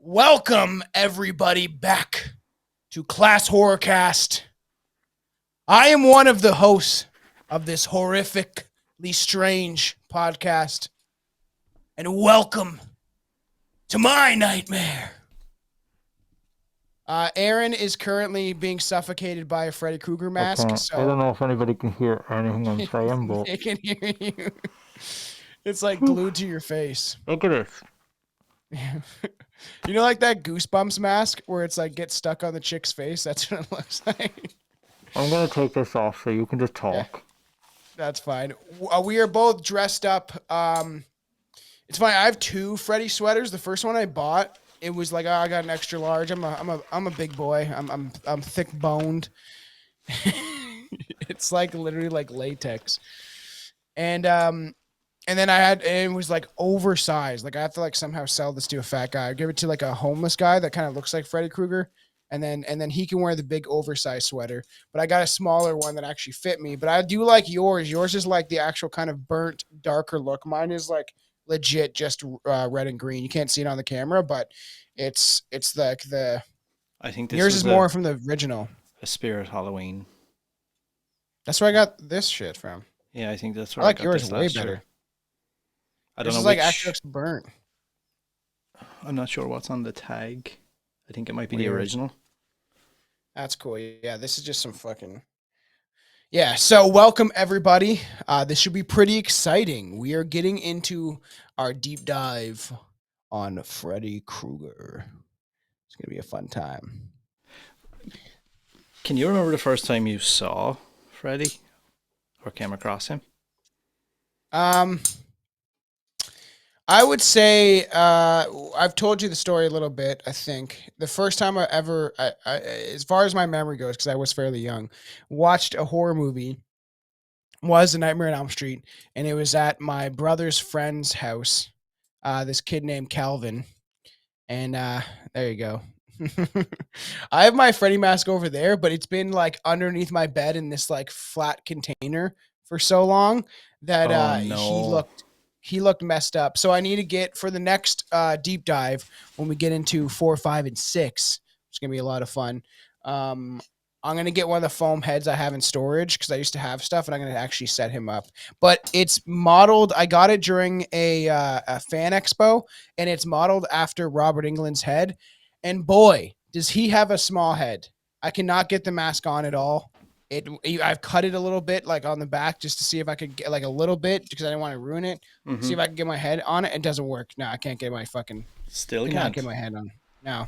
Welcome, everybody, back to ClassHorrorCast. I am one of the hosts of this horrifically strange podcast, and welcome to my nightmare. Aaron is currently being suffocated by a Freddy Krueger mask. I don't know if anybody can hear anything I'm saying, but They can hear you. It's like glued to your face. look at this. You know, like that Goosebumps mask where it's like gets stuck on the chick's face? That's what it looks like. I'm gonna take this off so you can just talk. Yeah, that's fine. We are both dressed up. It's funny. I have two Freddy sweaters. The first one I bought, it was like, oh, I got an extra large. I'm a big boy. I'm thick boned. It's like literally like latex. And then it was like oversized. Like I have to like somehow sell this to a fat guy. I give it to like a homeless guy that kind of looks like Freddy Krueger. And then he can wear the big oversized sweater. But I got a smaller one that actually fit me. But I do like yours. Yours is like the actual kind of burnt, darker look. Mine is like legit just red and green. You can't see it on the camera, but it's like the. I think this yours is more from the original. A Spirit Halloween. That's where I got this shit from. Yeah, I think that's where I like got yours this way last better. year. I don't This know is which. like actually looks burnt. I'm not sure what's on the tag. I think it might be the Weird. original. That's cool. Yeah, this is just some fucking. Yeah, so welcome everybody. This should be pretty exciting. We are getting into our deep dive on Freddy Krueger. It's gonna be a fun time. Can you remember the first time you saw Freddy or came across him? I would say I've told you the story a little bit. I think the first time I ever, as far as my memory goes, because I was fairly young, watched a horror movie was A Nightmare on Elm Street, and it was at my brother's friend's house. This kid named Calvin, and there you go. I have my Freddy mask over there, but it's been like underneath my bed in this like flat container for so long that Oh, no. he looked messed up. So I need to get for the next deep dive when we get into 4, 5, and 6. It's gonna be a lot of fun. I'm gonna get one of the foam heads I have in storage because I used to have stuff, and I'm gonna actually set him up. But it's modeled. I got it during a fan expo, and it's modeled after Robert Englund's head. And boy, does he have a small head! I cannot get the mask on at all. I've cut it a little bit, like on the back, just to see if I could get like a little bit because I didn't want to ruin it. Mhm. See if I can get my head on it. It doesn't work. No, I can't get my fucking. Still Cannot can't. get my head on. No,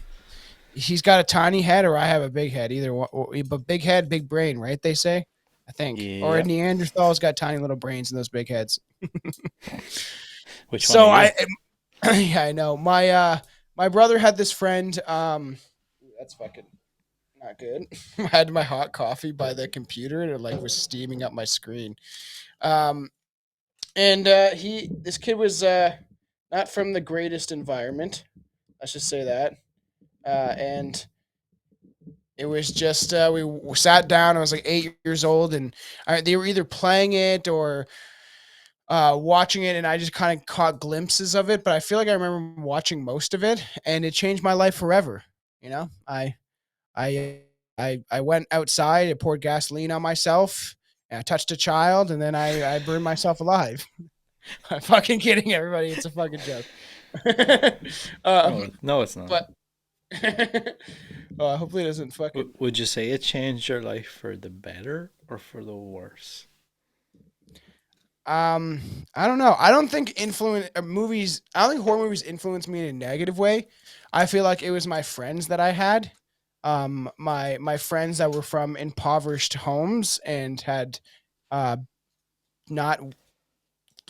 he's got a tiny head, or I have a big head. Either one, but big head, big brain, right? They say, I think, or Yeah. Neanderthals got tiny little brains in those big heads. Which So one? yeah, I know. My brother had this friend. That's fucking not good. I had my hot coffee by the computer, and it like was steaming up my screen. This kid was not from the greatest environment. Let's just say that. And it was just we sat down. I was like 8 years old, and they were either playing it or watching it, and I just kind of caught glimpses of it. But I feel like I remember watching most of it, and it changed my life forever. You know, I went outside, I poured gasoline on myself, and I touched a child, and then I burned myself alive. I'm fucking kidding, everybody. It's a fucking joke. No, it's not. But hopefully it doesn't fucking. Would you say it changed your life for the better or for the worse? I don't know. I don't think movies. I don't think horror movies influence me in a negative way. I feel like it was my friends that I had. My friends that were from impoverished homes and had not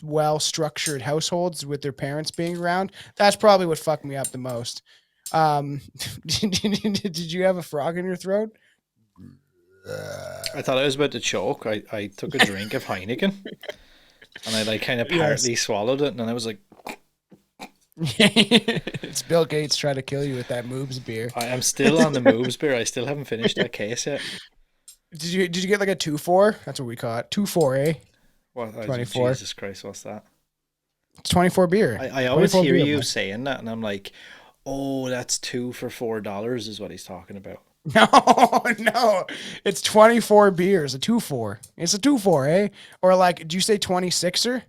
well structured households with their parents being around. That's probably what fucked me up the most. Did you have a frog in your throat? I thought I was about to choke. I took a drink of Heineken and I like kind of partly swallowed it, and then I was like, it's Bill Gates trying to kill you with that Moobs beer. I am still on the moves beer. I still haven't finished that case yet. Did you get like a 2-4? That's what we call it. 2-4, eh? What? 24. Jesus Christ, what's that? It's 24 beer. I always 24 hear beer, you man. saying that, and I'm like, Oh, that's two for $4 is what he's talking about. No, no, it's 24 beers, a 2-4. It's a 2-4, eh? Or like, did you say 26er?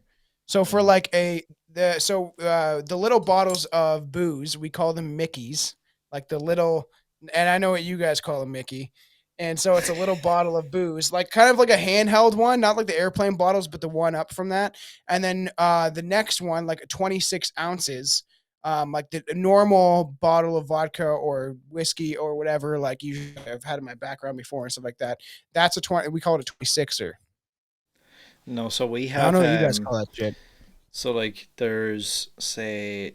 So for No. like the little bottles of booze, we call them Mickeys, like the little, and I know what you guys call a Mickey. And so it's a little bottle of booze, like kind of like a handheld one, not like the airplane bottles, but the one up from that. And then the next one, like 26 ounces, like the normal bottle of vodka or whiskey or whatever, like you I've had in my background before and stuff like that. That's a 20. We call it a 26er. No, so we I don't have know what you guys call that shit. so like there's say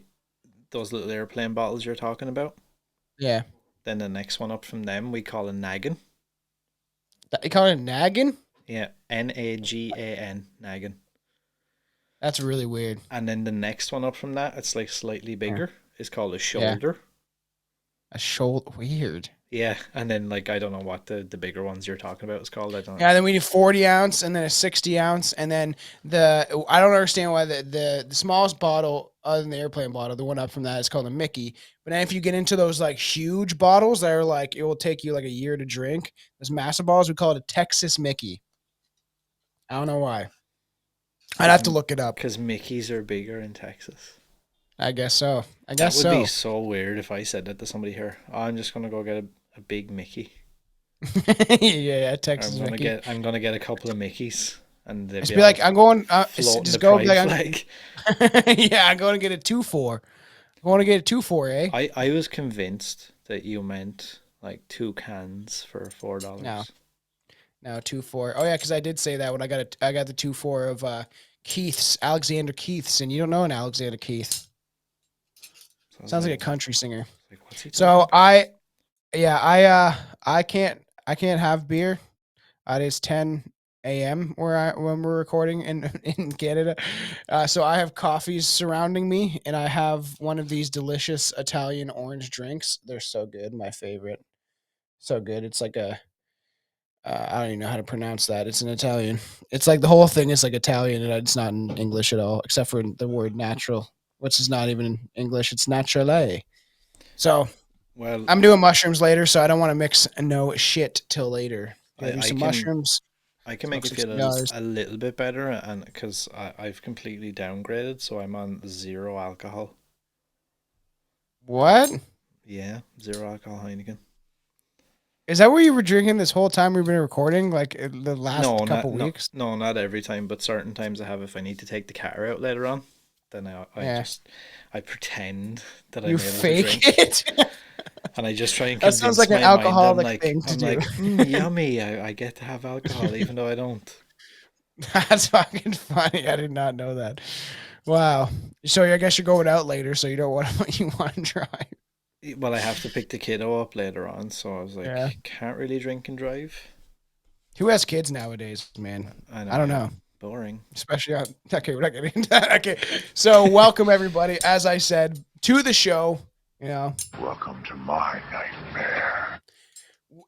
those little airplane bottles you're talking about. Yeah, Then the next one up from them we call a naggin. you call it a naggin. Yeah, Nagan, naggin. That's really weird. And then the next one up from that, it's like slightly bigger. It's called a Yeah. shoulder. A shoulder, weird. Yeah, and then like I don't know what the bigger ones you're talking about is called. I don't know. Yeah, then we need 40 ounce and then a 60 ounce, and then I don't understand why the smallest bottle other than the airplane bottle, the one up from that is called a Mickey. But then if you get into those like huge bottles that are like it will take you like a year to drink, those massive bottles, we call it a Texas Mickey. I don't know why. I'd have to look it up. Because Mickeys are bigger in Texas. I guess so. That would be so weird if I said that to somebody here. Oh, I'm just gonna go get a big Mickey. Yeah, Texas Mickey. I'm gonna get a couple of Mickeys, and they'd Just be like, I'm going. floating Just the go. pride Like, flag. yeah, I'm going to get a 2-4. I'm going to get a 2-4, eh? I was convinced that you meant like 2 cans for $4. No, 2-4. Oh yeah, because I did say that when I got the 2-4 of Keith's, Alexander Keith's, and you don't know an Alexander Keith. Sounds like a country singer. Like, what's he talking So about? I can't have beer. It is 10 a.m. when we're recording in Canada. So I have coffees surrounding me, and I have one of these delicious Italian orange drinks. They're so good, my favorite. So good. It's like I don't even know how to pronounce that. It's in Italian. It's like the whole thing is like Italian, and it's not in English at all, except for the word natural, which is not even in English. It's naturale. So Well, I'm doing mushrooms later, so I don't want to mix no shit till later. Gonna do some mushrooms. I can make it feel a little bit better, and because I've completely downgraded, so I'm on 0 alcohol. What? Yeah, 0 alcohol Heineken. Is that what you were drinking this whole time we've been recording? Like the last couple weeks? No, not every time, but certain times I have. If I need to take the car out later on, then I pretend that I'm you able fake to drink. it. And I just try and That convince sounds like an my mind, alcoholic thing to I'm do. like, yummy, I get to have alcohol even though I don't. That's fucking funny. I did not know that. Wow. So I guess you're going out later, so you don't want you want to drive. Well, I have to pick the kiddo up later on, so I was like, Yeah. can't really drink and drive. Who has kids nowadays, man? I don't know. Boring. Especially on. Okay, we're not getting into that. Okay. So welcome everybody, as I said, to the show. You know. Welcome to my nightmare.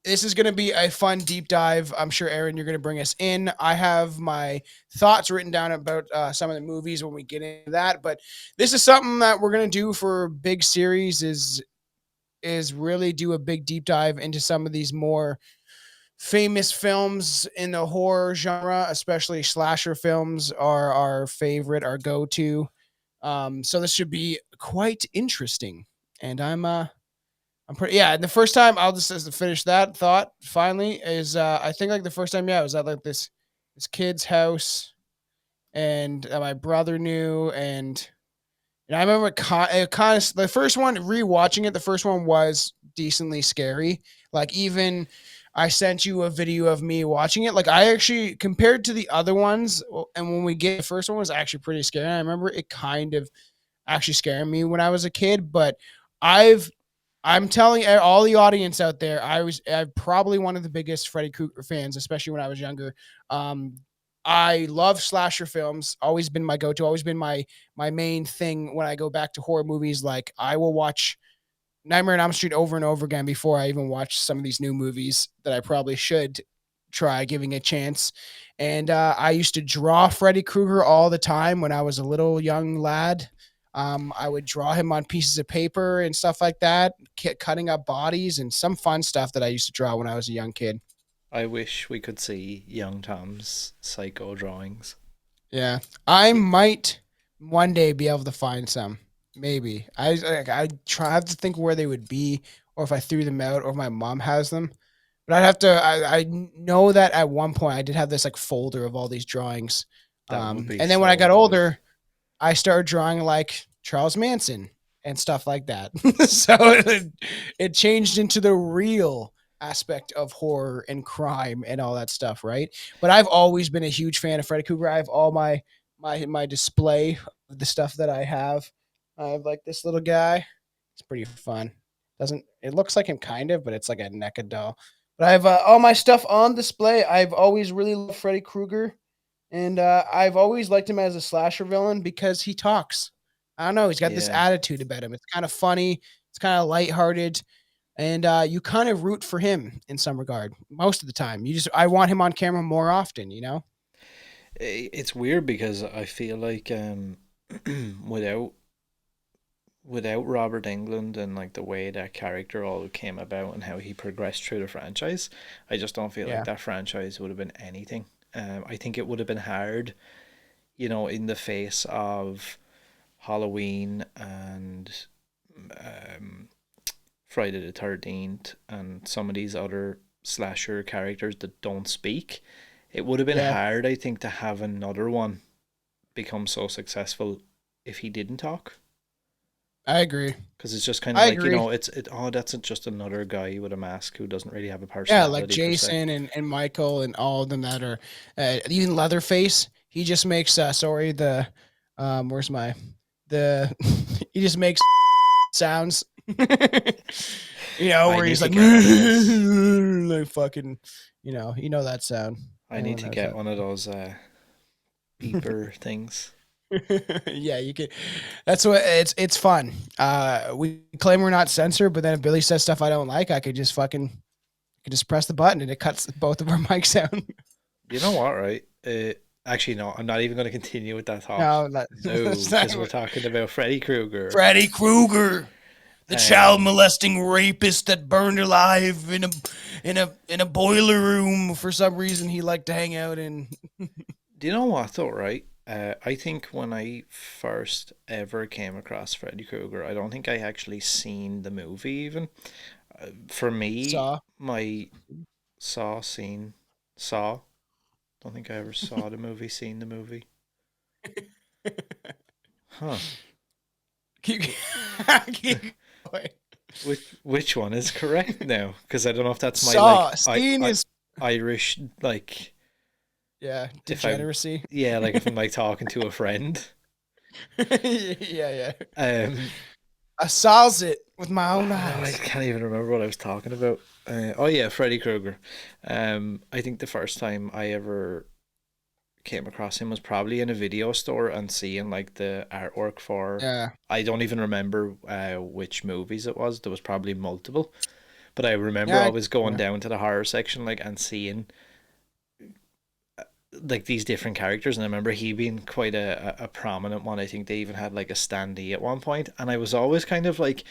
This is going to be a fun deep dive. I'm sure, Aaron, you're going to bring us in. I have my thoughts written down about some of the movies when we get into that. But this is something that we're going to do for a big series is really do a big deep dive into some of these more famous films in the horror genre, especially slasher films are our favorite, our go-to. So this should be quite interesting. And I'm pretty, yeah. And the first time I'll just finish that thought finally is, I think like the first time, yeah, I was at like this kid's house and my brother knew. And I remember it kind of, the first one rewatching it, the first one was decently scary. Like even I sent you a video of me watching it. Like I actually compared to the other ones. And when we get the first one was actually pretty scary. I remember it kind of actually scaring me when I was a kid, but I'm telling all the audience out there, I'm probably one of the biggest Freddy Krueger fans, especially when I was younger. I love slasher films, always been my go-to, always been my main thing when I go back to horror movies. Like I will watch Nightmare on Elm Street over and over again before I even watch some of these new movies that I probably should try giving a chance. And I used to draw Freddy Krueger all the time when I was a little young lad. I would draw him on pieces of paper and stuff like that, cutting up bodies and some fun stuff that I used to draw when I was a young kid. I wish we could see young Tom's psycho drawings. Yeah, I might one day be able to find some. Maybe I try have to think where they would be, or if I threw them out, or if my mom has them. But I'd have to. I know that at one point I did have this like folder of all these drawings. That would be And then when I so got good. older, I started drawing like Charles Manson and stuff like that. So it changed into the real aspect of horror and crime and all that stuff, right? But I've always been a huge fan of Freddy Krueger. I have all my display of the stuff that I have. I have like this little guy. It's pretty fun. Doesn't it looks like him kind of, but it's like a NECA doll. But I have all my stuff on display. I've always really loved Freddy Krueger. And I've always liked him as a slasher villain because he talks. I don't know. He's got this Yeah. attitude about him. It's kind of funny. It's kind of lighthearted, and you kind of root for him in some regard. Most of the time, I want him on camera more often. You know? It's weird because I feel like without Robert Englund and like the way that character all came about and how he progressed through the franchise, I just don't feel like Yeah. that franchise would have been anything. I think it would have been hard, in the face of Halloween and um, Friday the 13th and some of these other slasher characters that don't speak. It would have been Yeah. hard, I think, to have another one become so successful if he didn't talk. I agree. Because it's just kind of I like, agree. that's just another guy with a mask who doesn't really have a Yeah, like personality per se. Jason and Michael and all of them that are even Leatherface. He just makes sorry the where's my the he just makes sounds. I Where need he's to like, get one of those. like fucking, that sound. I need Everyone to knows get that. one of those beeper things. Yeah, you could. That's what it's fun. We claim we're not censored, but then if Billy says stuff I don't like, I could just press the button and it cuts both of our mics out. You know what, right? Actually, no, I'm not even going to continue with that thought. No, No, that's not because we're what- talking about Freddy Krueger. Freddy Krueger, the child molesting rapist that burned alive in a boiler room. For some reason, he liked to hang out in. Do you know what, though, right? I think when I first ever came across Freddy Krueger, I don't think I actually seen the movie even. For me, Saw. my Saw. Don't think I ever saw the movie, seen the movie. Huh. keep going. Which one is correct now? Because I don't know if that's my Saw. Seen is Irish like yeah if I- degeneracy. yeah, like if I'm like talking to a friend. Yeah. Um I saws it with my own I eyes. can't even remember what I was talking about. Oh yeah, Freddy Krueger. I think the first time I ever came across him was probably in a video store and seeing like the artwork for. Yeah. I don't even remember which movies it was. There was probably multiple, but I remember Yeah, always going yeah. down to the horror section like and seeing like these different characters, and I remember he being quite a prominent one. I think they even had like a standee at one point, and I was always kind of like,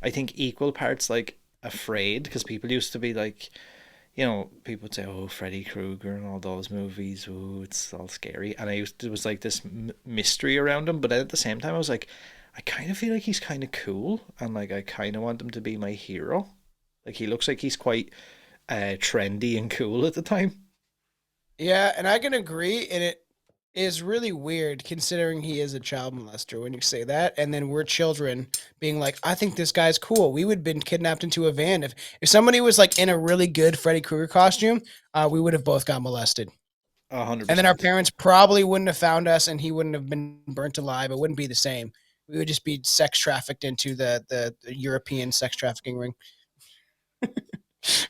I think equal parts like afraid because people used to be like, people would say, "Oh, Freddy Krueger and all those movies, oh, it's all scary," and there was like this mystery around him, but then at the same time, I was like, I kind of feel like he's kind of cool, and like I kind of want him to be my hero. Like he looks like he's quite trendy and cool at the time. Yeah, and I can agree, and it is really weird considering he is a child molester when you say that, and then we're children being like, I think this guy's cool. We would have been kidnapped into a van. If somebody was like in a really good Freddy Krueger costume, we would have both got molested. 100%. And then our parents probably wouldn't have found us and he wouldn't have been burnt alive. It wouldn't be the same. We would just be sex trafficked into the European sex trafficking ring.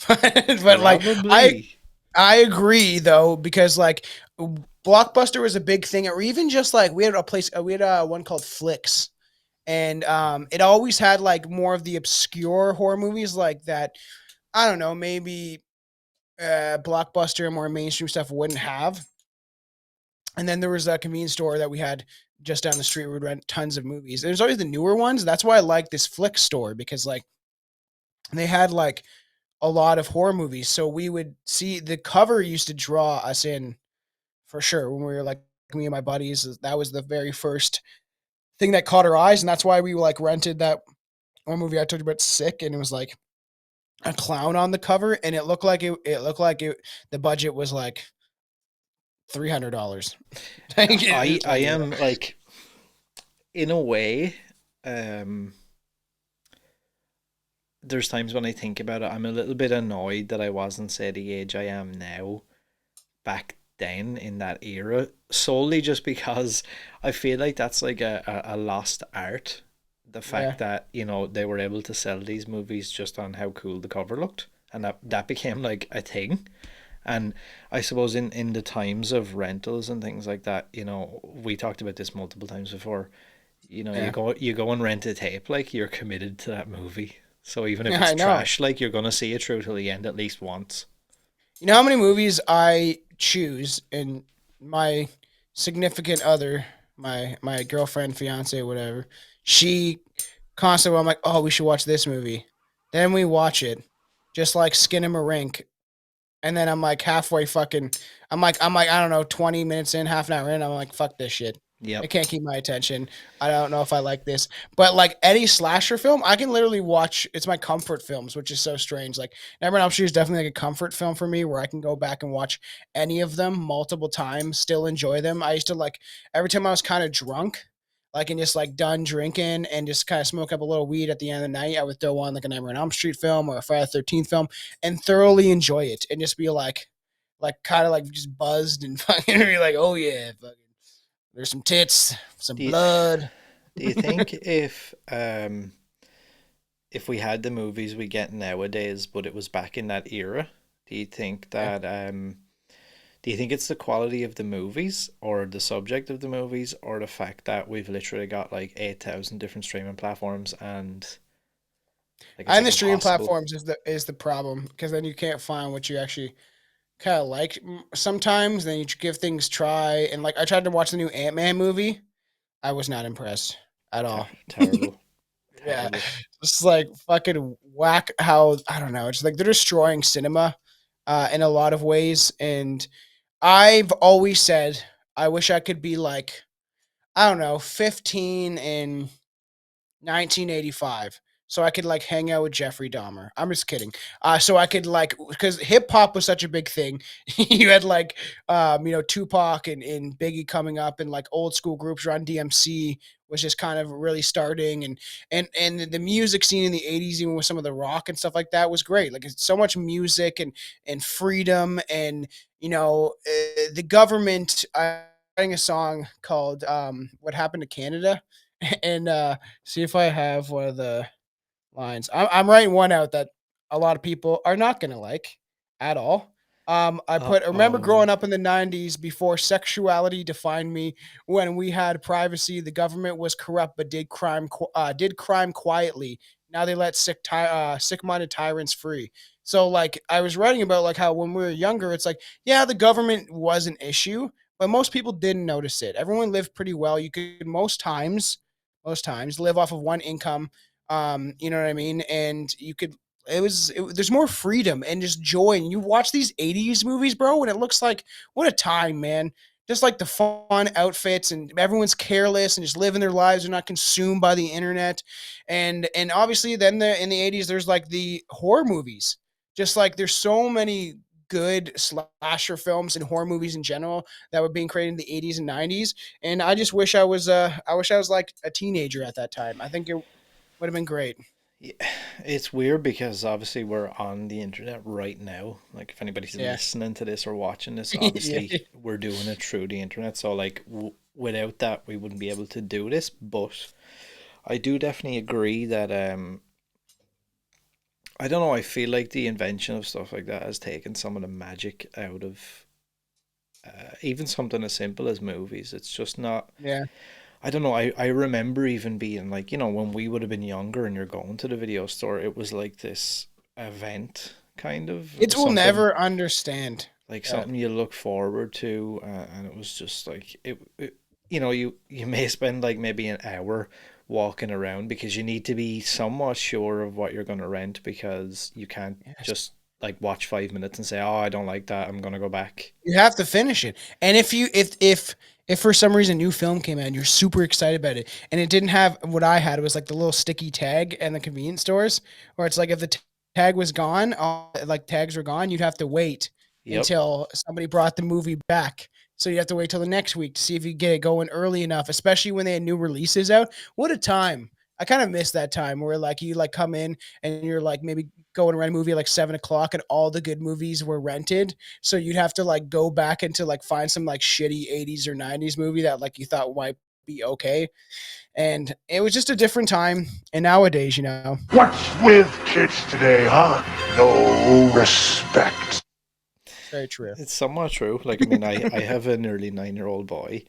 but like Probably. I agree though, because like Blockbuster was a big thing, or even just like we had one called Flicks, and it always had like more of the obscure horror movies like that. I don't know, maybe Blockbuster and more mainstream stuff wouldn't have. And then there was a convenience store that we had just down the street. We would rent tons of movies. There's always the newer ones. That's why I like this Flick store, because like they had like a lot of horror movies. So we would see the cover used to draw us in for sure when we were like me and my buddies. That was the very first thing that caught our eyes, and that's why we like rented that one movie I told you about, Sick, and it was like a clown on the cover, and it looked like it. The budget was like $300. I am like, in a way, there's times when I think about it, I'm a little bit annoyed that I wasn't, say, the age I am now back then in that era, solely just because I feel like that's like a lost art. The fact that, you know, they were able to sell these movies just on how cool the cover looked, and that became like a thing. And I suppose in the times of rentals and things like that, you know, we talked about this multiple times before. You know, Yeah. you go and rent a tape, like you're committed to that movie. So even if Yeah, it's I know. trash, like you're gonna see it through till the end at least once. You know how many movies I choose, and my significant other, my girlfriend, fiance, whatever, she constantly, I'm like, oh, we should watch this movie. Then we watch it, just like Skin and Marink, and then I'm like halfway fucking, I'm like I don't know, 20 minutes in, half an hour in, I'm like, fuck this shit. Yep. It can't keep my attention. I don't know if I like this. But like any slasher film, I can literally watch. It's my comfort films, which is so strange. Like Nightmare on Elm Street is definitely like a comfort film for me, where I can go back and watch any of them multiple times, still enjoy them. I used to like every time I was kind of drunk, like and just like done drinking and just kind of smoke up a little weed at the end of the night, I would throw on like a Nightmare on Elm Street film or a Friday the 13th film and thoroughly enjoy it and just be like kind of like just buzzed and fucking be like, oh yeah, fucking there's some tits, some Do you, blood. do you think if we had the movies we get nowadays, but it was back in that era, do you think Yeah. that do you think it's the quality of the movies or the subject of the movies or the fact that we've literally got like 8,000 different streaming platforms and like it's And like the streaming impossible? platforms is the problem, because then you can't find what you actually kind of like sometimes. Then you give things try, and like I tried to watch the new Ant-Man movie. I was not impressed at all. Terrible. Yeah, Terrible. it's like fucking whack. How I don't know. It's like they're destroying cinema, in a lot of ways. And I've always said I wish I could be like, I don't know, 15 in 1985, so I could like hang out with Jeffrey Dahmer. I'm just kidding. So I could like, because hip hop was such a big thing. You had like Tupac and Biggie coming up, and like old school groups. Run DMC was just kind of really starting, and the music scene in the 80s, even with some of the rock and stuff like that, was great. Like it's so much music and freedom, and the government. I sang a song called "What Happened to Canada," and see if I have one of the lines. I'm writing one out that a lot of people are not gonna like at all. I remember Oh, growing up in the 90s before sexuality defined me, when we had privacy, the government was corrupt but did crime quietly. Now they let sick-minded tyrants free. So like I was writing about like how when we were younger, it's like, yeah, the government was an issue, but most people didn't notice it. Everyone lived pretty well. You could most times live off of one income. You know what I mean? And you could there's more freedom and just joy. And you watch these 80s movies, bro, and it looks like, what a time, man. Just like the fun outfits, and everyone's careless and just living their lives. They're not consumed by the internet. And obviously then in the 80s there's like the horror movies. Just like there's so many good slasher films and horror movies in general that were being created in the 80s and 90s. And I just wish I was like a teenager at that time. I think it would have been great. yeah. It's weird because obviously we're on the internet right now. Like if anybody's Yeah. listening to this or watching this, Yeah. obviously we're doing it through the internet. So like without that, we wouldn't be able to do this. But I do definitely agree that I don't know. I feel like the invention of stuff like that has taken some of the magic out of even something as simple as movies. It's just not. Yeah. I don't know. I remember even being like, you know, when we would have been younger and you're going to the video store, it was like this event kind of Kids will something. never understand. like Yeah. something you look forward to, and it was just like you know, you may spend like maybe an hour walking around because you need to be somewhat sure of what you're going to rent, because you can't Yes. just like watch 5 minutes and say, oh, I don't like that, I'm gonna go back. You have to finish it. And if for some reason a new film came out and you're super excited about it and it didn't have what I had, it was like the little sticky tag and the convenience stores, where it's like if the tag was gone, all like tags were gone, you'd have to wait Yep. until somebody brought the movie back. So you have to wait till the next week to see if you get it going early enough, especially when they had new releases out. What a time. I kind of miss that time where like you like come in and you're like maybe going to rent a movie at like 7 o'clock and all the good movies were rented. So you'd have to like go back into like find some like shitty 80s or 90s movie that like you thought might be okay. And it was just a different time. And nowadays, What's with kids today, huh? No respect. very true. It's somewhat true. Like, I mean, I have a nearly 9-year-old boy,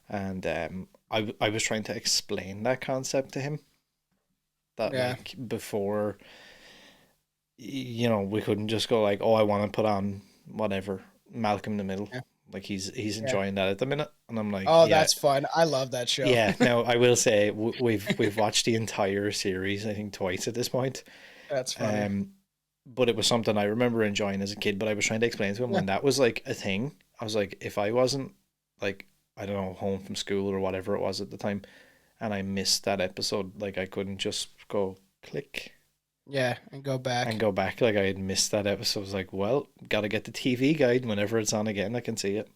and I was trying to explain that concept to him, that Yeah. like before, you know, we couldn't just go like, oh, I want to put on whatever Malcolm in the Middle. Yeah. Like he's Yeah. enjoying that at the minute, and I'm like, Oh, yeah, that's fun. I love that show. yeah. Now I will say we've watched the entire series, I think twice at this point. That's funny. But it was something I remember enjoying as a kid. But I was trying to explain to him Yeah. when that was like a thing. I was like, if I wasn't like, I don't know, home from school or whatever it was at the time, and I missed that episode, like I couldn't just go click Yeah. And go back. and go back. Like I had missed that episode. I was like, well, gotta get the TV guide whenever it's on again. I can see it.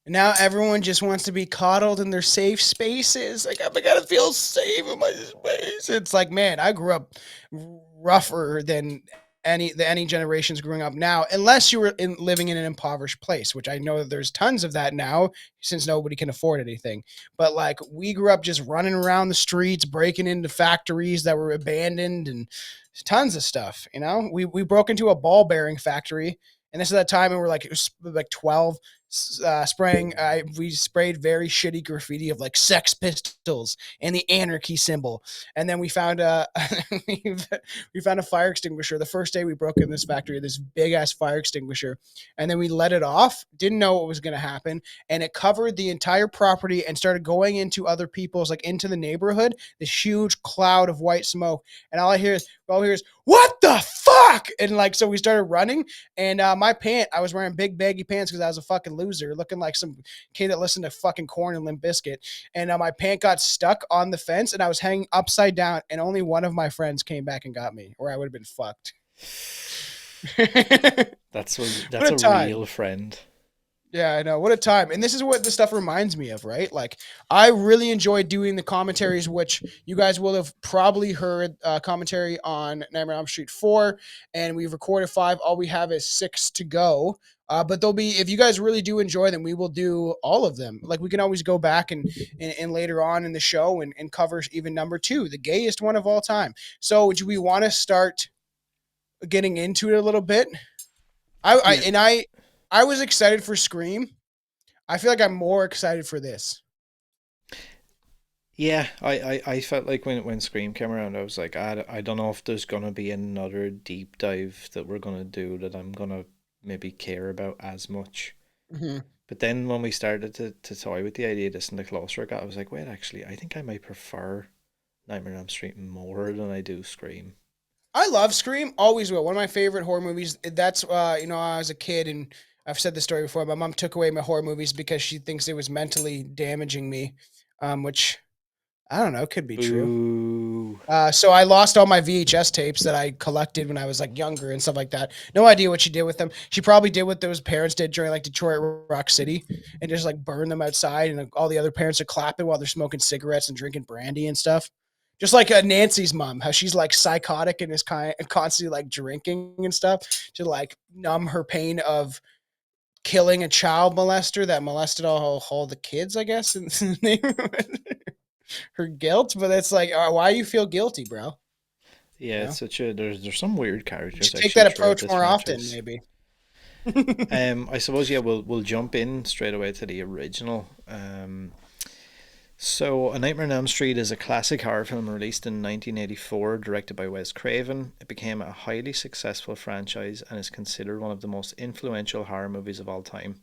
Now everyone just wants to be coddled in their safe spaces. Like, I gotta feel safe in my space. It's like, man, I grew up rougher than any generations growing up now, unless you were living in an impoverished place, which I know that there's tons of that now since nobody can afford anything. But like, we grew up just running around the streets, breaking into factories that were abandoned, and tons of stuff. We broke into a ball bearing factory, and this is that time, and we're like, it was like 12, spraying. We sprayed very shitty graffiti of like Sex Pistols and the anarchy symbol, and then we found a we found a fire extinguisher the first day we broke in this factory. This big ass fire extinguisher, and then we let it off. Didn't know what was going to happen, and it covered the entire property and started going into other people's, like into the neighborhood. This huge cloud of white smoke, and all I hear is what the fuck, and like so we started running, and I was wearing big baggy pants because I was a fucking loser, looking like some kid that listened to fucking Corn and Limp Bizkit, and my pant got stuck on the fence, and I was hanging upside down, and only one of my friends came back and got me, or I would have been fucked. That's What a time. real friend. Yeah, I know. What a time. And this is what this stuff reminds me of, right? Like, I really enjoy doing the commentaries, which you guys will have probably heard commentary on Nightmare on Elm Street 4, and we've recorded 5. All we have is 6 to go. But there'll be, if you guys really do enjoy them, we will do all of them. Like, we can always go back and later on in the show and cover even number 2, the gayest one of all time. So, do we want to start getting into it a little bit? I was excited for Scream. I feel like I'm more excited for this. Yeah, I felt like when Scream came around, I was like, I don't know if there's gonna be another deep dive that we're gonna do that I'm gonna maybe care about as much. Mm-hmm. But then when we started to toy with the idea of this and the closer it got, I was like, wait, actually, I think I might prefer Nightmare on Elm Street more than I do Scream. I love Scream. Always will. One of my favorite horror movies. That's I was a kid, and I've said this story before. My mom took away my horror movies because she thinks it was mentally damaging me, which I don't know, could be true. Ooh. So I lost all my VHS tapes that I collected when I was like younger and stuff like that. No idea what she did with them. She probably did what those parents did during like Detroit Rock City and just like burn them outside, and like, all the other parents are clapping while they're smoking cigarettes and drinking brandy and stuff. Just like Nancy's mom, how she's like psychotic and is constantly like drinking and stuff to like numb her pain of killing a child molester that molested all the kids, I guess, in the neighborhood. Her guilt, but it's like, why you feel guilty, bro? Yeah, it's such a there's some weird characters. Take that approach throughout more this often, franchise. maybe. I suppose we'll jump in straight away to the original. So, A Nightmare on Elm Street is a classic horror film released in 1984, directed by Wes Craven. It became a highly successful franchise and is considered one of the most influential horror movies of all time.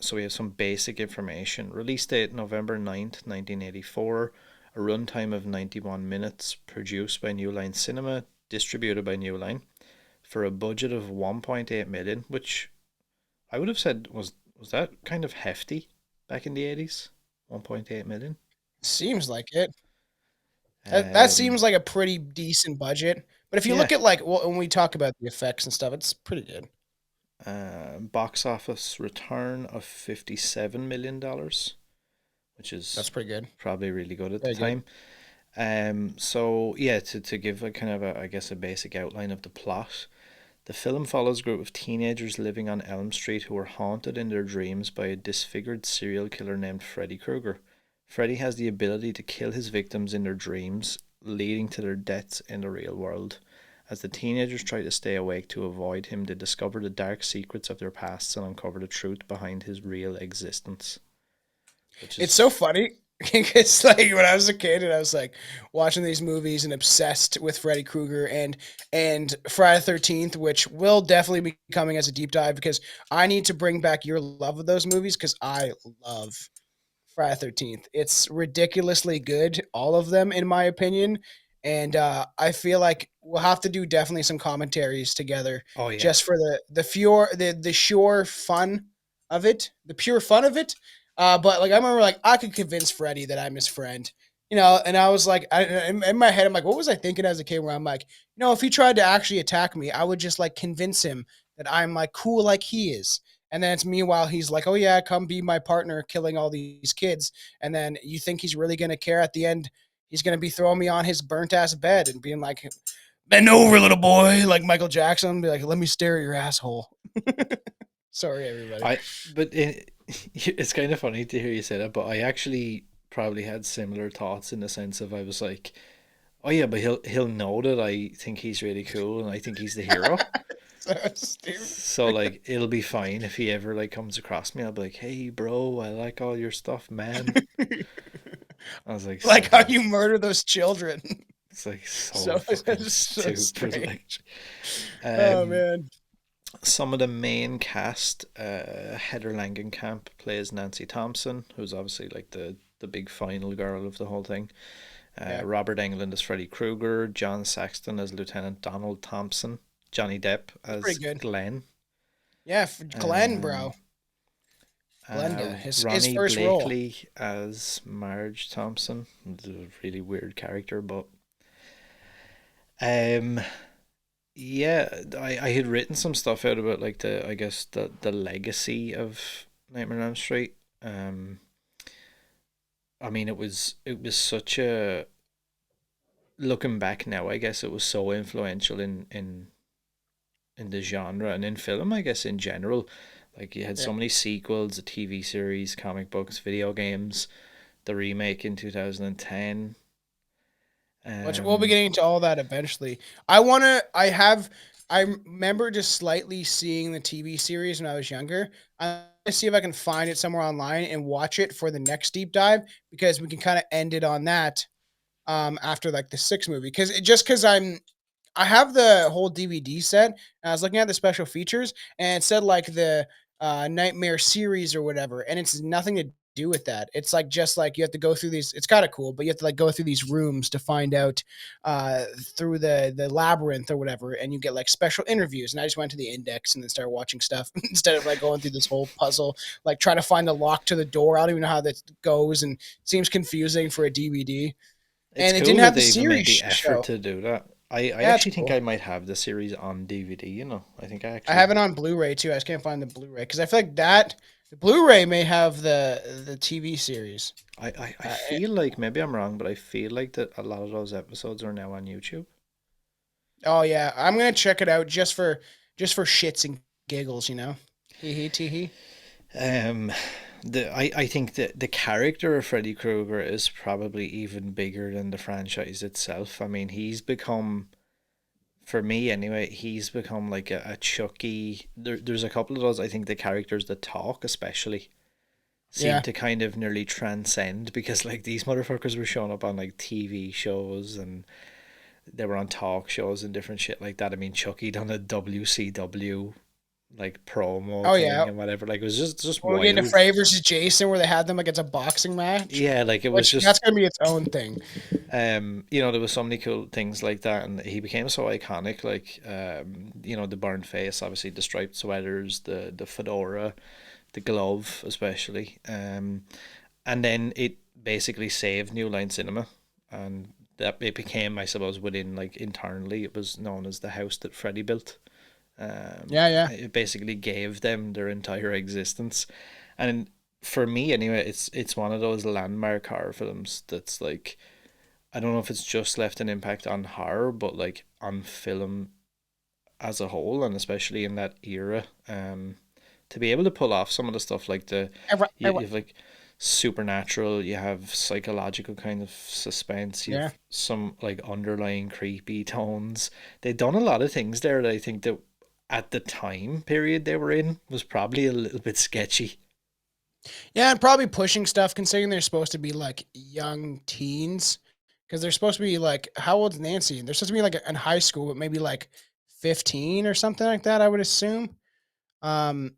So we have some basic information. Release date November 9th, 1984. A runtime of 91 minutes. Produced by New Line Cinema. Distributed by New Line. For a budget of 1.8 million, which I would have said was that kind of hefty back in the 80s? 1.8 million. Seems like it. That Um, seems like a pretty decent budget. But if you yeah. look at like when we talk about the effects and stuff, it's pretty good. Box office return of $57 million, which That's is pretty good. probably really good at the Very good. time. So yeah, to give a kind of a, I guess, a basic outline of the plot, the film follows a group of teenagers living on Elm Street who are haunted in their dreams by a disfigured serial killer named Freddy Krueger. Freddy has the ability to kill his victims in their dreams, leading to their deaths in the real world. As the teenagers try to stay awake to avoid him, they discover the dark secrets of their pasts and uncover the truth behind his real existence. Which It's is, so funny because like when I was a kid and I was like watching these movies and obsessed with Freddy Krueger and Friday the 13th, which will definitely be coming as a deep dive because I need to bring back your love of those movies because I love Friday the 13th. It's ridiculously good, all of them in my opinion. And I feel like we'll have to do definitely some commentaries together oh yeah, just for the sure fun of it, the pure fun of it. But like I remember, like I could convince Freddie that I'm his friend, and I was like, in my head, I'm like, what was I thinking as a kid? Where I'm like, if he tried to actually attack me, I would just like convince him that I'm like cool like he is. And then it's meanwhile he's like, oh yeah, come be my partner, killing all these kids. And then you think he's really gonna care at the end? He's gonna be throwing me on his burnt ass bed and being like, bend over, little boy, like Michael Jackson, be like, let me stare at your asshole. Sorry, everybody. but it's kind of funny to hear you say that. But I actually probably had similar thoughts in the sense of I was like, oh yeah, but he'll know that I think he's really cool and I think he's the hero. So stupid. So like it'll be fine if he ever like comes across me. I'll be like, "Hey, bro, I like all your stuff, man." I was like, Like so how bad. you murder those children. It's like so So fucking so stupid. Like, strange. Oh um, man. some of the main cast, Heather Langenkamp plays Nancy Thompson, who's obviously like the big final girl of the whole thing. Yeah. Robert Englund as Freddy Krueger, John Saxton as Lieutenant Donald Thompson, Johnny Depp That's as pretty good. Glenn. Yeah, Glenn, Um, bro. Glenda, his Ronnie first role. Blakely as Marge Thompson. It's a really weird character, but um, yeah, I had written some stuff out about like I guess the legacy of Nightmare on Elm Street. I mean it was such a, looking back now, I guess it was so influential in the genre and in film, I guess in general. Like you had Yeah. so many sequels, a TV series, comic books, video games, the remake in 2010. Which we'll be Um, getting into all that eventually. I remember just slightly seeing the TV series when I was younger. I'm gonna see if I can find it somewhere online and watch it for the next deep dive because we can kind of end it on that after like the sixth movie. Because I have the whole DVD set and I was looking at the special features and it said like the Nightmare series or whatever, and it's nothing to do with that. It's like just like you have to go through these. It's kind of cool, but you have to like go through these rooms to find out through the labyrinth or whatever, and you get like special interviews. And I just went to the index and then started watching stuff instead of like going through this whole puzzle, like trying to find the lock to the door. I don't even know how that goes, and it seems confusing for a DVD. it's And it cool didn't that have the they even made series the effort show. to do that. I Yeah, it's actually think cool. I might have the series on DVD, you know. I think I I actually have it on Blu-ray too. I just can't find the Blu-ray because I feel like that the Blu-ray may have the TV series. I Uh, feel like maybe I'm wrong, but I feel like that a lot of those episodes are now on YouTube. oh yeah, I'm gonna check it out just for shits and giggles, you know. Hee hee tee hee. Um, I think that the character of Freddy Krueger is probably even bigger than the franchise itself. I mean, he's become, for me anyway, he's become like a Chucky. There's a couple of those. I think the characters that talk, especially. seemed to kind of nearly transcend, because like these motherfuckers were showing up on like TV shows, and they were on talk shows and different shit like that. I mean, Chucky done a WCW like promo Oh thing yeah. and whatever. Like it was just We're getting to wild. Freddy versus Jason, where they had them like it's a boxing match. Yeah, like it was Which just that's gonna be its own thing. there was so many cool things like that, and he became so iconic. Like the burned face, obviously the striped sweaters, the fedora, the glove, especially. And then it basically saved New Line Cinema, and that it became, I suppose, within like internally, it was known as the house that Freddy built. Yeah. It basically gave them their entire existence, and for me anyway, it's one of those landmark horror films that's like, I don't know if it's just left an impact on horror, but like on film as a whole, and especially in that era, to be able to pull off some of the stuff like you have like supernatural, you have psychological kind of suspense, you have some like underlying creepy tones. They've done a lot of things there that I think that at the time period they were in was probably a little bit sketchy. Yeah, and probably pushing stuff, considering they're supposed to be like young teens, because they're supposed to be like, how old's Nancy? They're supposed to be like in high school, but maybe like 15 or something like that, I would assume. And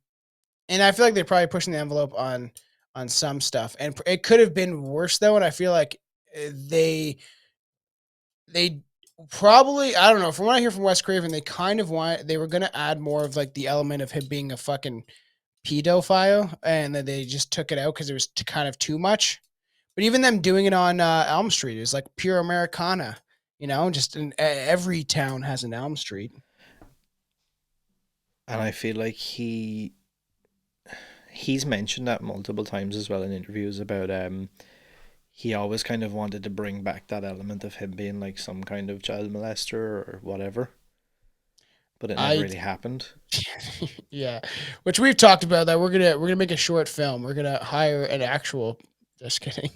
I feel like they're probably pushing the envelope on some stuff, and it could have been worse though. And I feel like they probably, I don't know, from what I hear from Wes Craven, they were gonna add more of like the element of him being a fucking pedophile, and then they just took it out because it was kind of too much. But even them doing it on Elm Street is like pure Americana, just every town has an Elm Street. And I feel like he's mentioned that multiple times as well in interviews about he always kind of wanted to bring back that element of him being like some kind of child molester or whatever, but it never really happened. Yeah, which we've talked about that we're gonna make a short film. We're gonna hire an actual. Just kidding.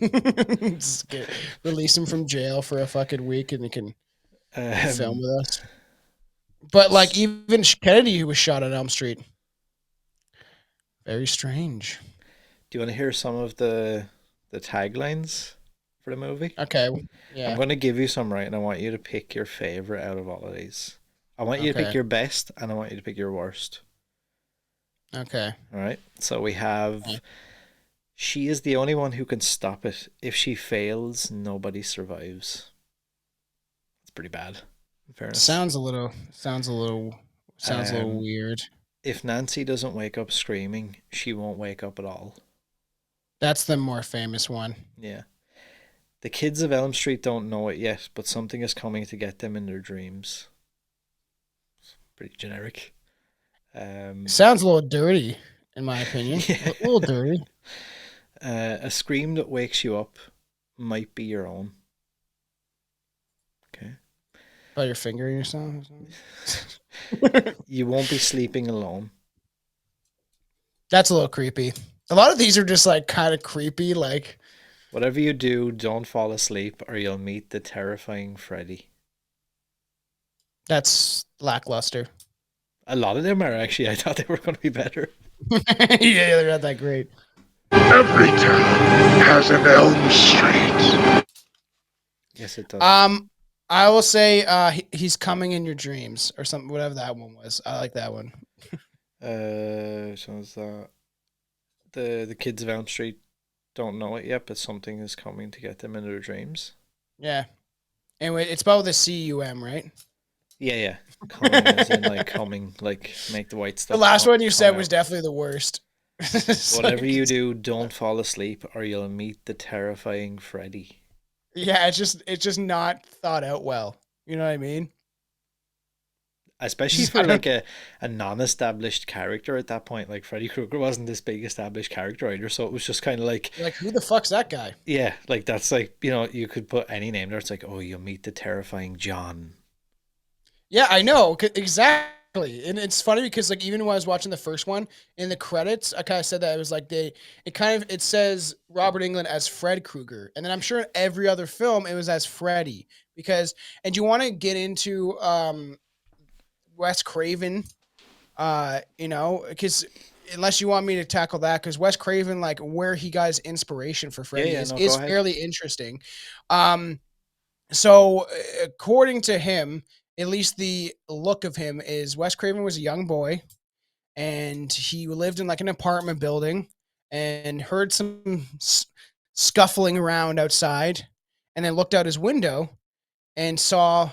Release him from jail for a fucking week, and he can film with us. But like even Kennedy, who was shot on Elm Street, very strange. Do you want to hear some of the taglines for the movie? Okay, yeah. I'm going to give you some, right, and I want you to pick your favorite out of all of these. I want you to pick your best, and I want you to pick your worst. Okay. All right. So we have, she is the only one who can stop it. If she fails, nobody survives. It's pretty bad, in fairness. Sounds a little weird. If Nancy doesn't wake up screaming, she won't wake up at all. That's the more famous one. Yeah. The kids of Elm Street don't know it yet, but something is coming to get them in their dreams. It's pretty generic. Sounds a little dirty, in my opinion. Yeah. A little dirty. A scream that wakes you up might be your own. Okay. By your finger in yourself? You won't be sleeping alone. That's a little creepy. A lot of these are just like kind of creepy, like. Whatever you do, don't fall asleep or you'll meet the terrifying Freddy. That's lackluster. A lot of them are actually, I thought they were going to be better. Yeah, they're not that great. Every town has an Elm Street. Yes, it does. I will say he's coming in your dreams or something, whatever that one was. I like that one. So is that the kids of Elm Street don't know it yet, but something is coming to get them into their dreams. Yeah. Anyway, it's spelled with a C-U-M, right? Yeah. Coming as in like coming, like make the white stuff. The last one you said was definitely the worst. Whatever you do, don't fall asleep or you'll meet the terrifying Freddy. Yeah, it's just not thought out well. You know what I mean? Especially for like a non-established character at that point. Like Freddy Krueger wasn't this big established character either, so it was just kind of like who the fuck's that guy? Yeah, like that's like, you could put any name there. It's like, oh, you'll meet the terrifying John. Yeah, I know, exactly. And it's funny because like even when I was watching the first one in the credits, I kind of said that it was like it says Robert Englund as Fred Krueger, and then I'm sure in every other film it was as Freddy and you want to get into Wes Craven, because unless you want me to tackle that, because Wes Craven, like where he got his inspiration for Freddy Yeah, is no, go is ahead. fairly interesting. So according to him, at least the look of him is Wes Craven was a young boy, and he lived in like an apartment building, and heard some scuffling around outside, and then looked out his window and saw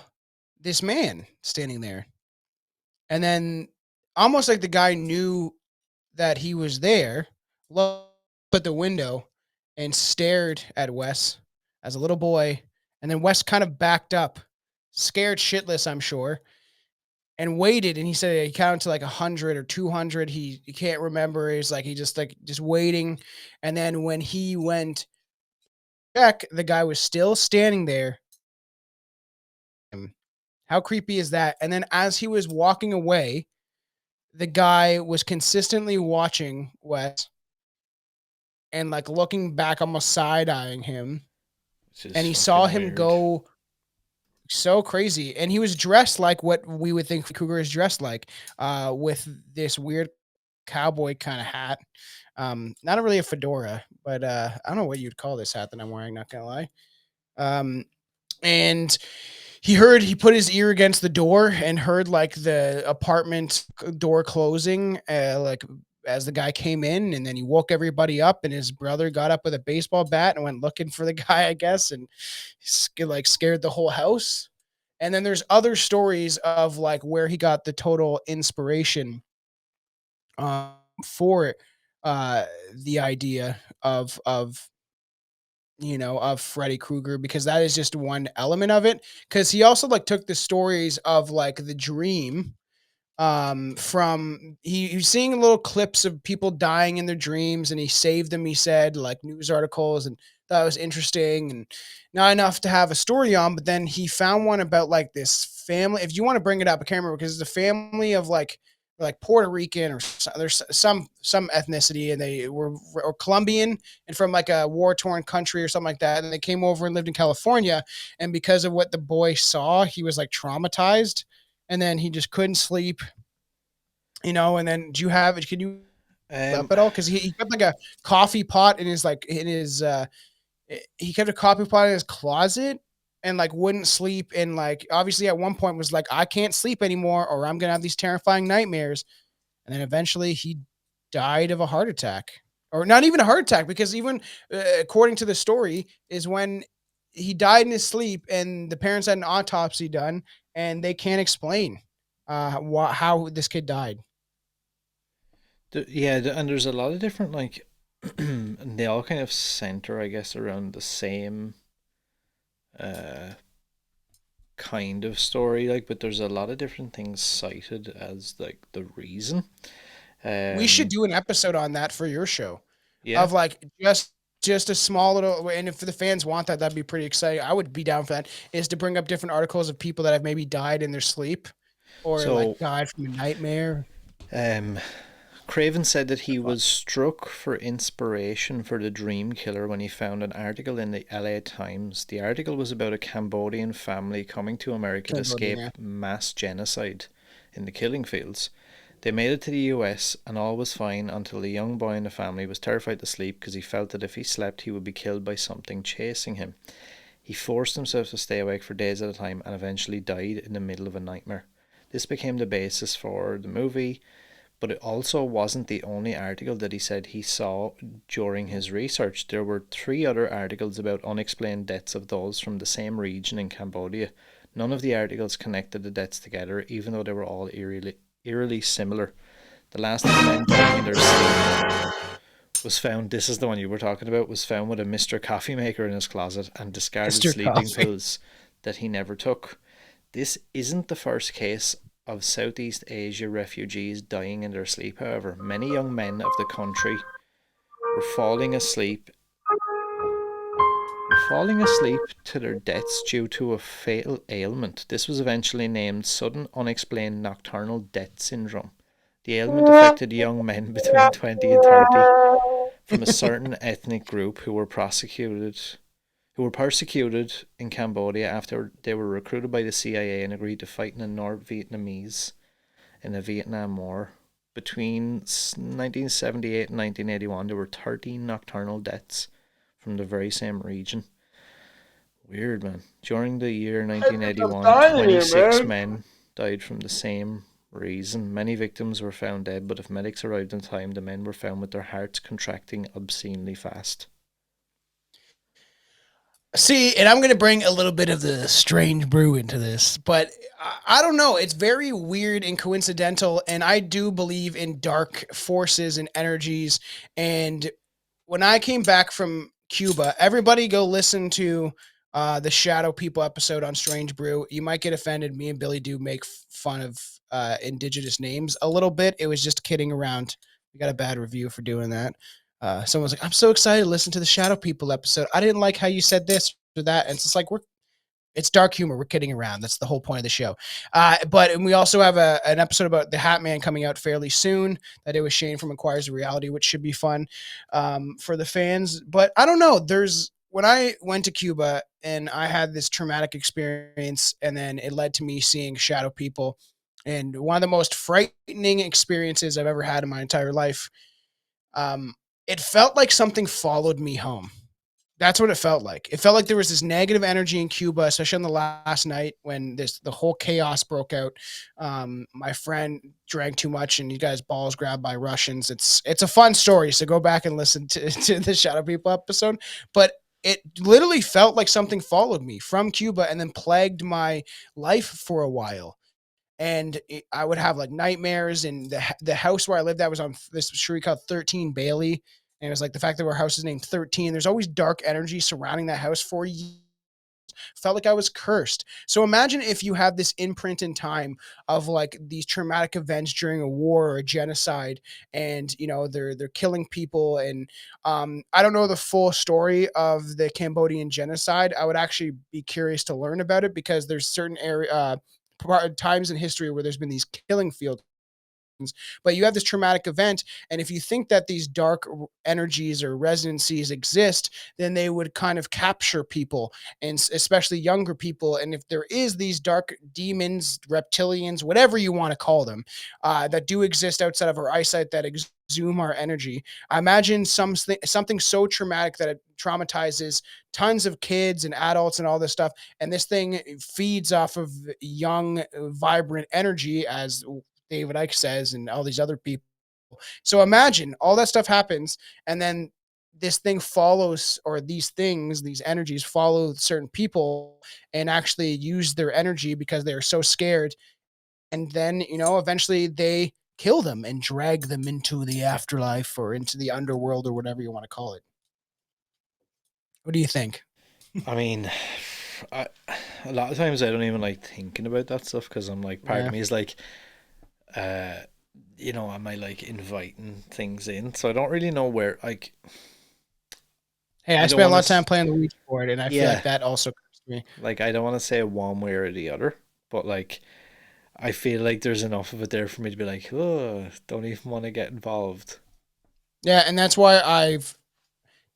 this man standing there, and then almost like the guy knew that he was there, looked at the window and stared at Wes as a little boy. And then Wes kind of backed up, scared shitless, I'm sure, and waited. And he said he counted to like 100 or 200. He can't remember. He's like, he just waiting. And then when he went back, the guy was still standing there. How creepy is that? And then as he was walking away, the guy was consistently watching Wes and like looking back, almost side eyeing him. Which is And he saw fucking him weird. go so crazy. And he was dressed like what we would think Krueger is dressed like, with this weird cowboy kind of hat. Not really a fedora, but I don't know what you'd call this hat that I'm wearing, not gonna lie. And he put his ear against the door and heard like the apartment door closing, like as the guy came in, and then he woke everybody up, and his brother got up with a baseball bat and went looking for the guy, I guess, and like scared the whole house. And then there's other stories of like where he got the total inspiration for the idea of of Freddy Krueger, because that is just one element of it. Because he also like took the stories of like the dream, from he was seeing little clips of people dying in their dreams, and he saved them, he said, like news articles, and that was interesting and not enough to have a story on. But then he found one about like this family, if you want to bring it up, I can't remember, because it's a family of like Puerto Rican or there's some ethnicity, and they were or Colombian and from like a war torn country or something like that, and they came over and lived in California. And because of what the boy saw, he was like traumatized, and then he just couldn't sleep. And then do you have it? Can you Um, up at all? Because he kept like a coffee pot in his he kept a coffee pot in his closet, and like wouldn't sleep, and like obviously at one point was like, I can't sleep anymore or I'm gonna have these terrifying nightmares. And then eventually he died of a heart attack, or not even a heart attack, because even according to the story is when he died in his sleep, and the parents had an autopsy done, and they can't explain how this kid died. and there's a lot of different like, and they all kind of center, I guess, around the same uh kind of story, like, but there's a lot of different things cited as like the reason. We should Um, do an episode on that for your show, yeah. of like just a small little, and if the fans want that, that'd be pretty exciting. I would be down for that. Is to bring up different articles of people that have maybe died in their sleep, or like So, died from a nightmare. um, Craven said that he was struck for inspiration for the Dream Killer when he found an article in the LA Times. The article was about a Cambodian family coming to America to escape Yeah. mass genocide in the killing fields. They made it to the US and all was fine until the young boy in the family was terrified to sleep because he felt that if he slept he would be killed by something chasing him. He forced himself to stay awake for days at a time and eventually died in the middle of a nightmare. This became the basis for the movie, but it also wasn't the only article that he said he saw during his research. There were 3 other articles about unexplained deaths of those from the same region in Cambodia. None of the articles connected the deaths together, even though they were all eerily similar. The last of the men dying in their sleep was found, this is the one you were talking about, was found with a Mr. Coffee maker in his closet and discarded Mr. sleeping Coffee. pills that he never took. This isn't the first case of Southeast Asia refugees dying in their sleep, however. Many young men of the country were falling asleep to their deaths due to a fatal ailment. This was eventually named sudden unexplained nocturnal death syndrome. The ailment affected young men between 20 and 30 from a certain ethnic group who were persecuted in Cambodia after they were recruited by the CIA and agreed to fight in the North Vietnamese in the Vietnam War. between 1978 and 1981, there were 13 nocturnal deaths from the very same region. Weird, man. During the year 1981, 26 men died from the same reason. Many victims were found dead, but if medics arrived in time, the men were found with their hearts contracting obscenely fast. See, and I'm going to bring a little bit of the strange brew into this, but I don't know. It's very weird and coincidental, and I do believe in dark forces and energies. And when I came back from Cuba, everybody go listen to the Shadow People episode on Strange Brew. You might get offended. Me and Billy do make fun of indigenous names a little bit. It was just kidding around. We got a bad review for doing that. Someone's like, "I'm so excited to listen to the Shadow People episode. I didn't like how you said this or that." And it's just like it's dark humor. We're kidding around. That's the whole point of the show. And we also have an episode about the Hat Man coming out fairly soon. That it was Shane from Inquires of Reality, which should be fun for the fans. But I don't know. When I went to Cuba and I had this traumatic experience, and then it led to me seeing Shadow People, and one of the most frightening experiences I've ever had in my entire life. It felt like something followed me home. That's what it felt like. It felt like there was this negative energy in Cuba, especially on the last night when the whole chaos broke out. My friend drank too much and you guys balls grabbed by Russians. It's a fun story, so go back and listen to the Shadow People episode. But it literally felt like something followed me from Cuba and then plagued my life for a while. And I would have like nightmares. And the house where I lived at was on this street called 13 Bailey. And it was like the fact that our house is named 13. There's always dark energy surrounding that house for years. Felt like I was cursed. So imagine if you have this imprint in time of like these traumatic events during a war or a genocide, and they're killing people. And I don't know the full story of the Cambodian genocide. I would actually be curious to learn about it because there's certain times in history where there's been these killing fields, but you have this traumatic event. And if you think that these dark energies or resonancies exist, then they would kind of capture people, and especially younger people. And if there is these dark demons, reptilians, whatever you want to call them, that do exist outside of our eyesight, that exhume our energy, I imagine something so traumatic that it traumatizes tons of kids and adults and all this stuff. And this thing feeds off of young, vibrant energy, as David Icke says, and all these other people. So imagine all that stuff happens, and then this thing follows, or these energies follow certain people and actually use their energy because they are so scared. And then, eventually they kill them and drag them into the afterlife or into the underworld or whatever you want to call it. What do you think? I mean, a lot of times I don't even like thinking about that stuff because I'm like, part of me is like, am I like inviting things in? So I don't really know where, like. Hey, I spent a lot of time playing the Ouija board, and I feel like that also cursed me. Like, I don't want to say one way or the other, but like, I feel like there's enough of it there for me to be like, oh, don't even want to get involved. Yeah, and that's why I've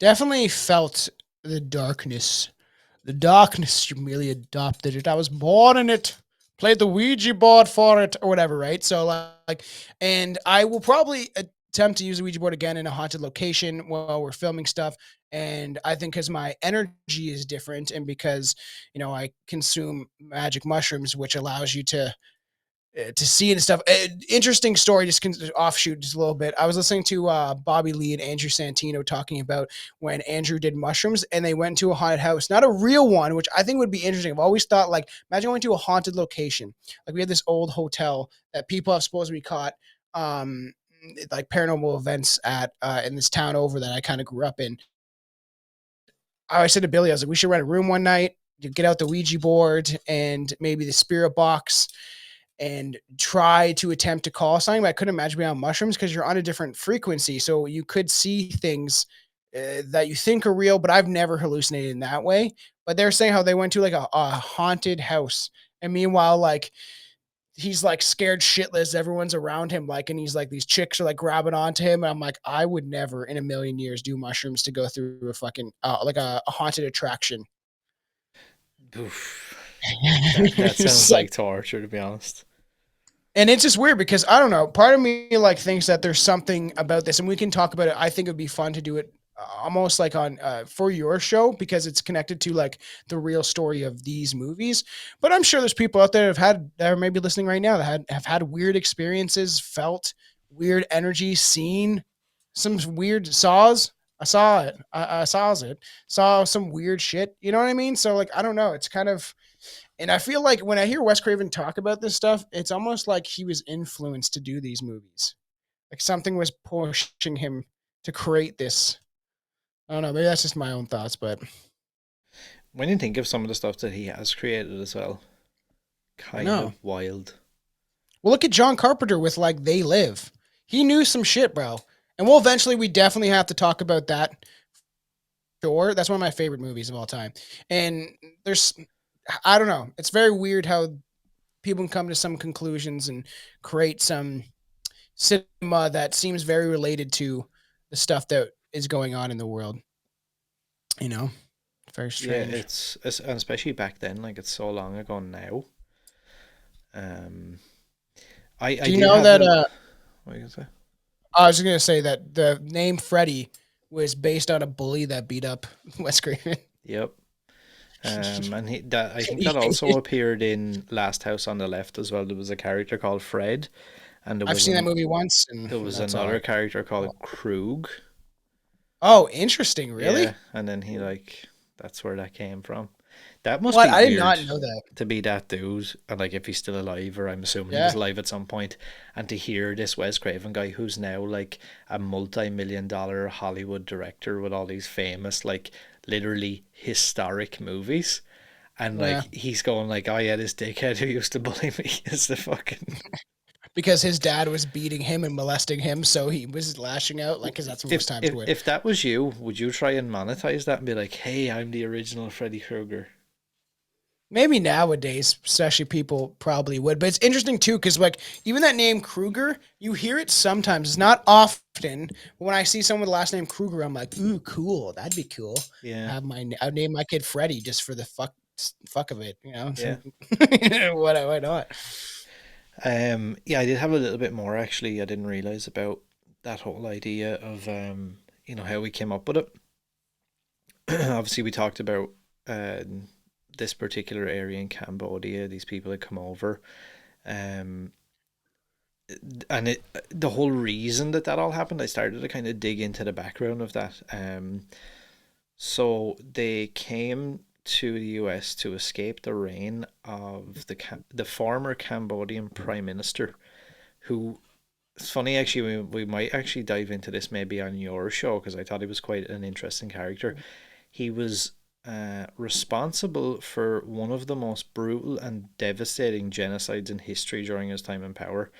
definitely felt the darkness. The darkness, you merely adopted it. I was born in it. Played the Ouija board for it, or whatever, right? So and I will probably attempt to use the Ouija board again in a haunted location while we're filming stuff. And I think because my energy is different, and because I consume magic mushrooms, which allows you to see and stuff. Interesting story, just offshoot just a little bit. I was listening to Bobby Lee and Andrew Santino talking about when Andrew did mushrooms and they went to a haunted house, not a real one, which I think would be interesting. I've always thought, like, imagine going to a haunted location. Like, we had this old hotel that people have supposedly caught like paranormal events at in this town over that I kind of grew up in. I said to Billy, I was like, we should rent a room one night, get out the Ouija board and maybe the spirit box, and try to attempt to call something. But I couldn't imagine being on mushrooms because you're on a different frequency. So you could see things that you think are real, but I've never hallucinated in that way. But they're saying how they went to like a haunted house. And meanwhile, like, he's like scared shitless. Everyone's around him. Like, and he's like, these chicks are like grabbing onto him. And I'm like, I would never in a million years do mushrooms to go through a fucking, like a haunted attraction. Oof. That sounds like torture, to be honest. And it's just weird because I don't know. Part of me like thinks that there's something about this, and we can talk about it. I think it would be fun to do it almost like on for your show because it's connected to like the real story of these movies. But I'm sure there's people out there that are maybe listening right now that have had weird experiences, felt weird energy, seen some weird saws. I saw it. I saw it. Saw some weird shit. You know what I mean? So like I don't know. It's kind of and I feel like when I hear Wes Craven talk about this stuff, it's almost like he was influenced to do these movies. Like something was pushing him to create this. I don't know. Maybe that's just my own thoughts, but When you think of some of the stuff that he has created as well, kind know. of wild. well, look at John Carpenter with like They Live. He knew some shit, bro. And we'll eventually, we definitely have to talk about that. Sure, that's one of my favorite movies of all time. And there's, I don't know. It's very weird how people can come to some conclusions and create some cinema that seems very related to the stuff that is going on in the world. You know, very strange. Yeah, and especially back then, like it's so long ago now. Um, I Do you did know have that? what are you gonna say? I was gonna say that the name Freddy was based on a bully that beat up Wes Craven. Yep. And I think that also appeared in Last House on the Left as well. There was a character called Fred, and I've seen that movie once, and there was that's all another right. character called Krug. Oh, interesting. Really? Yeah, and then he that's where that came from. That must What? be I did weird not know that. to be that dude, and like if he's still alive, or I'm assuming he Yeah. was alive at some point, and to hear this Wes Craven guy who's now like a multi-million-dollar Hollywood director with all these famous, like literally historic movies, and Yeah. like he's going like, oh yeah, this dickhead who used to bully me is the fucking Because his dad was beating him and molesting him, so he was lashing out, like, because that's what most times would. if that was you, would you try and monetize that and be like, hey, I'm the original Freddy Krueger? Maybe nowadays, especially people probably would. But it's interesting too, because like even that name Krueger, you hear it sometimes. It's not often. But when I see someone with the last name Krueger, I'm like, ooh, cool. That'd be cool. Yeah, I'd name my kid Freddy just for the fuck of it, you know? yeah. Why not? Yeah, I did have a little bit more actually. I didn't realize about that whole idea of how we came up with it. Obviously, we talked about this particular area in Cambodia. These people had come over, um, and the whole reason that all happened. I started to kind of dig into the background of that. So they came to the US to escape the reign of the former Cambodian prime minister, who it's funny actually we might actually dive into this maybe on your show because I thought he was quite an interesting character. He was responsible for one of the most brutal and devastating genocides in history during his time in power,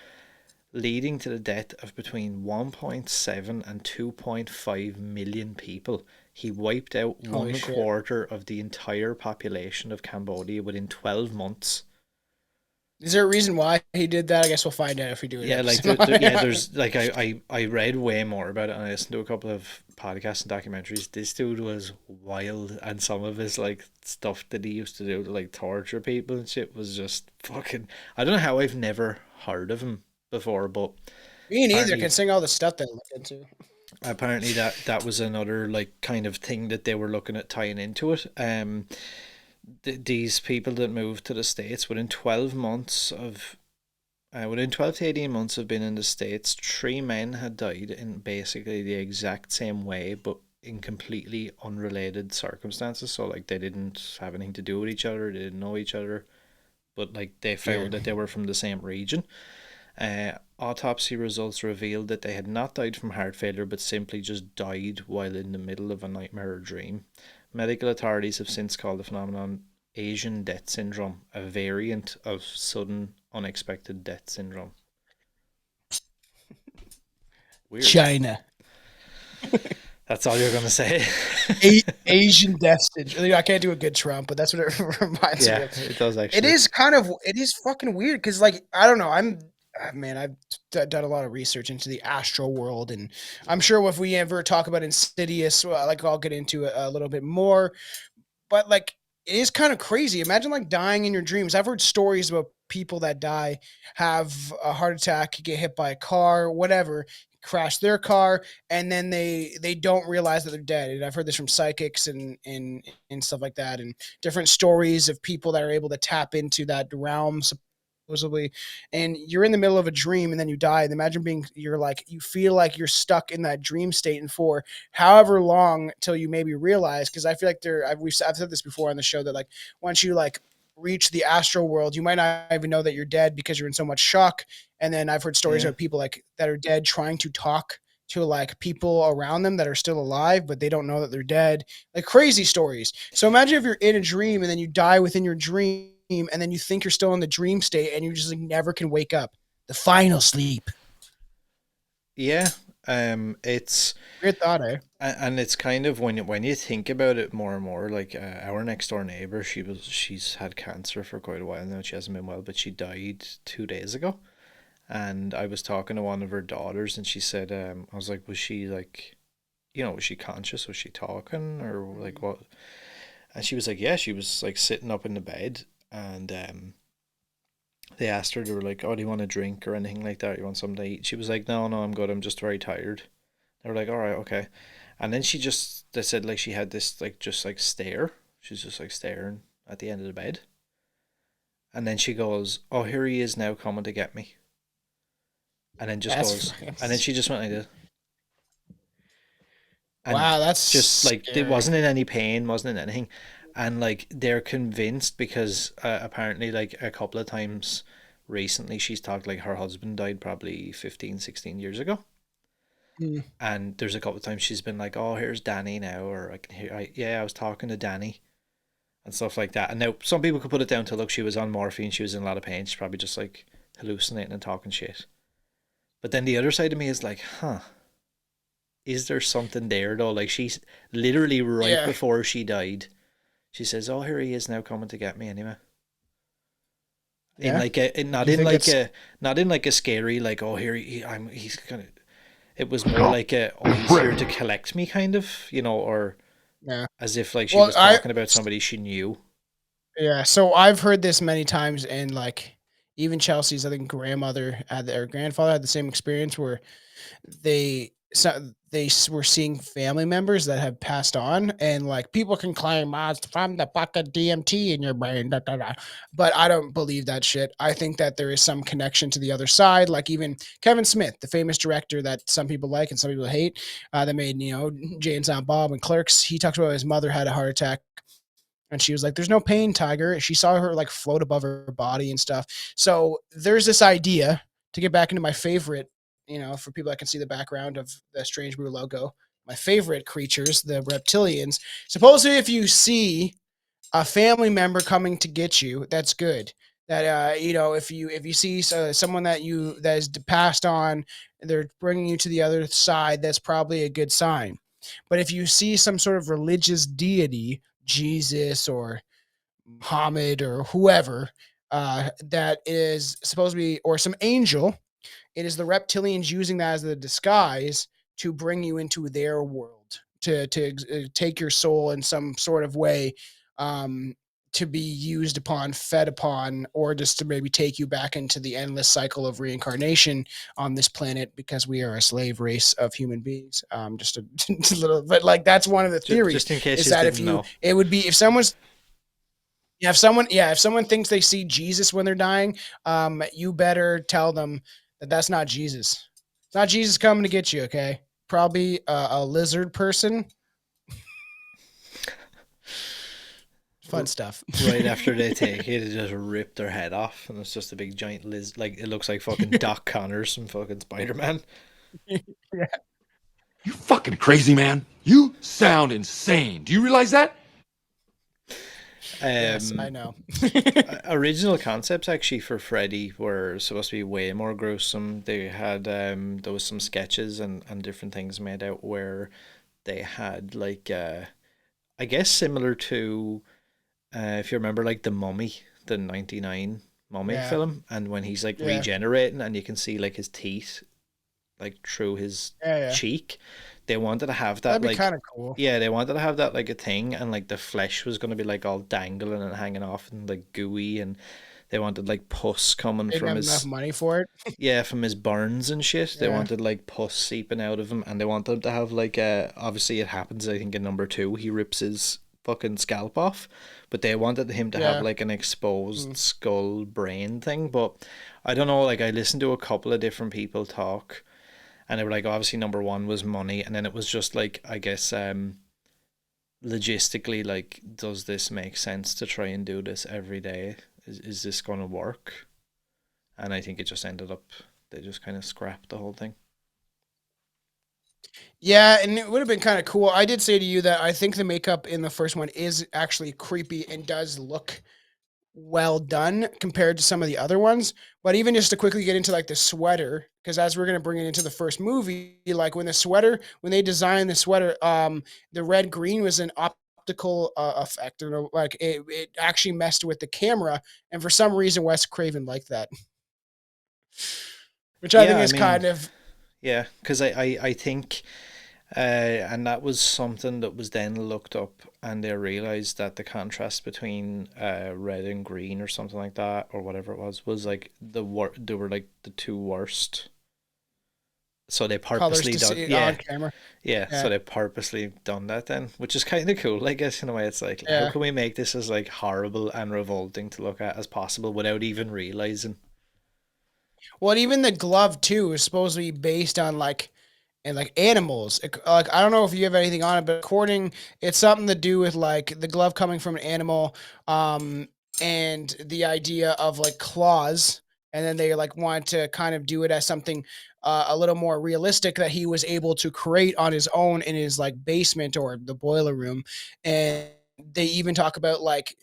leading to the death of between 1.7 and 2.5 million people. He wiped out Holy one shit. quarter of the entire population of Cambodia within 12 months. Is there a reason why he did that? I guess we'll find out if we do it. Yeah, like there's like I read way more about it and I listened to a couple of podcasts and documentaries. This dude was wild, and some of his like stuff that he used to do to like torture people and shit was just fucking. I don't know how I've never heard of him before, but Me neither. apparently- Can sing all the stuff that I look into. apparently that was another like kind of thing that they were looking at tying into it. These people that moved to the States within 12 months of within 12 to 18 months of being in the States, 3 men had died in basically the exact same way, but in completely unrelated circumstances. So like they didn't have anything to do with each other, they didn't know each other, but like they found that they were from the same region. Autopsy results revealed that they had not died from heart failure, but simply just died while in the middle of a nightmare or dream. Medical authorities have since called the phenomenon Asian death syndrome, a variant of sudden unexpected death syndrome. Weird. China. That's all you're gonna say. Asian death syndrome. I can't do a good Trump, but that's what it reminds me Yeah, of. it does actually. It is fucking weird because, like, I don't know. I've done a lot of research into the astral world, and I'm sure if we ever talk about Insidious, like, I'll get into it a little bit more. But like, it is kind of crazy. Imagine like dying in your dreams. I've heard stories about people that die have a heart attack, get hit by a car, whatever, crash their car, and then they don't realize that they're dead. And I've heard this from psychics and stuff like that, and different stories of people that are able to tap into that realm supposedly. And you're in the middle of a dream and then you die. And imagine you feel like you're stuck in that dream state and for however long till you maybe realize. Because I feel like I've said this before on the show that like once you like reach the astral world, you might not even know that you're dead because you're in so much shock. And then I've heard stories of people like that are dead trying to talk to like people around them that are still alive, but they don't know that they're dead. Like crazy stories. So imagine if you're in a dream and then you die within your dream and then you think you're still in the dream state and you just like never can wake up. The final sleep. Yeah. It's Weird thought, eh? and it's kind of when you think about it more and more, like our next door neighbor, she's had cancer for quite a while now. She hasn't been well, but she died 2 days ago. And I was talking to one of her daughters, and she said, I was like, was she like, was she conscious? Was she talking or like what? And she was like, yeah, she was like sitting up in the bed, and they asked her, they were like, oh, do you want a drink or anything like that? You want something to eat? She was like, no, I'm good. I'm just very tired. They were like, all right, okay. And then they said like she had this like just like stare. She's just like staring at the end of the bed. And then she goes, oh, here he is now coming to get me. And then and then she just went like this. And wow, that's just like scary. it wasn't in any pain, wasn't in anything. And like they're convinced because apparently like a couple of times recently she's talked like her husband died probably 15, 16 years ago. And there's a couple of times she's been like, oh, here's Danny now, or I can hear I was talking to Danny and stuff like that. And now some people could put it down to look, she was on morphine, she was in a lot of pain, she's probably just like hallucinating and talking shit. But then the other side of me is like, is there something there though? Like she's literally right before she died, she says, oh, here he is now coming to get me anyway. In like not in like a scary like, oh, here he's gonna. It was more like he's here to collect me kind of, or as if like she was talking about somebody she knew. Yeah, so I've heard this many times, and like even Chelsea's, I think grandfather had the same experience where they were seeing family members that have passed on, and like people can claim it's from the bucket DMT in your brain, but I don't believe that shit. I think that there is some connection to the other side, like even Kevin Smith, the famous director that some people like and some people hate, that made Jay and Silent Bob and Clerks. He talks about his mother had a heart attack. And she was like, there's no pain, Tiger. She saw her like float above her body and stuff. So there's this idea to get back into my favorite, for people that can see the background of the Strange Brew logo, my favorite creatures, the reptilians. Supposedly, if you see a family member coming to get you, that's good. That if you see someone that has passed on, they're bringing you to the other side, that's probably a good sign. But if you see some sort of religious deity, Jesus or Muhammad or whoever, that is supposed to be, or some angel, it is the reptilians using that as a disguise to bring you into their world, to take your soul in some sort of way, to be used upon, fed upon, or just to maybe take you back into the endless cycle of reincarnation on this planet, because we are a slave race of human beings. Just a little, but like that's one of the theories. Just in case is you that didn't know. it would be if someone thinks they see Jesus when they're dying, you better tell them that that's not Jesus. It's not Jesus coming to get you. Okay, probably a lizard person. Fun stuff. Right after they take it, just rip their head off, and it's just a big giant like it looks like fucking Doc Connors from fucking Spider-Man. Yeah. You fucking crazy, man. You sound insane. Do you realize that? Yes, I know. Original concepts actually for Freddy were supposed to be way more gruesome. They had there was some sketches and different things made out where they had like I guess similar to if you remember like the Mummy, the 99 Mummy film, and when he's like regenerating and you can see like his teeth like through his cheek. They wanted to have that. That'd be kind of cool. Yeah, they wanted to have that like a thing, and like the flesh was going to be like all dangling and hanging off and like gooey, and They wanted like pus coming They didn't from have enough his money for it. yeah, from his burns and shit. They Yeah. wanted like pus seeping out of him, and they wanted to have like obviously it happens. I think in number two, he rips his fucking scalp off, but they wanted him to have Yeah. like an exposed skull brain thing. But I don't know. Like I listened to a couple of different people talk, and they were like, obviously number one was money, and then it was just like I guess logistically, like, does this make sense to try and do this every day? Is this going to work? And I think it just ended up, they just kind of scrapped the whole thing. Yeah, and it would have been kind of cool. I did say to you that I think the makeup in the first one is actually creepy and does look well done compared to some of the other ones. But even just to quickly get into like the sweater, because as we're gonna bring it into the first movie, like when they designed the sweater, the red green was an optical effect, and like it actually messed with the camera, and for some reason Wes Craven liked that, which I think is kind of Yeah, because I think, and that was something that was then looked up, and they realized that the contrast between red and green or something like that, or whatever it was like they were like the two worst. So they colors purposely to done, see yeah, on camera. yeah. Yeah. So they purposely done that then, which is kind of cool, I guess, in a way. It's like, how Yeah. can we make this as like horrible and revolting to look at as possible without even realizing? Well, even the glove too is supposed to be based on like animals. Like I don't know if you have anything on it, but according, it's something to do with like the glove coming from an animal, and the idea of like claws, and then they like want to kind of do it as something a little more realistic that he was able to create on his own in his like basement or the boiler room, and they even talk about like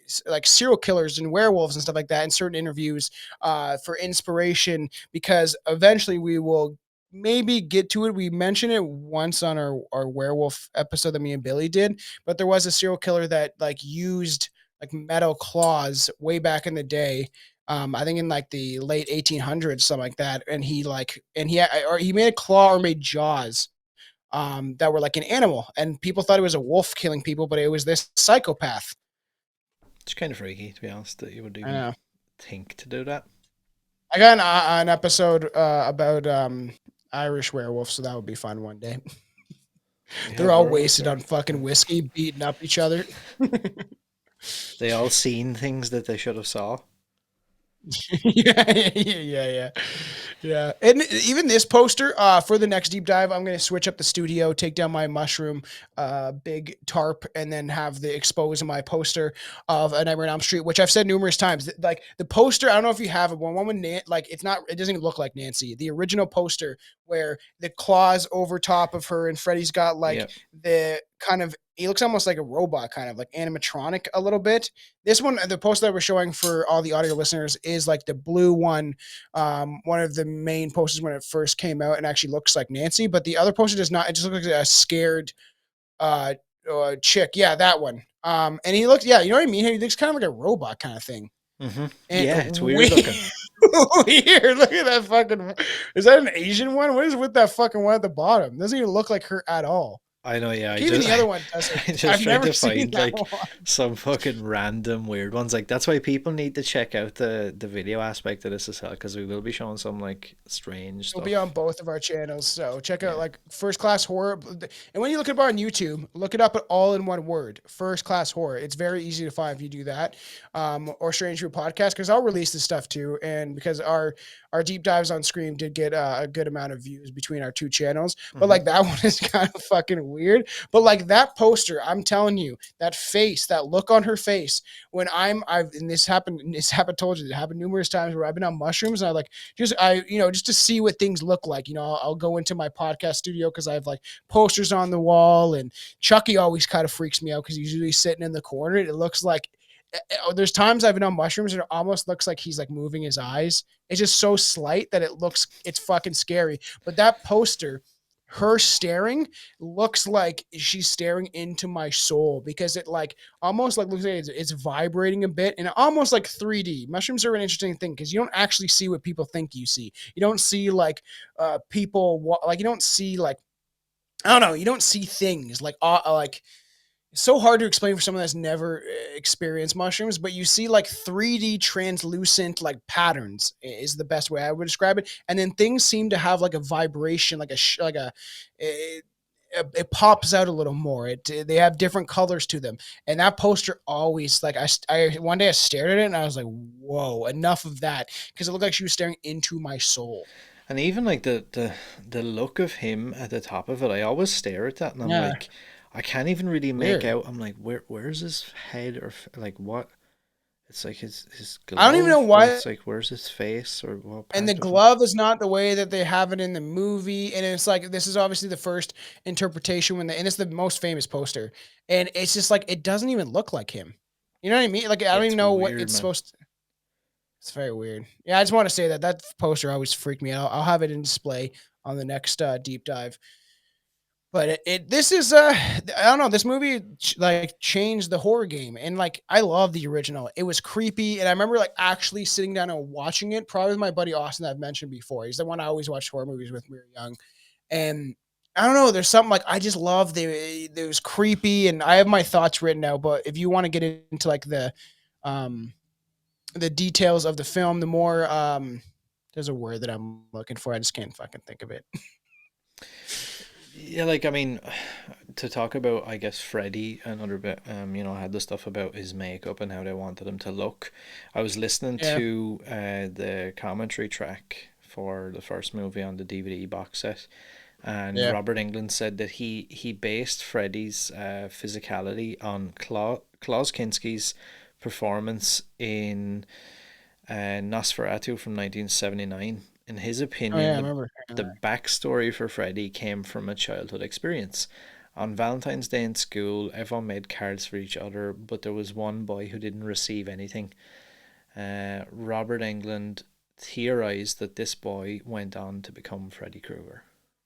serial killers and werewolves and stuff like that in certain interviews for inspiration, because eventually we will maybe get to it. We mentioned it once on our werewolf episode that me and Billy did, but there was a serial killer that like used like metal claws way back in the day. I think in like the late 1800s, something like that. And he made a claw or made jaws that were like an animal, and people thought it was a wolf killing people, but it was this psychopath. It's kind of freaky, to be honest, that you would I even know. think to do that. I got an episode about Irish werewolves, so that would be fun one day. We They're have all werewolves wasted here. on fucking whiskey, beating up each other. They all seen things that they should have saw. Yeah. And even this poster, for the next deep dive, I'm gonna switch up the studio, take down my mushroom, big tarp, and then have the expose my poster of A Nightmare on Elm Street, which I've said numerous times. Like the poster, I don't know if you have it, one with like it doesn't even look like Nancy. The original poster where the claws over top of her, and Freddy's got like Yeah. the kind of, he looks almost like a robot, kind of like animatronic a little bit. This one, the poster that we're showing for all the audio listeners, is like the blue one, one of the main posters when it first came out, and actually looks like Nancy. But the other poster does not. It just looks like a scared uh, chick. Yeah, that one. And he looks, yeah, you know what I mean? He looks kind of like a robot kind of thing. Mm-hmm. And Yeah, it's weird looking. weird. Look at that fucking. Is that an Asian one? What is with that fucking one at the bottom? Doesn't even look like her at all. I know, yeah. Even the other one doesn't. I just I've tried never to seen find that like one. some fucking random weird ones. Like that's why people need to check out the video aspect of this as well, because we will be showing some like strange It'll stuff. be on both of our channels, so check out Yeah. like First Class Horror. And when you look it up on YouTube, look it up all in one word: First Class Horror. It's very easy to find if you do that, or Strange Brew Podcast, because I'll release this stuff too, and because our deep dives on Scream did get a good amount of views between our two channels. But like that one is kind of fucking weird. But like that poster, I'm telling you, that face, that look on her face when and this happened, told you, it happened numerous times where I've been on mushrooms, and just to see what things look like. I'll go into my podcast studio because I have like posters on the wall, and Chucky always kind of freaks me out because he's usually sitting in the corner. It looks like there's times I've been on mushrooms and it almost looks like he's like moving his eyes. It's just so slight that it's fucking scary. But that poster, her staring, looks like she's staring into my soul, because it like almost like looks like it's vibrating a bit, and almost like 3D. Mushrooms are an interesting thing because you don't actually see what people think you see. You don't see like people like, you don't see like, I don't know, you don't see things like so hard to explain for someone that's never experienced mushrooms, but you see like 3D translucent like patterns is the best way I would describe it. And then things seem to have like a vibration, like it pops out a little more. They have different colors to them, and that poster always like I one day I stared at it and I was like, whoa, enough of that, because it looked like she was staring into my soul. And even like the look of him at the top of it, I always stare at that and I'm Yeah, like, I can't even really make weird. out. I'm like, where's his head or like what? It's like his I don't even know glove, but why. it's like where's his face or what And the part of him? glove is not the way that they have it in the movie, and it's like this is obviously the first interpretation and it's the most famous poster, and it's just like it doesn't even look like him. You know what I mean? Like I don't even It's know what weird, it's man. supposed to. It's very weird. Yeah, I just want to say that poster always freaked me out. I'll have it in display on the next deep dive. But this is I don't know, this movie like changed the horror game, and like I love the original. It was creepy, and I remember like actually sitting down and watching it probably with my buddy Austin that I've mentioned before. He's the one I always watched horror movies with when we were young. And I don't know, there's something like I just love it was creepy, and I have my thoughts written out, but if you want to get into like um the details of the film, the more there's a word that I'm looking for. I just can't fucking think of it. Yeah, like I mean, to talk about I guess Freddy another bit. I had the stuff about his makeup and how they wanted him to look. I was listening Yeah. to the commentary track for the first movie on the DVD box set, and Yeah. Robert Englund said that he based Freddy's physicality on Klaus Kinski's performance in Nosferatu from 1979. In his Oh yeah, opinion, I the remember hearing the that. backstory for Freddy came from a childhood experience. On Valentine's Day in school, everyone made cards for each other, but there was one boy who didn't receive anything. Robert Englund theorized that this boy went on to become Freddy Krueger.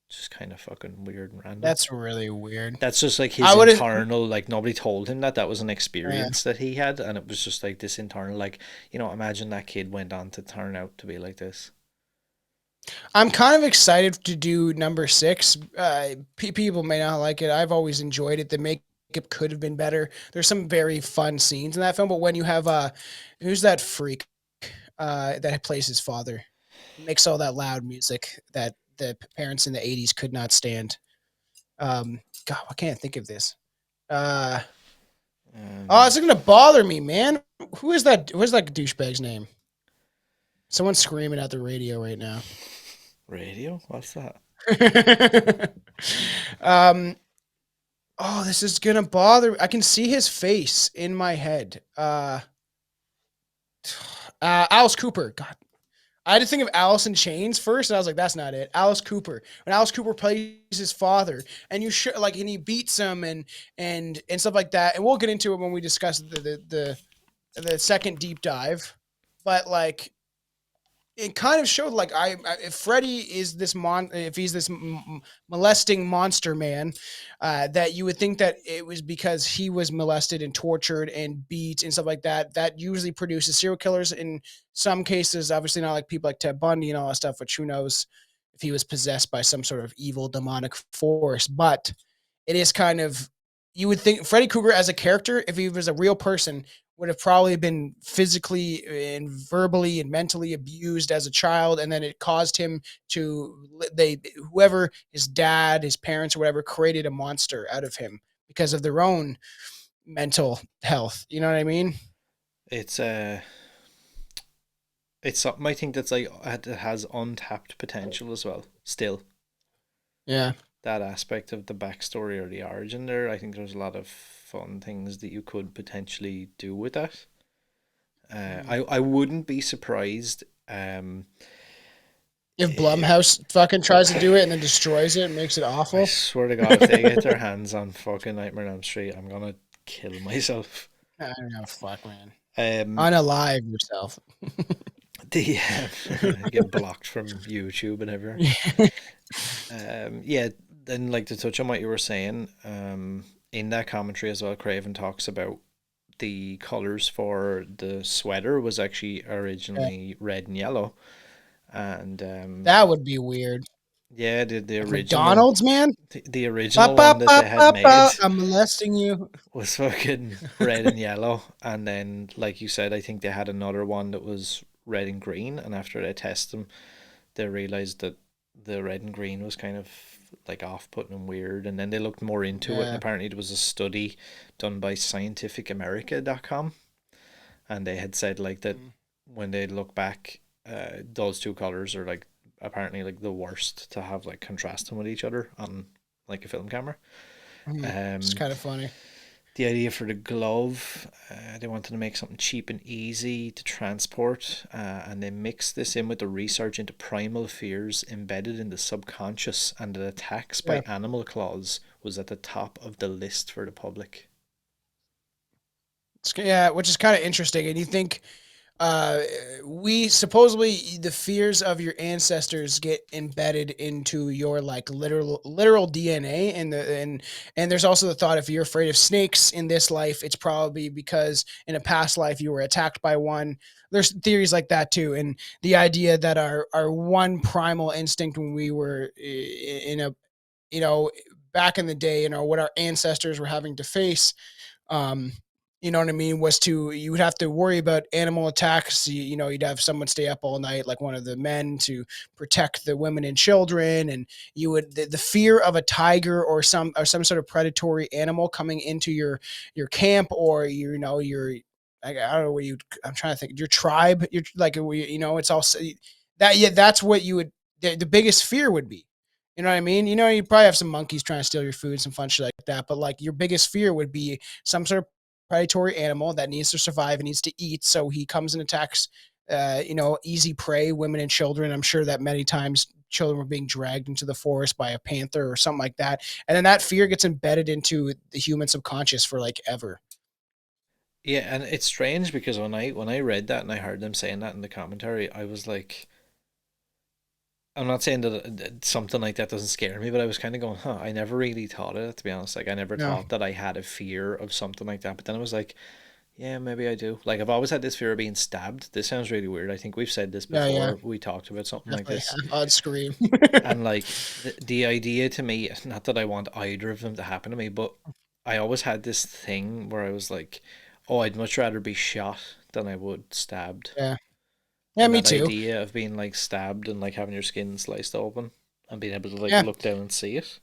Just kind of fucking weird and random. That's really weird. That's just like I his would have. internal, like nobody told him that that was an Yeah. experience that he had, and it was just like this internal, like, imagine that kid went on to turn out to be like this. I'm kind of excited to do number 6. People may not like it. I've always enjoyed it. The makeup could have been better. There's some very fun scenes in that film, but when you have who's that freak that plays his father, makes all that loud music that the parents in the '80s could not stand. God, I can't think of this. Uh, oh, Um, it's gonna bother me, man. Who is that? What's that douchebag's name? Someone's screaming at the radio right now. Radio? What's that? um. Oh, this is gonna bother me. I can see his face in my head. Alice Cooper. God, I had to think of Alice in Chains first, and I was like, that's not it. Alice Cooper. When Alice Cooper plays his father, and you like, and he beats him, and stuff like that. And we'll get into it when we discuss the second deep dive. But like, it kind of showed like if Freddy is this if he's this molesting monster man, that you would think that it was because he was molested and tortured and beat and stuff like that. That usually produces serial killers in some cases. Obviously, not like people like Ted Bundy and all that stuff. Which who knows if he was possessed by some sort of evil demonic force? But it is kind of, you would think Freddy Krueger as a character, if he was a real person, would have probably been physically and verbally and mentally abused as a child, and then it caused him to whoever his dad, his parents, or whatever created a monster out of him because of their own mental health. You know what I mean? It's it's something I think that's like it has untapped potential as well. Still, Yeah. that aspect of the backstory or the origin there, I think there's a lot of fun things that you could potentially do with that. I wouldn't be surprised. If Eh, Blumhouse fucking tries to do it and then destroys it and makes it I awful, swear to God, if they get their hands on fucking Nightmare on Elm Street, I'm gonna kill myself. I don't know. Fuck, man. Um, Unalive yourself. the get blocked from YouTube and everything. Yeah. Then like to touch on what you were saying, in that commentary as well, Craven talks about the colors for the sweater was actually Yeah. originally red and yellow, and That would be weird. Yeah, the Like original, McDonald's, man. the Ba, original ba, one that ba, they had ba, made ba, I'm molesting you. was fucking red and yellow, and then like you said, I think they had another one that was red and green, and after they tested them, they realized that the red and green was kind of like off-putting and weird, and then they looked more into it, and Yeah. apparently there was a study done by scientificamerica.com, and they had said like that when they look back, those two colors are like apparently like the worst to have like contrasting with each other on like a film camera. It's Um, kind of funny. the idea for the glove, they wanted to make something cheap and easy to transport, and they mixed this in with the research into primal fears embedded in the subconscious, and that attacks by Yeah. animal claws was at the top of the list for the public. Yeah, which is kind of interesting. And you think uh we supposedly the fears of your ancestors get embedded into your like literal DNA, and there's also the thought if you're afraid of snakes in this life, it's probably because in a past life you were attacked by one. There's theories like that too, and the idea that our one primal instinct when we were in a you know back in the day, what our ancestors were having to face, um you know what I mean, was to you would have to worry about animal attacks. You'd have someone stay up all night, like one of the men, to protect the women and children, and you would the fear of a tiger or some sort of predatory animal coming into your camp, or your I don't know what you I'm trying to think, your tribe, your like it's all that, yeah, that's what you would the biggest fear would be. You know what I mean? You probably have some monkeys trying to steal your food, some fun shit like that. But like your biggest fear would be some sort of predatory animal that needs to survive and needs to eat. So he comes and attacks, easy prey, women and children. I'm sure that many times children were being dragged into the forest by a panther or something like that. And then that fear gets embedded into the human subconscious for like ever. Yeah, and it's strange because when I read that and I heard them saying that in the commentary, I was like, I'm not saying that something like that doesn't scare me, but I was kind of going, huh, I never really thought of it, to be honest. Like, I never No. thought that I had a fear of something like that. But then I was like, yeah, maybe I do. Like, I've always had this fear of being stabbed. This sounds really weird. I think we've said this Yeah, yeah. before. We talked about something like Definitely. this. I'd scream. And, like, the idea to me, not that I want either of them to happen to me, but I always had this thing where I was like, oh, I'd much rather be shot than I would stabbed. Yeah. Yeah, And me that too. idea of being like stabbed and like having your skin sliced open and being able to like Yeah. look down and see it.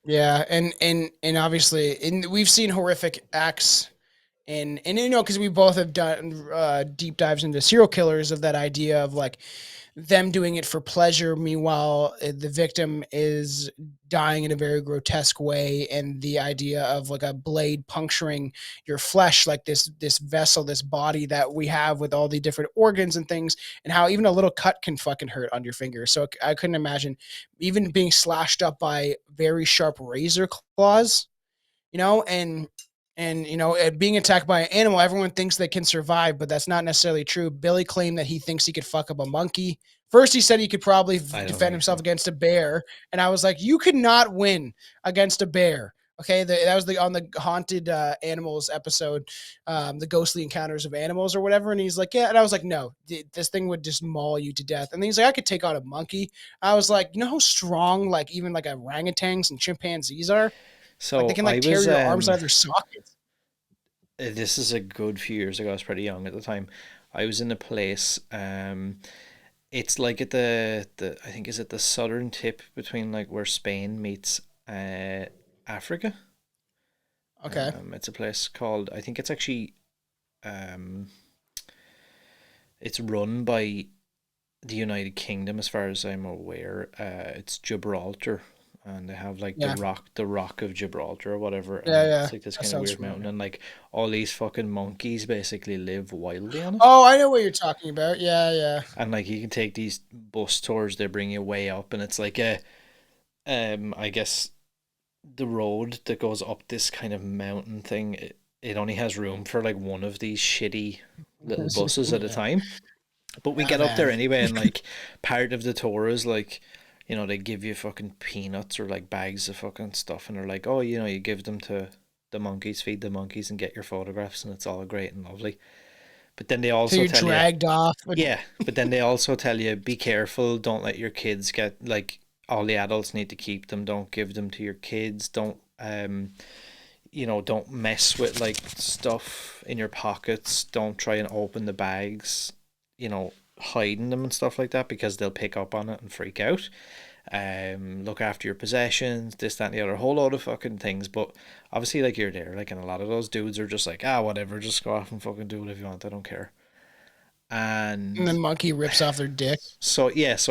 Yeah. And obviously we've seen horrific acts. And because we both have done deep dives into serial killers, of that idea of like them doing it for pleasure. Meanwhile, the victim is dying in a very grotesque way, and the idea of like a blade puncturing your flesh, like this vessel, this body that we have with all the different organs and things, and how even a little cut can fucking hurt on your finger. So I couldn't imagine even being slashed up by very sharp razor claws, and being attacked by an animal. Everyone thinks they can survive, but that's not necessarily true. Billy claimed that he thinks he could fuck up a monkey. First, he said he could probably I don't defend think himself so. against a bear, and I was like, "You could not win against a bear." Okay, that was on the haunted animals episode, the ghostly encounters of animals or whatever. And he's like, "Yeah," and I was like, "No, this thing would just maul you to death." And he's like, "I could take on a monkey." I was like, "You know how strong like even like orangutans and chimpanzees are? Like they So can I like tear was your arms out of their sockets." this is a good few years ago. I was pretty young at the time. I was in a place it's like at the I think is it the southern tip between like where Spain meets Africa. Okay. It's a place called, I think it's actually um it's run by the United Kingdom, as far as I'm aware. It's Gibraltar, and they have like Yeah. the Rock of Gibraltar or whatever, Yeah, and yeah. it's like this That kind of sounds weird mountain, familiar. and like all these fucking monkeys basically live wildly on it. Oh, I know what you're talking about. Yeah, yeah. And like you can take these bus tours, they bring you way up, and it's like a I guess the road that goes up this kind of mountain thing. It only has room for like one of these shitty little buses at a Yeah. time. But we Yeah, get up there man. anyway, and like part of the tour is like, they give you fucking peanuts or like bags of fucking stuff, and they're like, oh, you give them to the monkeys, feed the monkeys, and get your photographs, and it's all great and lovely. But then they So also you're tell you, dragged off. yeah, but then they also tell you, be careful, don't let your kids get like all the adults need to keep them. Don't give them to your kids. Don't don't mess with like stuff in your pockets. Don't try and open the bags, hiding them and stuff like that, because they'll pick up on it and freak out. Look after your possessions, this, that, and the other, a whole load of fucking things. But obviously, like, you're there, like, and a lot of those dudes are just like, whatever, just go off and fucking do whatever you want. I don't care. And the monkey rips off their dick. so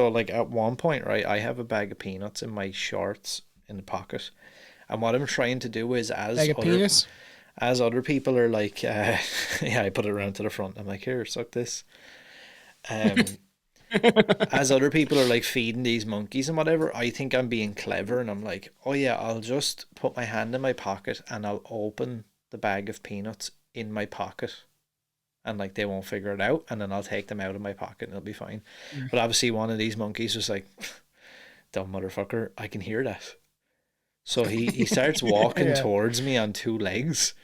like at one point, right, I have a bag of peanuts in my shorts in the pocket, and what I'm trying to do is, Bag of penis? as other people are like, I put it around to the front. I'm like, here, suck this. As other people are like feeding these monkeys and whatever, I think I'm being clever, and I'm like, oh yeah, I'll just put my hand in my pocket and I'll open the bag of peanuts in my pocket, and like they won't figure it out, and then I'll take them out of my pocket and it'll be fine. But obviously one of these monkeys was like, dumb motherfucker, I can hear that. So he starts walking towards me on two legs.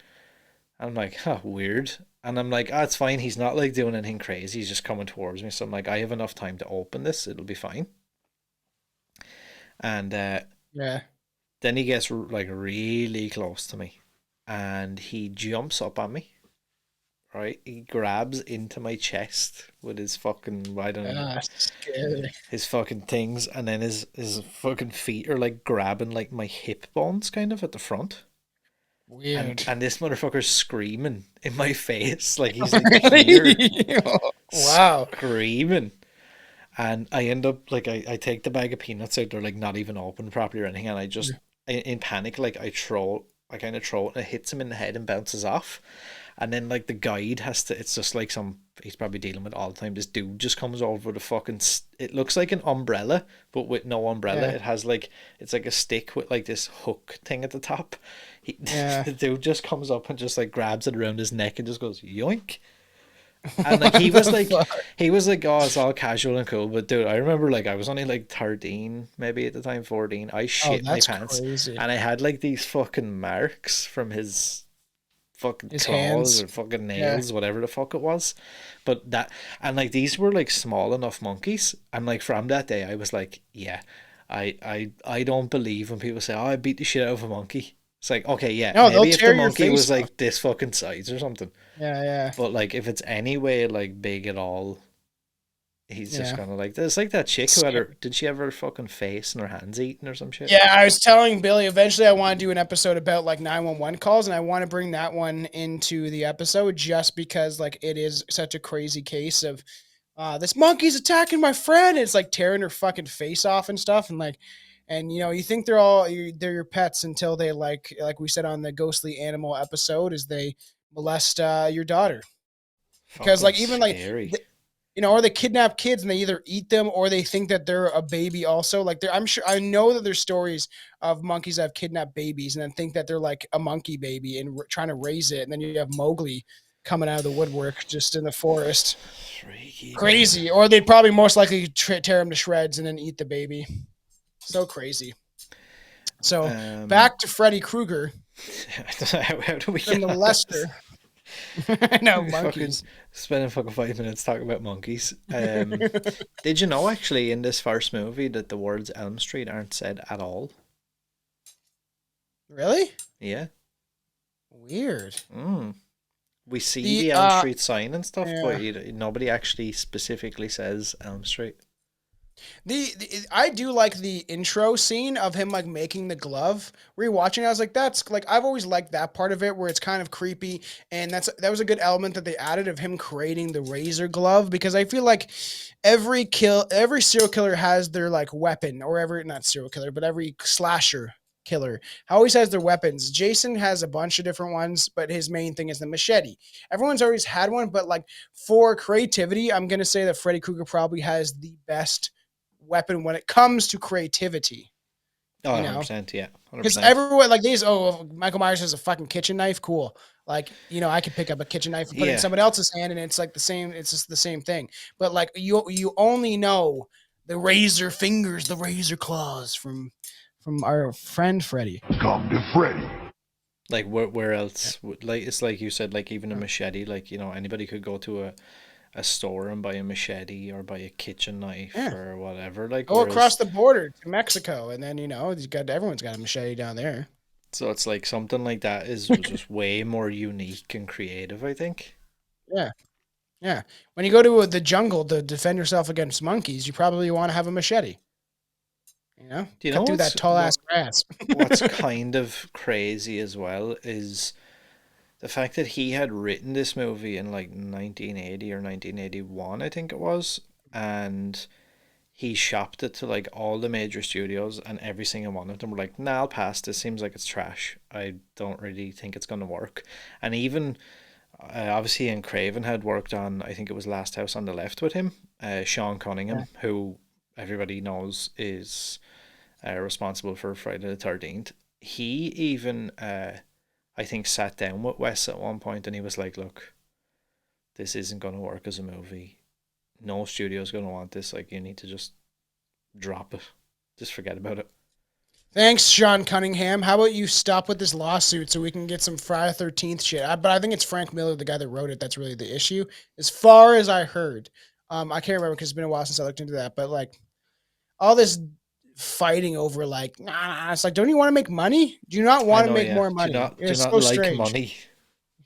I'm like, weird. And I'm like, it's fine. He's not like doing anything crazy. He's just coming towards me. So I'm like, I have enough time to open this. It'll be fine. And then he gets like really close to me, and he jumps up on me. Right, he grabs into my chest with his fucking, I don't know, his fucking things, and then his fucking feet are like grabbing like my hip bones kind of at the front. Weird. And this motherfucker's screaming in my face, like he's like here. Wow. Screaming. And I end up like, I take the bag of peanuts out, they're like not even open properly or anything, and I just in panic, like I kind of throw it, and it hits him in the head and bounces off. And then like the guide has to, it's just like he's probably dealing with all the time. This dude just comes over with a fucking, it looks like an umbrella, but with no umbrella. It has like, it's like a stick with like this hook thing at the top. The dude just comes up and just like grabs it around his neck and just goes, yoink. And like he was like, oh, it's all casual and cool. But dude, I remember like I was only like 13, maybe at the time, 14. I shit my pants. Crazy. And I had like these fucking marks from his fucking his claws hands or fucking nails, whatever the fuck it was. But that, and like these were like small enough monkeys, and like from that day I was like, I don't believe when people say, I beat the shit out of a monkey. It's like, okay, maybe if the monkey was like this fucking size or something, but like if it's any way like big at all, he's just gonna like, it's like that chick who had her, did she have her fucking face and her hands eaten or some shit? Yeah, I was telling Billy, eventually I want to do an episode about like 911 calls, and I want to bring that one into the episode just because like it is such a crazy case of this monkey's attacking my friend, and it's like tearing her fucking face off and stuff, and like, and you think they're your pets until they like we said on the ghostly animal episode, is they molest your daughter. Because like even scary. like or they kidnap kids and they either eat them or they think that they're a baby also. Like I know that there's stories of monkeys that have kidnapped babies and then think that they're like a monkey baby and trying to raise it. And then you have Mowgli coming out of the woodwork just in the forest. Freaky. Crazy. Or they'd probably most likely tear him to shreds and then eat the baby. So crazy. So back to Freddy Krueger. How do we get and the Lester. No, monkeys. Spending fucking 5 minutes talking about monkeys. Did you know actually in this first movie that the words Elm Street aren't said at all? Really? Yeah. Weird. We see the Elm Street sign and stuff, but nobody actually specifically says Elm Street. I do like the intro scene of him like making the glove. Rewatching, I was like, that's like, I've always liked that part of it where it's kind of creepy, and that was a good element that they added of him creating the razor glove, because I feel like every serial killer has their like weapon, or not serial killer, but every slasher killer always has their weapons. Jason has a bunch of different ones, but his main thing is the machete. Everyone's always had one, but like for creativity, I'm gonna say that Freddy Krueger probably has the best weapon when it comes to creativity. Oh, 100%, yeah. Because everyone like these, Michael Myers has a fucking kitchen knife, cool. Like, I could pick up a kitchen knife and put it in someone else's hand and it's like the same, it's just the same thing. But like you only know the razor fingers, the razor claws from our friend Freddy. Come to Freddy. Like where else? Like it's like you said, like even a machete, like anybody could go to a store and buy a machete or buy a kitchen knife Yeah. or whatever. Like, Go across whereas, the border to Mexico, and then everyone's got a machete down there. so it's like something like that was just way more unique and creative, I think. Yeah, yeah. When you go to the jungle to defend yourself against monkeys, you probably want to have a machete. Do you know Cut through that tall ass grass. what's kind of crazy as well is the fact that he had written this movie in like 1980 or 1981, I think it was, and he shopped it to like all the major studios, and every single one of them were like, "Nah, I'll pass. This seems like it's trash. I don't really think it's gonna work." And even obviously, Ian Craven had worked on, I think it was Last House on the Left with him. Sean Cunningham, who everybody knows is responsible for Friday the 13th. He even, I think, sat down with Wes at one point and he was like, "Look, this isn't going to work as a movie. No studio's going to want this. Like, you need to just drop it. Just forget about it." Thanks, Sean Cunningham. How about you stop with this lawsuit so we can get some Friday 13th shit? But I think it's Frank Miller, the guy that wrote it, that's really the issue. As far as I heard, I can't remember because it's been a while since I looked into that. But like all this fighting over, like, nah, it's like, don't you want to make money? Do you not want to make more money? Do you It's not so like strange. money?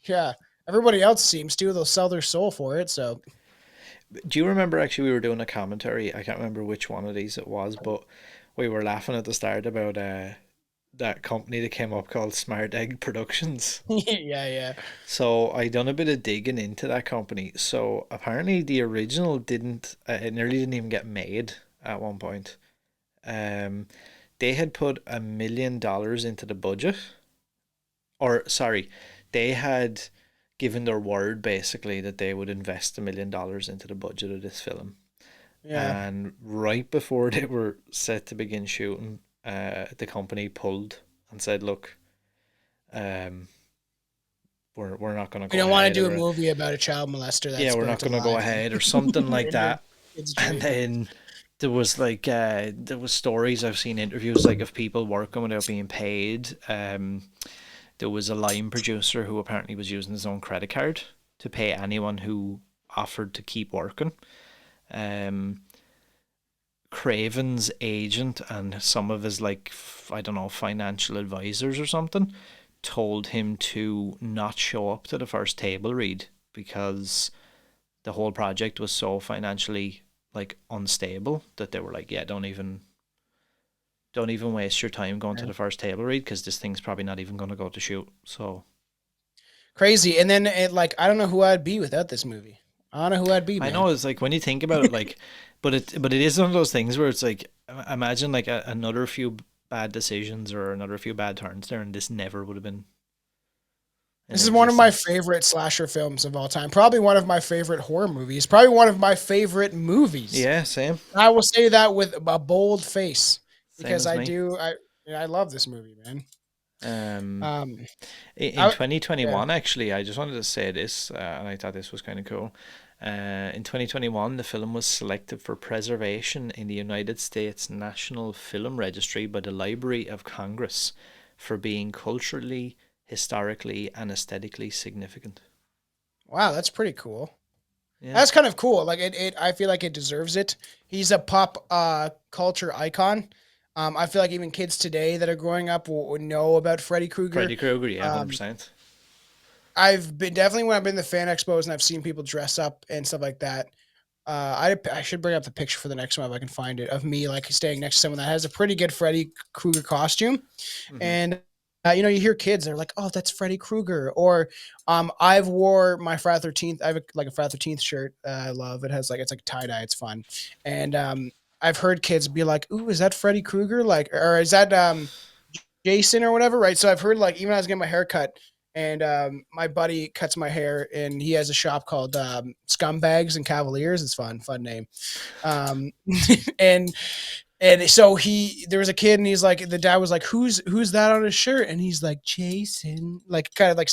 Yeah, everybody else seems to. They'll sell their soul for it. So Do you remember actually we were doing a commentary? I can't remember which one of these it was, but we were laughing at the start about that company that came up called Smart Egg Productions. yeah. So I done a bit of digging into that company. So apparently the original didn't, it nearly didn't even get made at one point. They had put $1 million into the budget, or sorry, they had given their word basically that they would invest $1 million into the budget of this film. Yeah. And right before they were set to begin shooting, the company pulled and said, "Look, we're not going to go." We don't want to ahead," do a or movie about a child molester. That's we're not going to go ahead or something like that. And then there was like there was stories, I've seen interviews like of people working without being paid. There was a line producer who apparently was using his own credit card to pay anyone who offered to keep working. Craven's agent and some of his, like, I don't know, financial advisors or something told him to not show up to the first table read because the whole project was so financially, like, unstable that they were like, "Yeah, don't even waste your time going to the first table read because this thing's probably not even going to go to shoot." So crazy. And then I don't know who I'd be without this movie. I don't know who I'd be, man. I know, it's like when you think about it, like, but it is one of those things where it's like, imagine like another few bad decisions or another few bad turns there, and this never would have been. This is one of my favorite slasher films of all time. Probably one of my favorite horror movies. Probably one of my favorite movies. Yeah, same. I will say that with a bold face because Same as me. I love this movie, man. In 2021, actually, I just wanted to say this, and I thought this was kind of cool. In 2021, the film was selected for preservation in the United States National Film Registry by the Library of Congress for being culturally, historically, and aesthetically significant. Wow, that's pretty cool. Yeah. That's kind of cool. Like I feel like it deserves it. He's a pop culture icon. I feel like even kids today that are growing up will know about Freddy Krueger. Freddy Krueger, yeah, 100%. I've been definitely when I've been to fan expos and I've seen people dress up and stuff like that. I should bring up the picture for the next one if I can find it of me like staying next to someone that has a pretty good Freddy Krueger costume, and you hear kids they're like, "Oh, that's Freddy Krueger," or I've wore my Friday 13th. I have a Friday 13th shirt I love. It has it's like tie dye. It's fun, and I've heard kids be like, "Ooh, is that Freddy Krueger?" Like, or is that Jason or whatever, right? So I've heard even when I was getting my hair cut. And my buddy cuts my hair, and he has a shop called Scumbags and Cavaliers. It's fun name. And so there was a kid, and he's like, the dad was like, "Who's that on his shirt?" And he's like, "Jason," kind of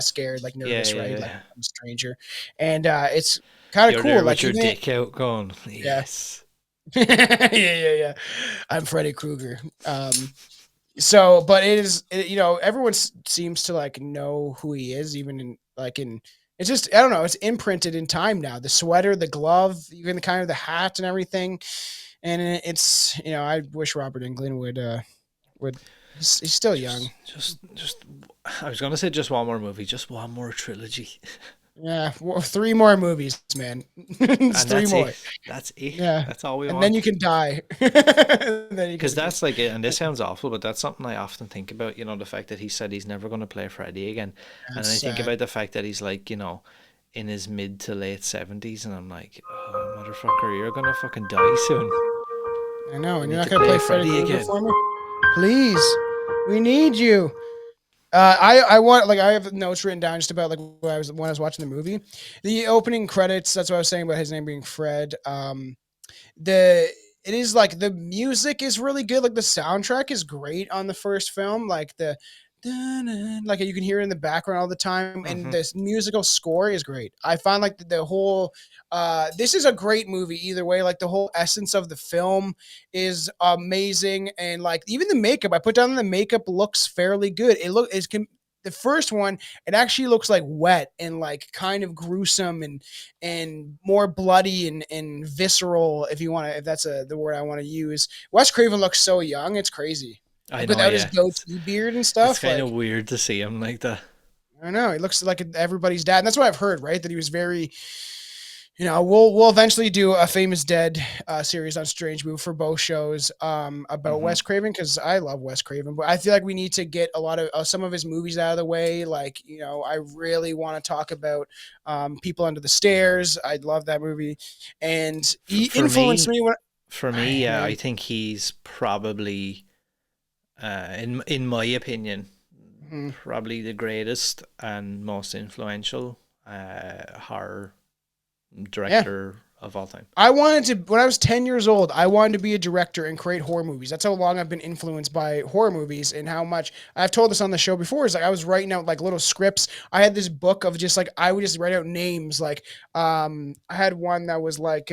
scared, like nervous, right? Yeah. Like I'm a stranger, and it's kind of cool. There like with your dick out, going, yes. Yeah. I'm Freddy Krueger. So, but everyone seems to know who he is, even in It's just, I don't know, it's imprinted in time now. The sweater, the glove, even the kind of the hat and everything. And it's, I wish Robert Englund would. He's still young. Just. I was gonna say just one more movie, just one more trilogy, Yeah, 3 more movies, man. It's and 3 more. it. That's it. Yeah, That's all we and want. then you can die. Then you Because can- that's like it, and this sounds awful, but that's something I often think about. The fact that he said he's never going to play Freddy again, and That's I think sad. about the fact that he's like, in his mid to late 70s, and I'm like, oh, motherfucker, you're gonna fucking die soon. I know, and need you're not to gonna play play Freddy Freddy Krueger again. for me, please. We need you. I want, like, I have notes written down just about like when I was watching the movie, the opening credits. That's what I was saying about his name being Fred. The it is like the music is really good. Like the soundtrack is great on the first film. Like the like you can hear it in the background all the time, and Mhm. this musical score is great. I find like the whole this is a great movie either way. Like the whole essence of the film is amazing, and like even the makeup, I put down the makeup looks fairly good. The first one, it actually looks like wet and like kind of gruesome and more bloody and visceral, if that's the word I want to use. Wes Craven looks so young, it's crazy. I Like know, without his yeah. goatee beard and It's stuff, kind like of weird to see him like that. I don't know, he looks like everybody's dad. And that's what I've heard, right? That he was very, we'll eventually do a Famous Dead series on Strange Move for both shows about Wes Craven, because I love Wes Craven, but I feel like we need to get a lot of some of his movies out of the way. Like, I really want to talk about People Under the Stairs. I love that movie, and he For influenced me, me when. For me, yeah, I Man. think he's probably, in my opinion, Mhm. probably the greatest and most influential horror director of all time. I wanted to, when I was 10 years old, I wanted to be a director and create horror movies. That's how long I've been influenced by horror movies, and how much I've told this on the show before. Is like I was writing out like little scripts. I had this book of just like, I would just write out names. Like, I had one that was like,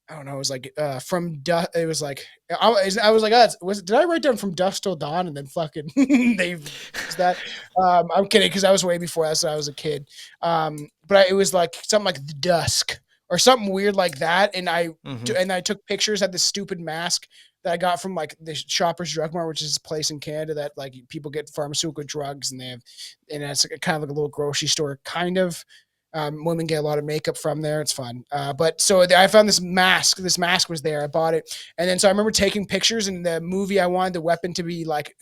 I don't know. It was like from it was like I was like, did I write down From Dusk Till Dawn and then fucking they used that? I'm kidding, because I was way before that, so I was a kid. It was like something like The Dusk or something weird like that, and I took pictures. Had this stupid mask that I got from like the Shoppers Drug Mart, which is a place in Canada that like people get pharmaceutical drugs, and it's like kind of like a little grocery store kind of. Women get a lot of makeup from there. It's fun. But so I found this mask. This mask was there. I bought it. And then so I remember taking pictures in the movie. I wanted the weapon to be like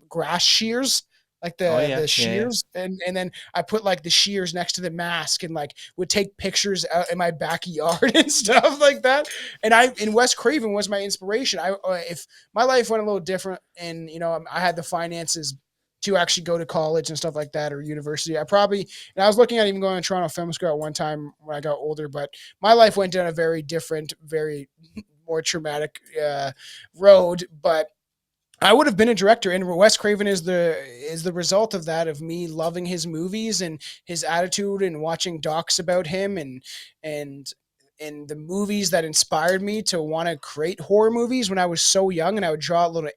grass shears, like Oh the yeah, yeah, yeah. shears. And then I put like the shears next to the mask and like would take pictures out in my backyard and stuff like that. And Wes Craven was my inspiration. If my life went a little different and, I had the finances to actually go to college and stuff like that, or university, and I was looking at even going to Toronto Film School at one time when I got older, but my life went down a very different, very more traumatic road. But I would have been a director, and Wes Craven is the result of that, of me loving his movies and his attitude, and watching docs about him, and the movies that inspired me to want to create horror movies when I was so young, and I would draw little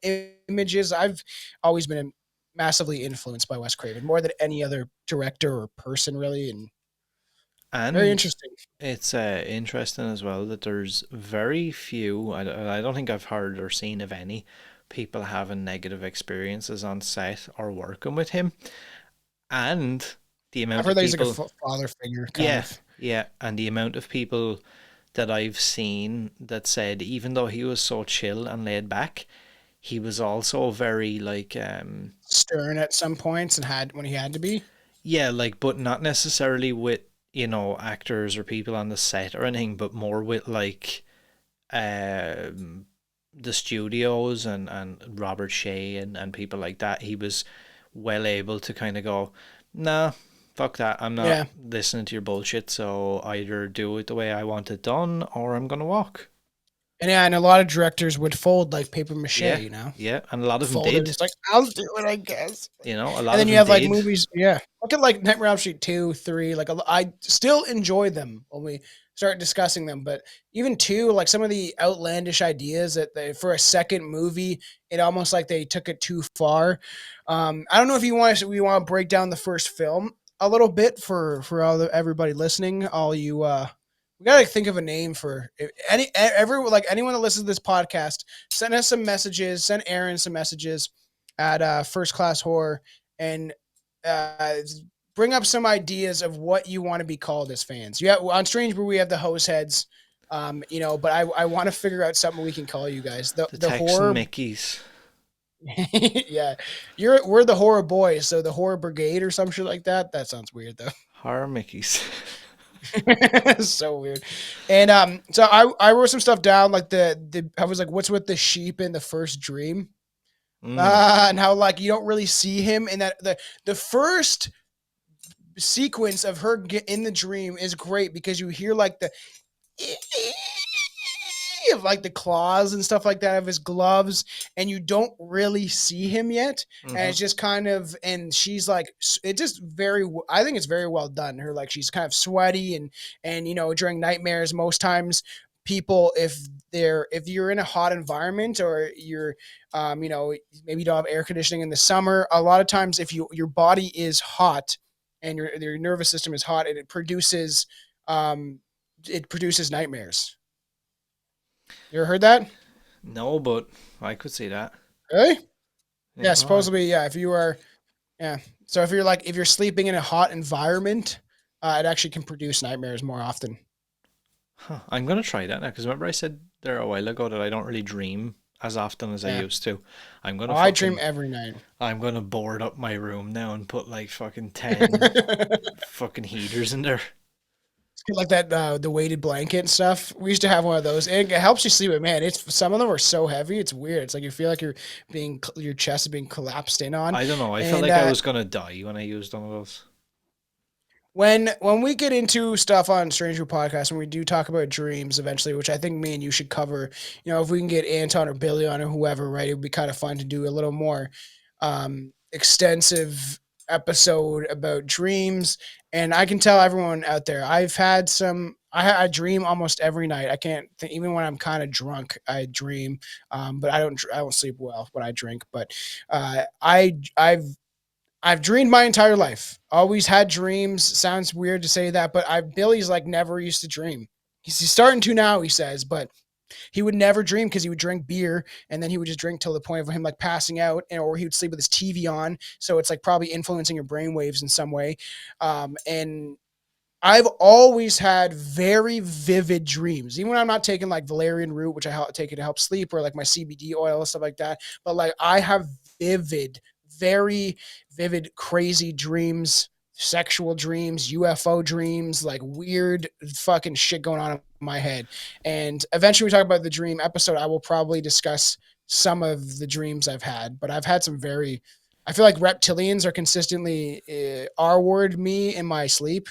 images. I've always been massively influenced by Wes Craven more than any other director or person, really, and very And interesting. it's interesting as well that there's very few. I don't think I've heard or seen of any people having negative experiences on set or working with him, and the I've amount heard of that he's like people. a father figure, kind Yeah, of. yeah, and the amount of people that I've seen that said even though he was so chill and laid back, he was also very like Stern at some points, and when he had to be. yeah, like, but not necessarily with, actors or people on the set or anything, but more with like the studios and Robert Shea and people like that. He was well able to kind of go, nah, fuck that. I'm not Yeah. listening to your bullshit. So either do it the way I want it done, or I'm gonna walk. And yeah, and a lot of directors would fold like paper mache, Yeah, you know? yeah, and a lot of them Fold it, did. it's like, I'll do it, I guess. A lot And of then you them have like did. movies, yeah. Look at like Nightmare on Elm Street 2, 3. Like I still enjoy them when we start discussing them, but even 2, like some of the outlandish ideas that for a second movie, it almost like they took it too far. I don't know if we want to break down the first film. a little bit for everybody listening. All you, we gotta think of a name for everyone. Like anyone that listens to this podcast, send us some messages. Send Aaron some messages at First Class Horror and uh, bring up some ideas of what you want to be called as fans. Yeah, on Strange Brew we have the hose heads. But I want to figure out something we can call you guys. The Texan horror Mickeys. yeah, we're the horror boys, so the horror brigade or some shit like that. That sounds weird though. Horror Mickeys. So weird. And so I wrote some stuff down like I was like, what's with the sheep in the first dream? And how like you don't really see him in that the first sequence of her in the dream is great because you hear like the of like the claws and stuff like that of his gloves, and you don't really see him yet. And it's just kind of, and she's like, it just I think it's very well done. Her like she's kind of sweaty and during nightmares most times people if you're in a hot environment or you're maybe you don't have air conditioning in the summer, a lot of times if your body is hot and your nervous system is hot and it produces nightmares. You ever heard that? No, but I could see that. Really? Yeah, supposedly, yeah. If you are, yeah. So if you're sleeping in a hot environment, it actually can produce nightmares more often. Huh. I'm gonna try that now because remember I said there a while ago that I don't really dream as often as I used to. I dream every night. I'm gonna board up my room now and put like fucking 10 fucking heaters in there. Like that, the weighted blanket and stuff. We used to have one of those. It helps you sleep, but man, some of them are so heavy. It's weird. It's like you feel like your chest is being collapsed in on. I don't know. I felt like I was gonna die when I used one of those. When we get into stuff on Stranger Podcast, when we do talk about dreams eventually, which I think me and you should cover, if we can get Anton or Billy on or whoever, right? It would be kind of fun to do a little more extensive episode about dreams. And I can tell everyone out there, I dream almost every night. I can't think, even when I'm kind of drunk, I dream. But I don't sleep well when I drink. But I've dreamed my entire life. Always had dreams. Sounds weird to say that, but Billy's like never used to dream. He's starting to now, he says, but he would never dream because he would drink beer and then he would just drink till the point of him like passing out, or he would sleep with his TV on. So it's like probably influencing your brain waves in some way. And I've always had very vivid dreams, even when I'm not taking like valerian root, which I take it to help sleep, or like my CBD oil and stuff like that. But like I have very vivid, crazy dreams, sexual dreams, UFO dreams, like weird fucking shit going on in my head. And eventually we talk about the dream episode. I will probably discuss some of the dreams I've had, but I've had some I feel like reptilians are consistently R-word me in my sleep.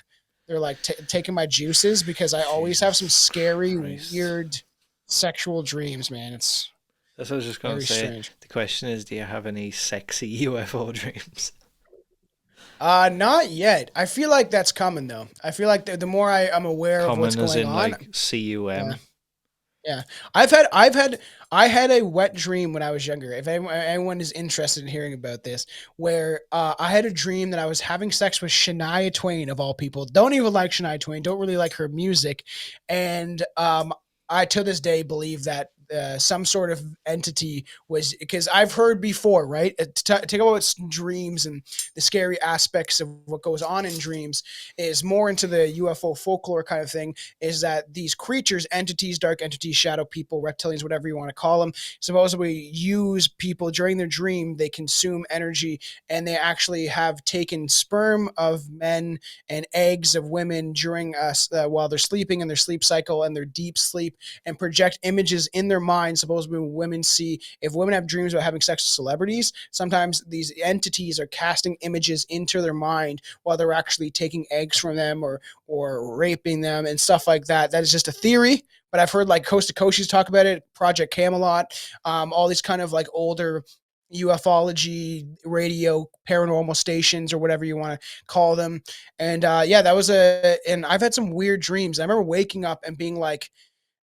They're like taking my juices because I always have some scary, weird sexual dreams, man. That's what I was just going to say. Strange. The question is, do you have any sexy UFO dreams? Not yet. I feel like that's coming though. I feel like the more I'm aware of what's going on, like CUM. Yeah. I had a wet dream when I was younger. If anyone is interested in hearing about this, where I had a dream that I was having sex with Shania Twain of all people. Don't even like Shania Twain. Don't really like her music, and I to this day believe that some sort of entity was, because I've heard before, right? Take about dreams and the scary aspects of what goes on in dreams is more into the UFO folklore kind of thing, is that these creatures, entities, dark entities, shadow people, reptilians, whatever you want to call them, supposedly use people during their dream. They consume energy, and they actually have taken sperm of men and eggs of women during while they're sleeping in their sleep cycle and their deep sleep, and project images in their mind. Supposedly when if women have dreams about having sex with celebrities, sometimes these entities are casting images into their mind while they're actually taking eggs from them or raping them and stuff like that. That is just a theory, but I've heard like Coast to Coasties talk about it, Project Camelot, all these kind of like older ufology radio paranormal stations or whatever you want to call them. And that was and I've had some weird dreams. I remember waking up and being like,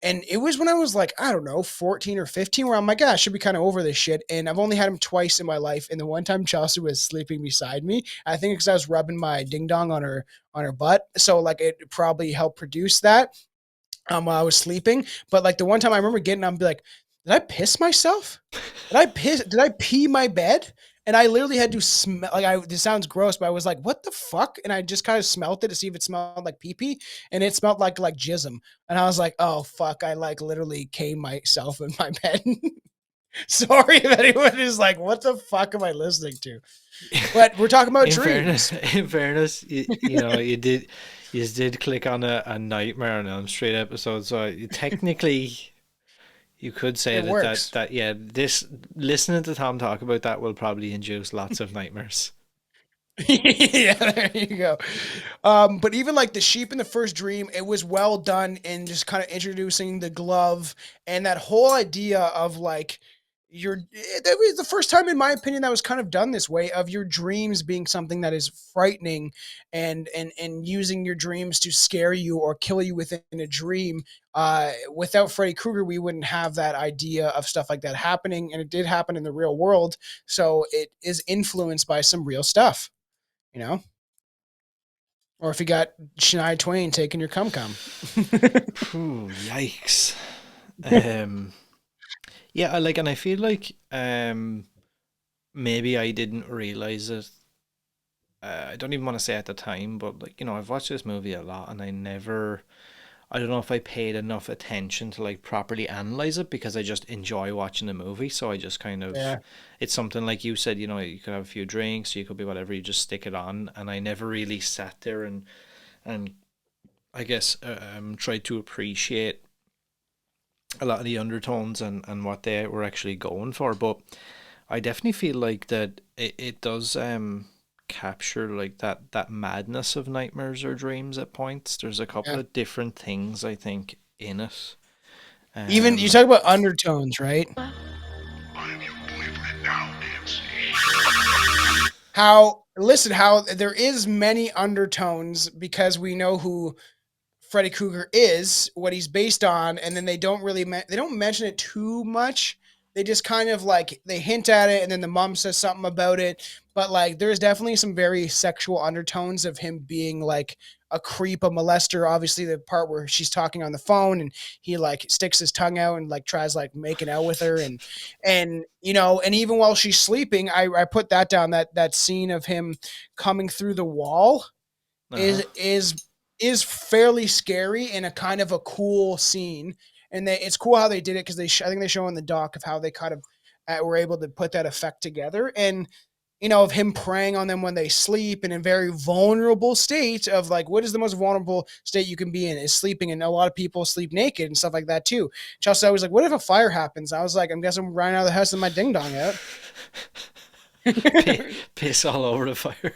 And it was when I was like, I don't know, 14 or 15, where I'm like, I should be kind of over this shit. And I've only had him twice in my life. And the one time Chelsea was sleeping beside me, I think because I was rubbing my ding dong on her butt. So like it probably helped produce that while I was sleeping. But like the one time I remember getting, I'm like, did I piss myself? Did I pee my bed? And I literally had to smell this sounds gross, but I was like, what the fuck? And I just kind of smelt it to see if it smelled like pee pee. And it smelled like jism. And I was like, oh fuck, I like literally came myself in my bed. Sorry if anyone is like, what the fuck am I listening to? But we're talking about dreams. In fairness, you did click on a Nightmare on Elm Street episode, so technically you could say It works. that this listening to Tom talk about that will probably induce lots of nightmares. Yeah, there you go. But even like the sheep in the first dream, it was well done in just kind of introducing the glove and that whole idea of like that was the first time in my opinion that was kind of done this way, of your dreams being something that is frightening and using your dreams to scare you or kill you within a dream. Without Freddy Krueger, we wouldn't have that idea of stuff like that happening, and it did happen in the real world, so it is influenced by some real stuff, you know. Or if you got Shania Twain taking your cum. Ooh, yikes. Yeah, and I feel like maybe I didn't realize it. I don't even want to say at the time, but like, I've watched this movie a lot, and I don't know if I paid enough attention to like properly analyze it, because I just enjoy watching the movie. So I just kind of, Yeah. it's something like you said, you could have a few drinks, you could be whatever, you just stick it on. And I never really sat there and I guess tried to appreciate a lot of the undertones and what they were actually going for. But I definitely feel like that it does capture like that madness of nightmares or dreams at points. There's a couple Yeah. of different things I think in it. Even you talk about undertones, right? I'm your boyfriend now, Nancy. How there is many undertones because we know who Freddy Krueger is, what he's based on, and then they don't really they don't mention it too much. They just kind of like they hint at it, and then the mom says something about it. But like, there's definitely some very sexual undertones of him being like a creep, a molester. Obviously, the part where she's talking on the phone and he like sticks his tongue out and like tries like making out with her, and and even while she's sleeping, I put that down, that scene of him coming through the wall Uh-huh. is fairly scary in a kind of a cool scene, and it's cool how they did it because I think they show in the doc of how they kind of were able to put that effect together, and of him preying on them when they sleep and in very vulnerable state of like, what is the most vulnerable state you can be in is sleeping, and a lot of people sleep naked and stuff like that too. Chelsea was like, what if a fire happens? I was like, I'm guessing I'm running out of the house with my ding dong out. Piss all over the fire.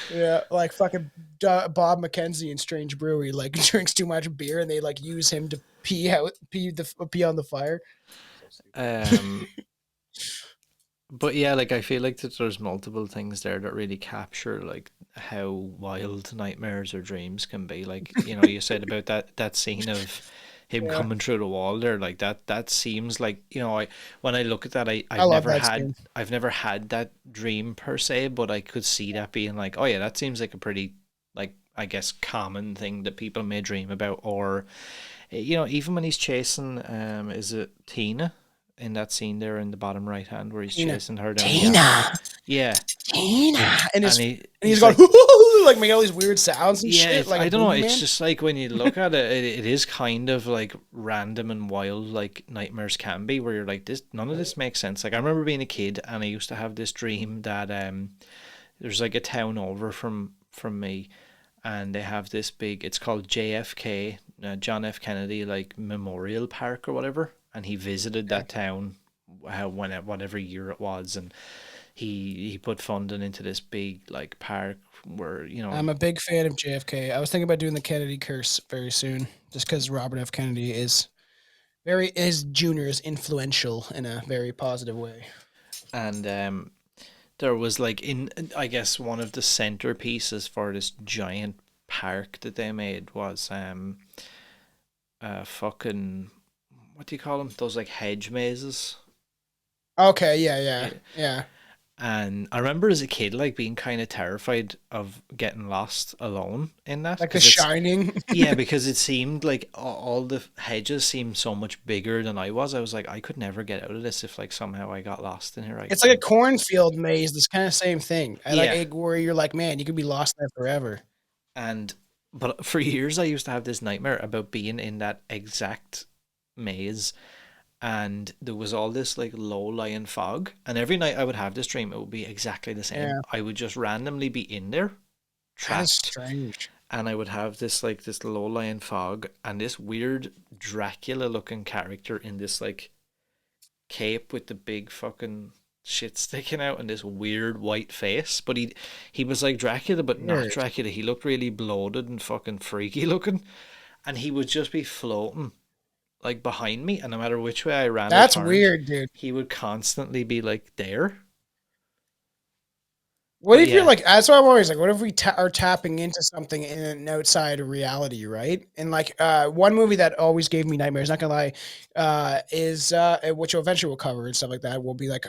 Yeah, like fucking Bob McKenzie in Strange Brewery, like drinks too much beer and they like use him to pee on the fire. But yeah, like I feel like that there's multiple things there that really capture like how wild nightmares or dreams can be. Like, you said about that scene of him Yeah. coming through the wall there, like that seems like, when I look at that, I I've love never that had scene. I've never had that dream per se, but I could see that being like, oh yeah, that seems like a pretty, like, I guess, common thing that people may dream about. Or even when he's chasing is it Tina in that scene there in the bottom right hand where he's chasing her down the alley. Yeah. Tina, and he's like, going like making all these weird sounds and shit. Like I don't know. It's boogeyman. just like when you look at it, it is kind of like random and wild, like nightmares can be, where you're like, this, none of this makes sense. Like I remember being a kid and I used to have this dream that there's like a town over from me, and they have this big. It's called JFK, John F. Kennedy, like Memorial Park or whatever, and he visited that town, whatever year it was, and he put funding into this big like park where I'm a big fan of JFK. I was thinking about doing the Kennedy curse very soon, just because Robert F. Kennedy is his junior is influential in a very positive way. and there was like in I guess one of the centerpieces for this giant park that they made was fucking, what do you call them? Those like hedge mazes. Okay, yeah, yeah, Yeah. yeah. And I remember as a kid like being kind of terrified of getting lost alone in that Like The because it's Shining. yeah, because it seemed like all the hedges seemed so much bigger than I was. I was like, I could never get out of this if like somehow I got lost in here. It's like a cornfield maze. This kind of same thing. I like Yeah, it where you're like, man, you could be lost there forever. and but for years I used to have this nightmare about being in that exact maze, and there was all this like low lying fog, and every night I would have this dream, it would be exactly the same. Yeah, I would just randomly be in there, that is trapped, strange. and I would have this like this low lying fog and this weird Dracula looking character in this like cape with the big fucking shit sticking out and this weird white face. But he was like Dracula, but not Weird. Dracula. He looked really bloated and fucking freaky looking, and he would just be floating like behind me, and no matter which way I ran or That's turned, weird, dude. he would constantly be like there. What But if you're yeah, like? That's why I'm always like, what if we are tapping into something in an outside reality, right? And like, one movie that always gave me nightmares. Not gonna lie, is which eventually we'll cover and stuff like that. Will be like,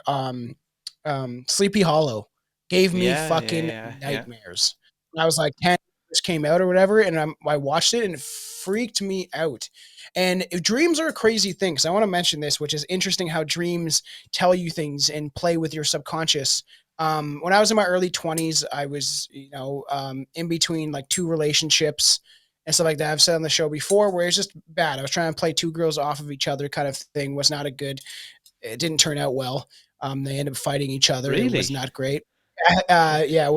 Sleepy Hollow gave me yeah, yeah, fucking yeah, yeah. nightmares. When I was like 10, this came out or whatever, and I watched it and it freaked me out. And dreams are a crazy thing. So I want to mention this, which is interesting how dreams tell you things and play with your subconscious. When I was in my early 20s, I was, in between like two relationships and stuff like that. I've said on the show before where it's just bad. I was trying to play two girls off of each other kind of thing. Was not a good, it didn't turn out well. They ended up fighting each other. It was Really? not great. Yeah,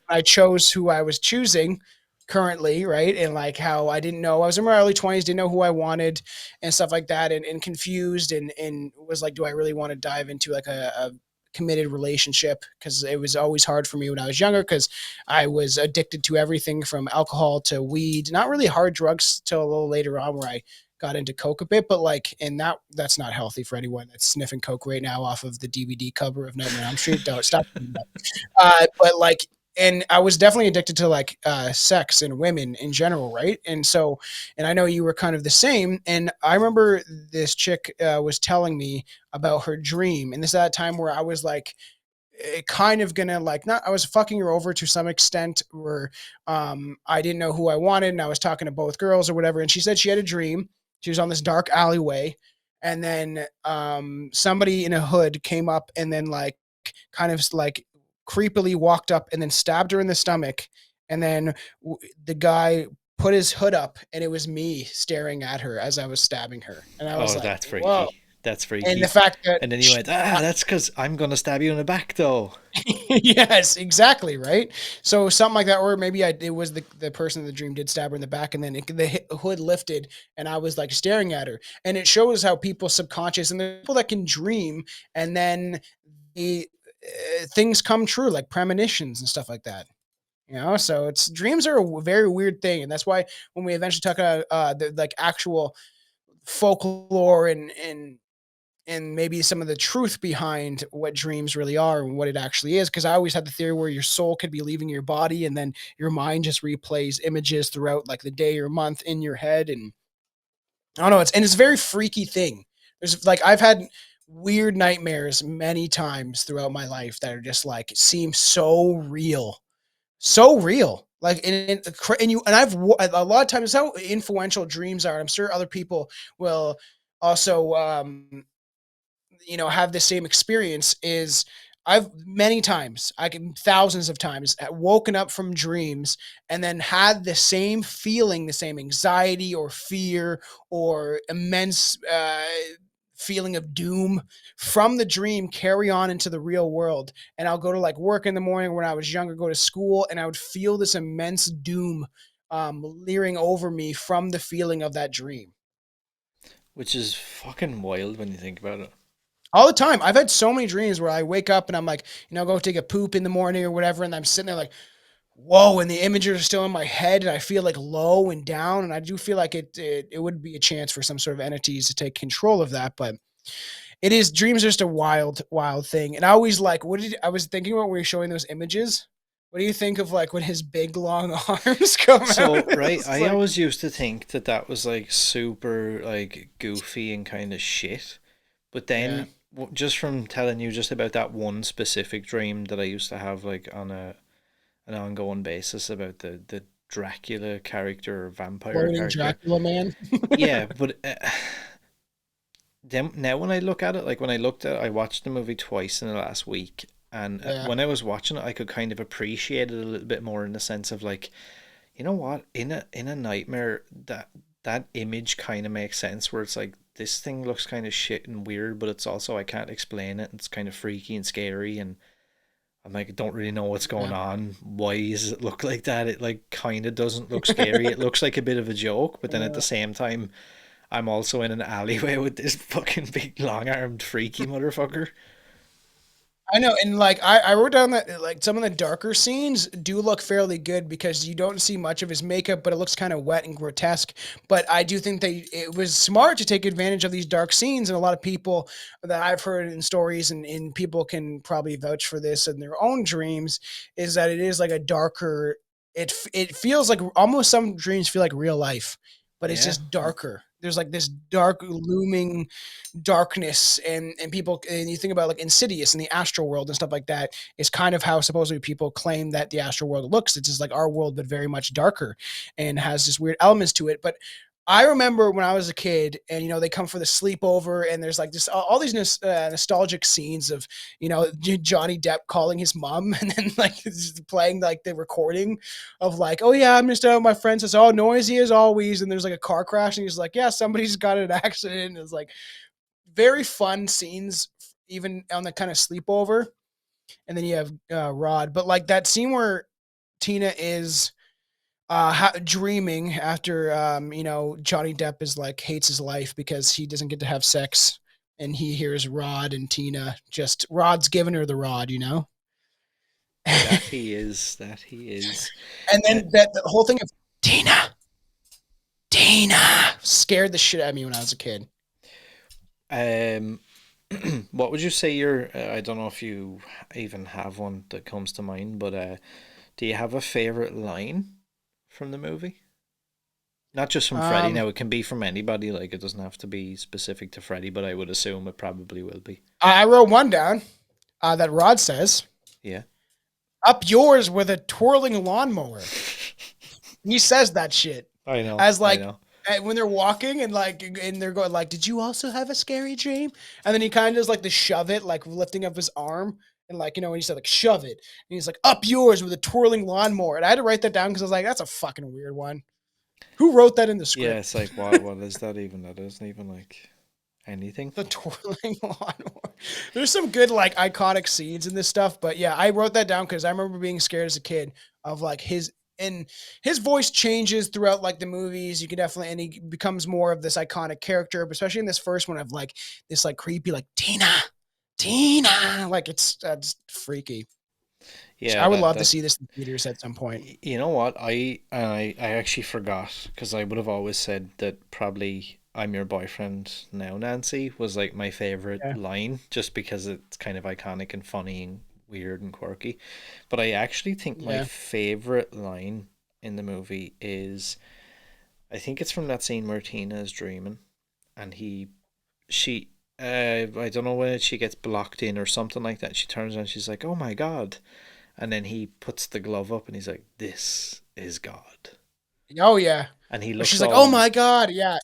I chose who I was choosing currently, right? And like how I didn't know, I was in my early 20s, didn't know who I wanted and stuff like that, and confused and was like, do I really want to dive into like a committed relationship? Because it was always hard for me when I was younger because I was addicted to everything from alcohol to weed, not really hard drugs till a little later on where I got into coke a bit, but like, and that's not healthy for anyone that's sniffing coke right now off of the DVD cover of Nightmare on Elm Street. Don't stop doing that. But like, and I was definitely addicted to like sex and women in general, right? And so, and I know you were kind of the same. And I remember this chick was telling me about her dream, and this is that time where I was like, kind of gonna like not I was fucking her over to some extent where I didn't know who I wanted and I was talking to both girls or whatever, and she said she had a dream. She was on this dark alleyway, and then somebody in a hood came up and then like kind of like creepily walked up and then stabbed her in the stomach, and then the guy put his hood up and it was me staring at her as I was stabbing her, and I was Oh, like, that's whoa. freaky. That's And the freaky. fact that And then you went, ah, that's because I'm gonna stab you in the back though. yes, exactly, right? So something like that, or maybe it was the person in the dream did stab her in the back, and then the hood lifted, and I was like staring at her, and it shows how people subconscious and the people that can dream, and then the things come true, like premonitions and stuff like that. So it's dreams are a very weird thing, and that's why when we eventually talk about the like actual folklore and maybe some of the truth behind what dreams really are and what it actually is. Because I always had the theory where your soul could be leaving your body and then your mind just replays images throughout like the day or month in your head. And I don't know, it's a very freaky thing. There's like I've had weird nightmares many times throughout my life that are just like seem so real, so real. Like and you and a lot of times how influential dreams are. I'm sure other people will also have the same experience is I've many times, I can thousands of times woken up from dreams and then had the same feeling, the same anxiety or fear or immense feeling of doom from the dream carry on into the real world. And I'll go to like work in the morning when I was younger, go to school, and I would feel this immense doom leering over me from the feeling of that dream. Which is fucking wild when you think about it. All the time. I've had so many dreams where I wake up and I'm like, go take a poop in the morning or whatever. And I'm sitting there like, whoa. And the images are still in my head. And I feel like low and down. And I do feel like it would be a chance for some sort of entities to take control of that. But dreams are just a wild, wild thing. And I always like, I was thinking about when we were showing those images What do you think of like when his big long arms come So, out? right, It's I like, always used to think that that was like super like goofy and kind of shit. But yeah, then just from telling you just about that one specific dream that I used to have like on an ongoing basis about the Dracula character or vampire floating character. Dracula man. Yeah, but then now when I look at it, like when I watched the movie twice in the last week, and Yeah, when I was watching it, I could kind of appreciate it a little bit more in the sense of like, you know what, in a nightmare, that image kind of makes sense where it's like this thing looks kind of shit and weird, but it's also I can't explain it. It's kind of freaky and scary, and I'm like, I don't really know what's going yeah. on. Why does it look like that? It like kind of doesn't look scary. It looks like a bit of a joke, but then at the same time, I'm also in an alleyway with this fucking big long-armed freaky motherfucker. I know, and like I wrote down that like some of the darker scenes do look fairly good because you don't see much of his makeup, but it looks kind of wet and grotesque. But I do think it was smart to take advantage of these dark scenes, and a lot of people that I've heard in stories and people can probably vouch for this in their own dreams is that it is like a darker. It feels like almost some dreams feel like real life, but it's Yeah. just darker. There's like this dark looming darkness and people and you think about like Insidious and the astral world and stuff like that is kind of how supposedly people claim that the astral world looks. It's just like our world but very much darker and has this weird elements to it. But I remember when I was a kid and they come for the sleepover and there's like this all these nostalgic scenes of Johnny Depp calling his mom and then like playing like the recording of like, oh yeah, I'm just out with my friends. It's all noisy as always, and there's like a car crash and he's like, yeah, somebody's got in an accident. And it's like very fun scenes, even on the kind of sleepover. And then you have Rod, but like that scene where Tina is dreaming after Johnny Depp is like hates his life because he doesn't get to have sex, and he hears Rod and Tina just Rod's giving her the rod. That he is. That he is. And then the whole thing of Tina scared the shit out of me when I was a kid. Um, what would you say your? I don't know if you even have one that comes to mind, but do you have a favorite line from the movie? Not just from Freddy. Um, Now it can be from anybody. Like it doesn't have to be specific to Freddy, but I would assume it probably will be. I wrote one down that Rod says, Yeah. "Up yours with a twirling lawnmower." He says that shit I know. as I like know. when they're walking and they're going like, "Did you also have a scary dream?" And then he kind of does like the shove it, like lifting up his arm and like when he said like shove it, and he's like up yours with a twirling lawnmower. And I had to write that down because I was like, that's a fucking weird one. Who wrote that in the Yeah, script? it's like what is that even? That isn't even like anything. The twirling lawnmower. There's some good like iconic scenes in this stuff, but yeah, I wrote that down because I remember being scared as a kid of like his voice changes throughout like the movies. You can definitely and he becomes more of this iconic character, but especially in this first one of like this like creepy like Tina, like it's freaky. So Yeah, I would love to that see this in theaters at some point. You know what? I actually forgot because I would have always said that probably "I'm your boyfriend now, Nancy" was like my favorite Yeah. line just because it's kind of iconic and funny and weird and quirky. But I actually think my Yeah. favorite line in the movie is I think it's from that scene where Tina is dreaming and she I don't know when she gets blocked in or something like that. She turns around, she's like, "Oh my God." And then he puts the glove up and he's like, "This is God." Oh yeah. And he Where looks she's like, "Oh all my god, yeah,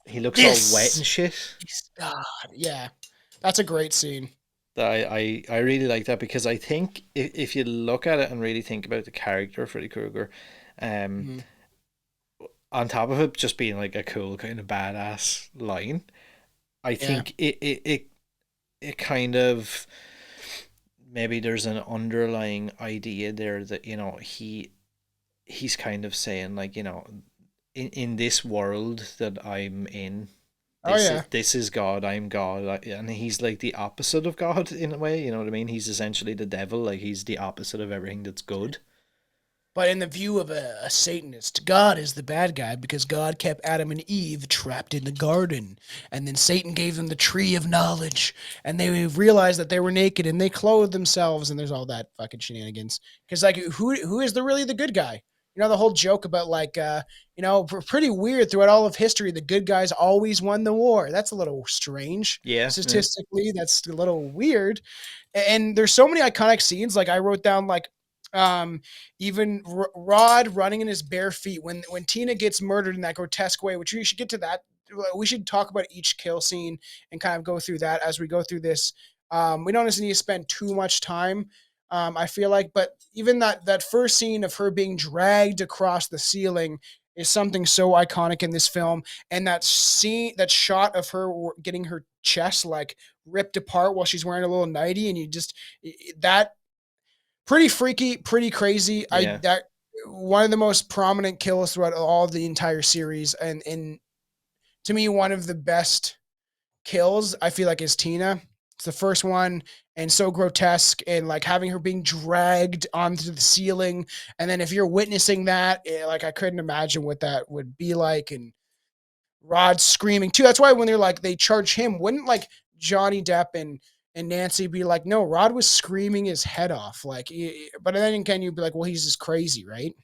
wet this and shit. is God." Yeah, that's a great scene. I really like that because I think if you look at it and really think about the character of Freddy Krueger, um, Mhm. on top of it just being like a cool kind of badass line, I Yeah, think it kind of maybe there's an underlying idea there that he's kind of saying like in this world that I'm in, oh yeah. this is God, I'm God, and he's like the opposite of God in a way. You know what I mean? He's essentially the devil. Like he's the opposite of everything that's good. But in the view of a Satanist, God is the bad guy because God kept Adam and Eve trapped in the garden. And then Satan gave them the tree of knowledge. And they realized that they were naked and they clothed themselves. And there's all that fucking shenanigans. Because, like, who is really the good guy? You know, the whole joke about, like, pretty weird throughout all of history, the good guys always won the war. That's a little strange. Yeah. Statistically, that's a little weird. And there's so many iconic scenes. Like, I wrote down, like, even Rod running in his bare feet when Tina gets murdered in that grotesque way, which we should get to that. We should talk about each kill scene and kind of go through that as we go through this. We don't necessarily need to spend too much time, I feel like, but even that first scene of her being dragged across the ceiling is something so iconic in this film. And that scene, that shot of her getting her chest like ripped apart while she's wearing a little nightie, and you just that pretty freaky, pretty crazy. Yeah. That one of the most prominent kills throughout all of the entire series, and to me, one of the best kills I feel like is Tina. It's the first one, and so grotesque, and like having her being dragged onto the ceiling, and then if you're witnessing that, like I couldn't imagine what that would be like, and Rod screaming too. That's why when they're like they charge him, wouldn't like Johnny Depp and Nancy be like, no, Rod was screaming his head off. Like, but then again, you'd be like, well, he's just crazy, right?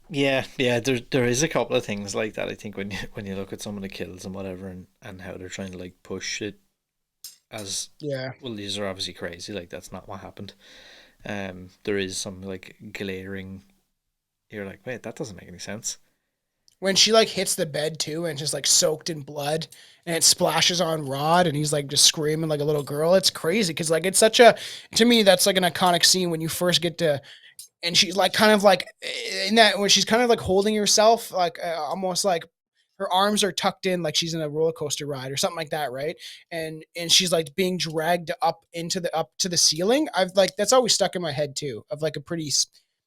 Yeah, yeah. There is a couple of things like that. I think when you look at some of the kills and whatever, and how they're trying to like push it as Yeah. well, these are obviously crazy. Like that's not what happened. There is some like glaring. You're like, wait, that doesn't make any sense. When she like hits the bed too and just like soaked in blood and it splashes on Rod and he's like just screaming like a little girl. It's crazy because like it's such a, to me, that's like an iconic scene when you first get to, and she's like kind of like in that when she's kind of like holding herself like almost like her arms are tucked in like she's in a roller coaster ride or something like that, right? And she's like being dragged up to the ceiling. I've like that's always stuck in my head too of like a pretty,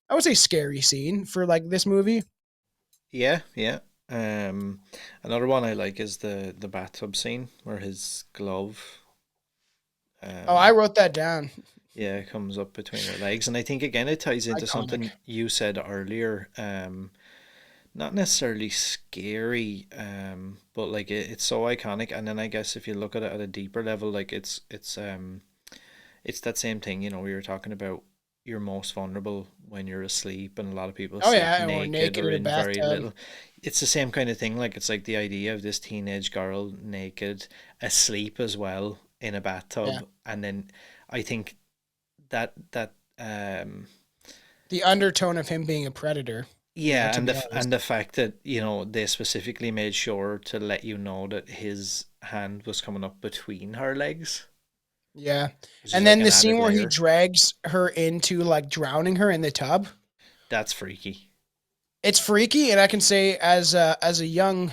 I would say, scary scene for like this movie. Yeah, yeah. Another one I like is the bathtub scene where his glove. Oh, I wrote that down. Yeah, comes up between her legs, and I think again it ties into Iconic. something you said earlier. Not necessarily scary, but like it's so iconic. And then I guess if you look at it at a deeper level, like it's that same thing. You know, we were talking about you're most vulnerable when you're asleep, and a lot of people Oh sleep yeah, or naked naked or in a in very bathtub. little. It's the same kind of thing. Like it's like the idea of this teenage girl naked, asleep as well in a bathtub, Yeah. and then I think that The undertone of him being a predator. yeah, To and be the honest. and the fact that they specifically made sure to let you know that his hand was coming up between her legs, Yeah. which is And like then an the scene added where he layer. drags her into like drowning her in the tub. That's freaky. It's freaky, and I can say as a young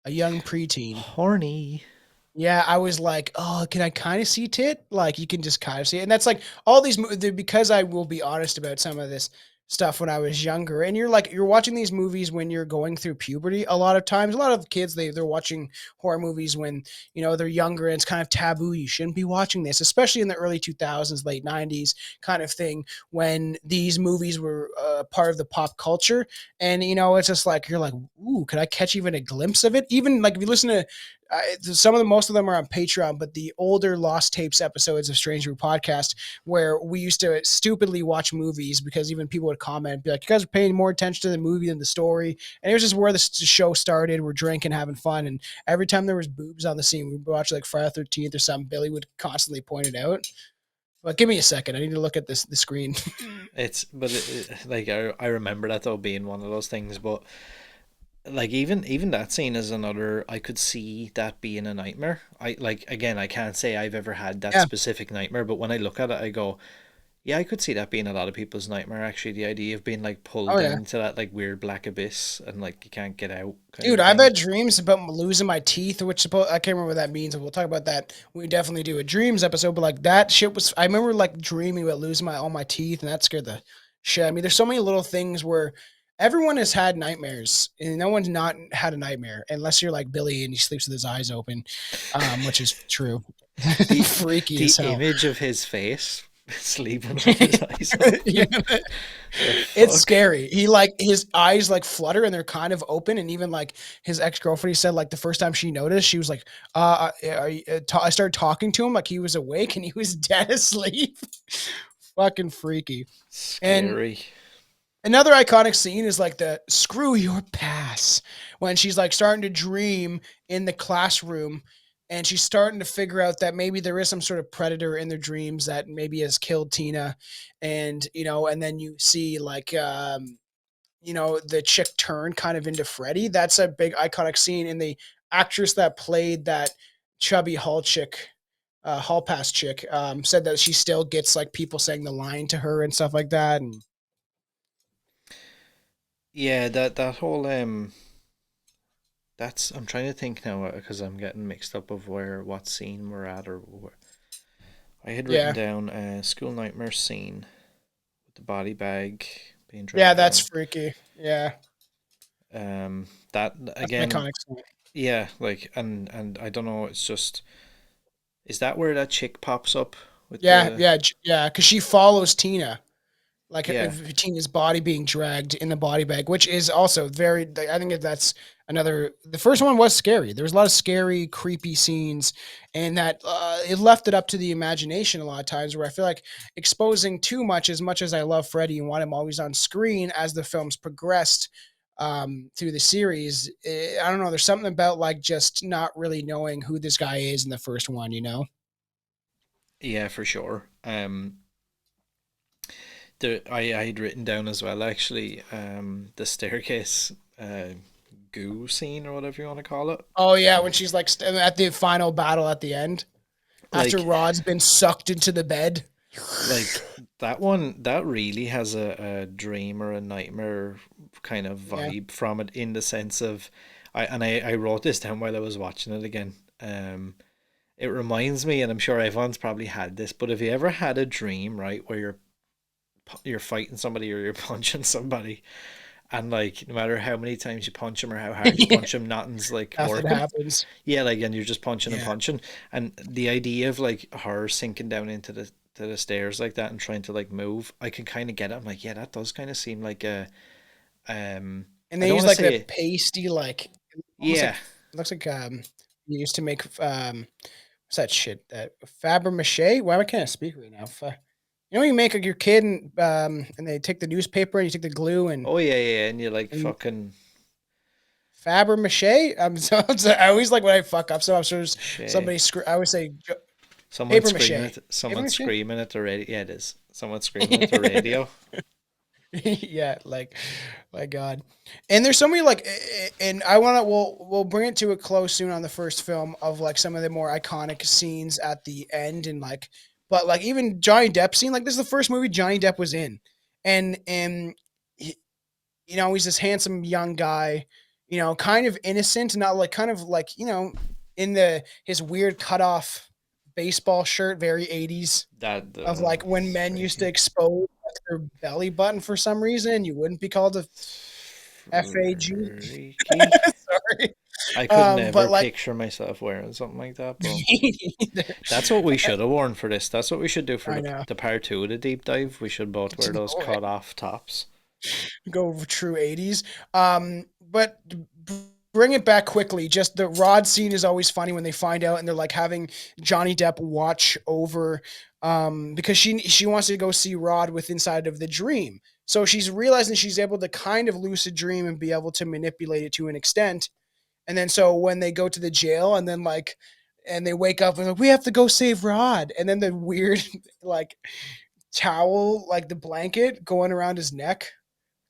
preteen. Horny. Yeah, I was like, oh, can I kind of see tit? Like you can just kind of see it. And that's like all these because I will be honest about some of this stuff when I was younger. And you're watching these movies when you're going through puberty a lot of times. A lot of kids they're watching horror movies when, they're younger and it's kind of taboo. You shouldn't be watching this, especially in the early 2000s, late 90s kind of thing when these movies were part of the pop culture. And it's just like you're like, ooh, could I catch even a glimpse of it? Even like if you listen to most of them are on Patreon, but the older Lost Tapes episodes of Strange Brew Podcast, where we used to stupidly watch movies because even people would comment, be like, you guys are paying more attention to the movie than the story. And it was just where the show started. We're drinking, having fun. And every time there was boobs on the scene, we'd watch like Friday the 13th or something. Billy would constantly point it out. But give me a second. I need to look at the screen. Like I remember that though being one of those things, but like even that scene is another. I could see that being a nightmare. I like again. I can't say I've ever had that Yeah. specific nightmare, but when I look at it, I go, yeah, I could see that being a lot of people's nightmare. Actually, the idea of being like pulled Oh, down yeah. into that like weird black abyss and like you can't get out. Kind Dude, of I've thing. had dreams about losing my teeth, which I can't remember what that means. We'll talk about that when we definitely do a dreams episode. But like that shit was, I remember like dreaming about losing all my teeth, and that scared the shit. I mean, there's so many little things where everyone has had nightmares, and no one's not had a nightmare unless you're like Billy and he sleeps with his eyes open, which is true. the Freaky the as hell. image of his face sleeping with his eyes open. Yeah. The It's fuck? scary. He like his eyes like flutter and they're kind of open. And even like his ex-girlfriend, he said like the first time she noticed, she was like, I started talking to him like he was awake and he was dead asleep. Fucking freaky. And Scary. another iconic scene is like the screw your pass when she's like starting to dream in the classroom and she's starting to figure out that maybe there is some sort of predator in their dreams that maybe has killed Tina. And, and then you see like, the chick turn kind of into Freddy. That's a big iconic scene. And the actress that played that chubby hall pass chick, said that she still gets like people saying the line to her and stuff like that. And Yeah, that whole that's I'm trying to think now because I'm getting mixed up of what scene we're at or where. I had written yeah, down a school nightmare scene with the body bag being yeah, dragged that's down. freaky. Yeah, That that's an again, iconic scene. yeah, like and I don't know. It's just is that where that chick pops up with Yeah, the yeah, yeah, because she follows Tina, like yeah Tina's body being dragged in the body bag, which is also very. I think that's another. The first one was scary. There was a lot of scary, creepy scenes, and that it left it up to the imagination a lot of times. Where I feel like exposing too much as I love Freddy and want him always on screen as the films progressed through the series. I don't know. There's something about like just not really knowing who this guy is in the first one. yeah for sure. I had written down as well actually the staircase goo scene or whatever you want to call it. Oh yeah, when she's like at the final battle at the end, after Like Rod's been sucked into the bed. like that one that really has a dream or a nightmare kind of Yeah. vibe from it in the sense of I wrote this down while I was watching it again. It reminds me, and I'm sure everyone's probably had this, but have you ever had a dream, right, where you're fighting somebody or you're punching somebody, and like no matter how many times you punch them or how hard you Yeah, punch them, nothing's like nothing working. happens. Yeah, like and you're just punching and Yeah. punching, and the idea of like her sinking down into the stairs like that and trying to like move, I can kind of get it. I'm like, yeah, that does kind of seem like a And I they don't use want to like the say pasty, like almost yeah. like looks like you used to make what's that shit? That Faber Mache? Why can't I speak right now? You make like your kid and they take the newspaper and you take the glue Oh yeah, yeah, and you like and fucking Faber Mache. I always like when I fuck up. So I'm sure there's Shay. somebody. I always say Someone paper mache. screaming at Paper someone mache. screaming at the radio. Yeah, it is. Someone screaming at the radio. Yeah, like my God. And there's so many like, and I want to. We'll bring it to a close soon on the first film of like some of the more iconic scenes at the end and like, but like even Johnny Depp scene. Like this is the first movie Johnny Depp was in, and he, he's this handsome young guy, kind of innocent, not like kind of like in his weird cut off baseball shirt, very 80s That of like when that's men used to freaky. expose like, their belly button for some reason. You wouldn't be called a FAG. Freaky. Sorry. I could But never like, picture myself wearing something like that, but that's what we should have worn for this. That's what we should do for I know. the part two of the deep dive. We should both wear those cut off tops. Go true 80s. But bring it back quickly. Just the Rod scene is always funny when they find out and they're like having Johnny Depp watch over because she wants to go see Rod with inside of the dream. So she's realizing she's able to kind of lucid dream and be able to manipulate it to an extent. And then so when they go to the jail and then like and they wake up and like we have to go save Rod and then the weird like towel like the blanket going around his neck,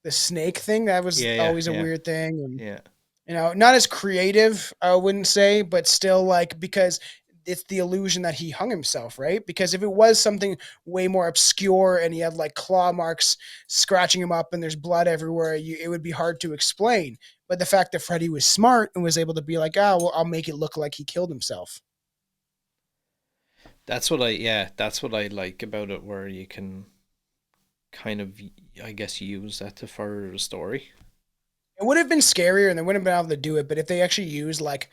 the snake thing, that was Yeah, yeah, always a yeah, weird thing. And yeah. not as creative, I wouldn't say, but still like because it's the illusion that he hung himself, right? Because if it was something way more obscure and he had like claw marks scratching him up and there's blood everywhere, it would be hard to explain. But the fact that Freddy was smart and was able to be like, oh, well, I'll make it look like he killed himself. That's what I like about it, where you can kind of, I guess, use that to further the story. It would have been scarier and they wouldn't have been able to do it. But if they actually used like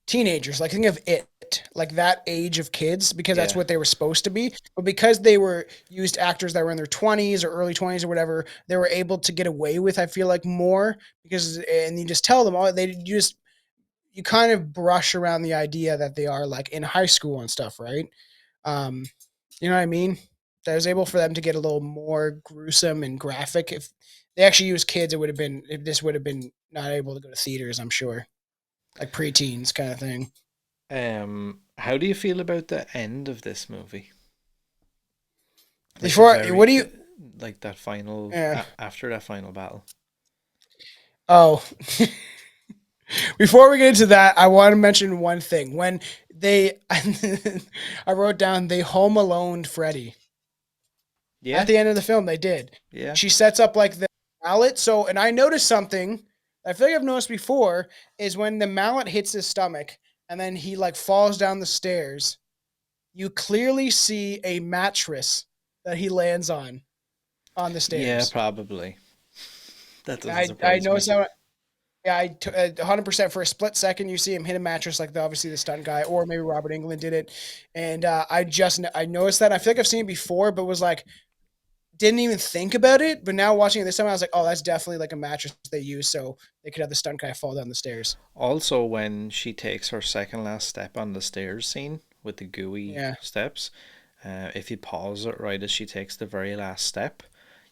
teenagers. Like think of it, like that age of kids, because that's Yeah. what they were supposed to be. But because they were used actors that were in their 20s or early 20s or whatever, they were able to get away with, I feel like, more because, and you just tell them all, you kind of brush around the idea that they are like in high school and stuff, right? Um, you know what I mean? That was able for them to get a little more gruesome and graphic. If they actually used kids, this would have been not able to go to theaters, I'm sure. Like preteens kind of thing. How do you feel about the end of this movie? Like the Before, what do you? like that final Yeah. after that final battle. Oh, before we get into that, I want to mention one thing. When they, I wrote down they home alone Freddy Yeah, at the end of the film. They did. yeah. She sets up like the mallet. So, and I noticed something I feel like I've noticed before is when the mallet hits his stomach and then he like falls down the stairs. You clearly see a mattress that he lands on the Yeah, stairs. probably. That doesn't I surprise me. noticed that. Yeah, 100% for a split second. You see him hit a mattress, like obviously the stunt guy, or maybe Robert Englund did it, and I noticed that. I feel like I've seen it before, but was like didn't even think about it. But now watching it this time, I was like, oh, that's definitely like a mattress they use, so they could have the stunt guy fall down the stairs. Also, when she takes her second last step on the stairs scene with the gooey Yeah. steps, if you pause it right as she takes the very last step,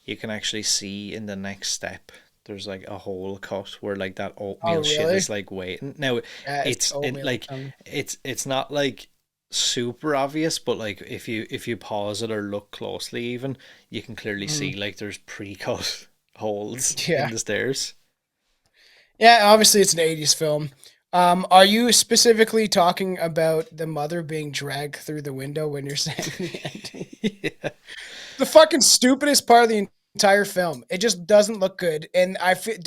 you can actually see in the next step there's like a hole cut where like that oatmeal shit really? is like waiting. Now Yeah, it's in, oatmeal like tongue. it's not like super obvious, but like if you pause it or look closely even, you can clearly see like there's pre-cut holes Yeah. in the stairs. Yeah, obviously it's an 80s film. Are you specifically talking about the mother being dragged through the window when you're saying the ending? Yeah. The fucking stupidest part of the entire film. It just doesn't look good. And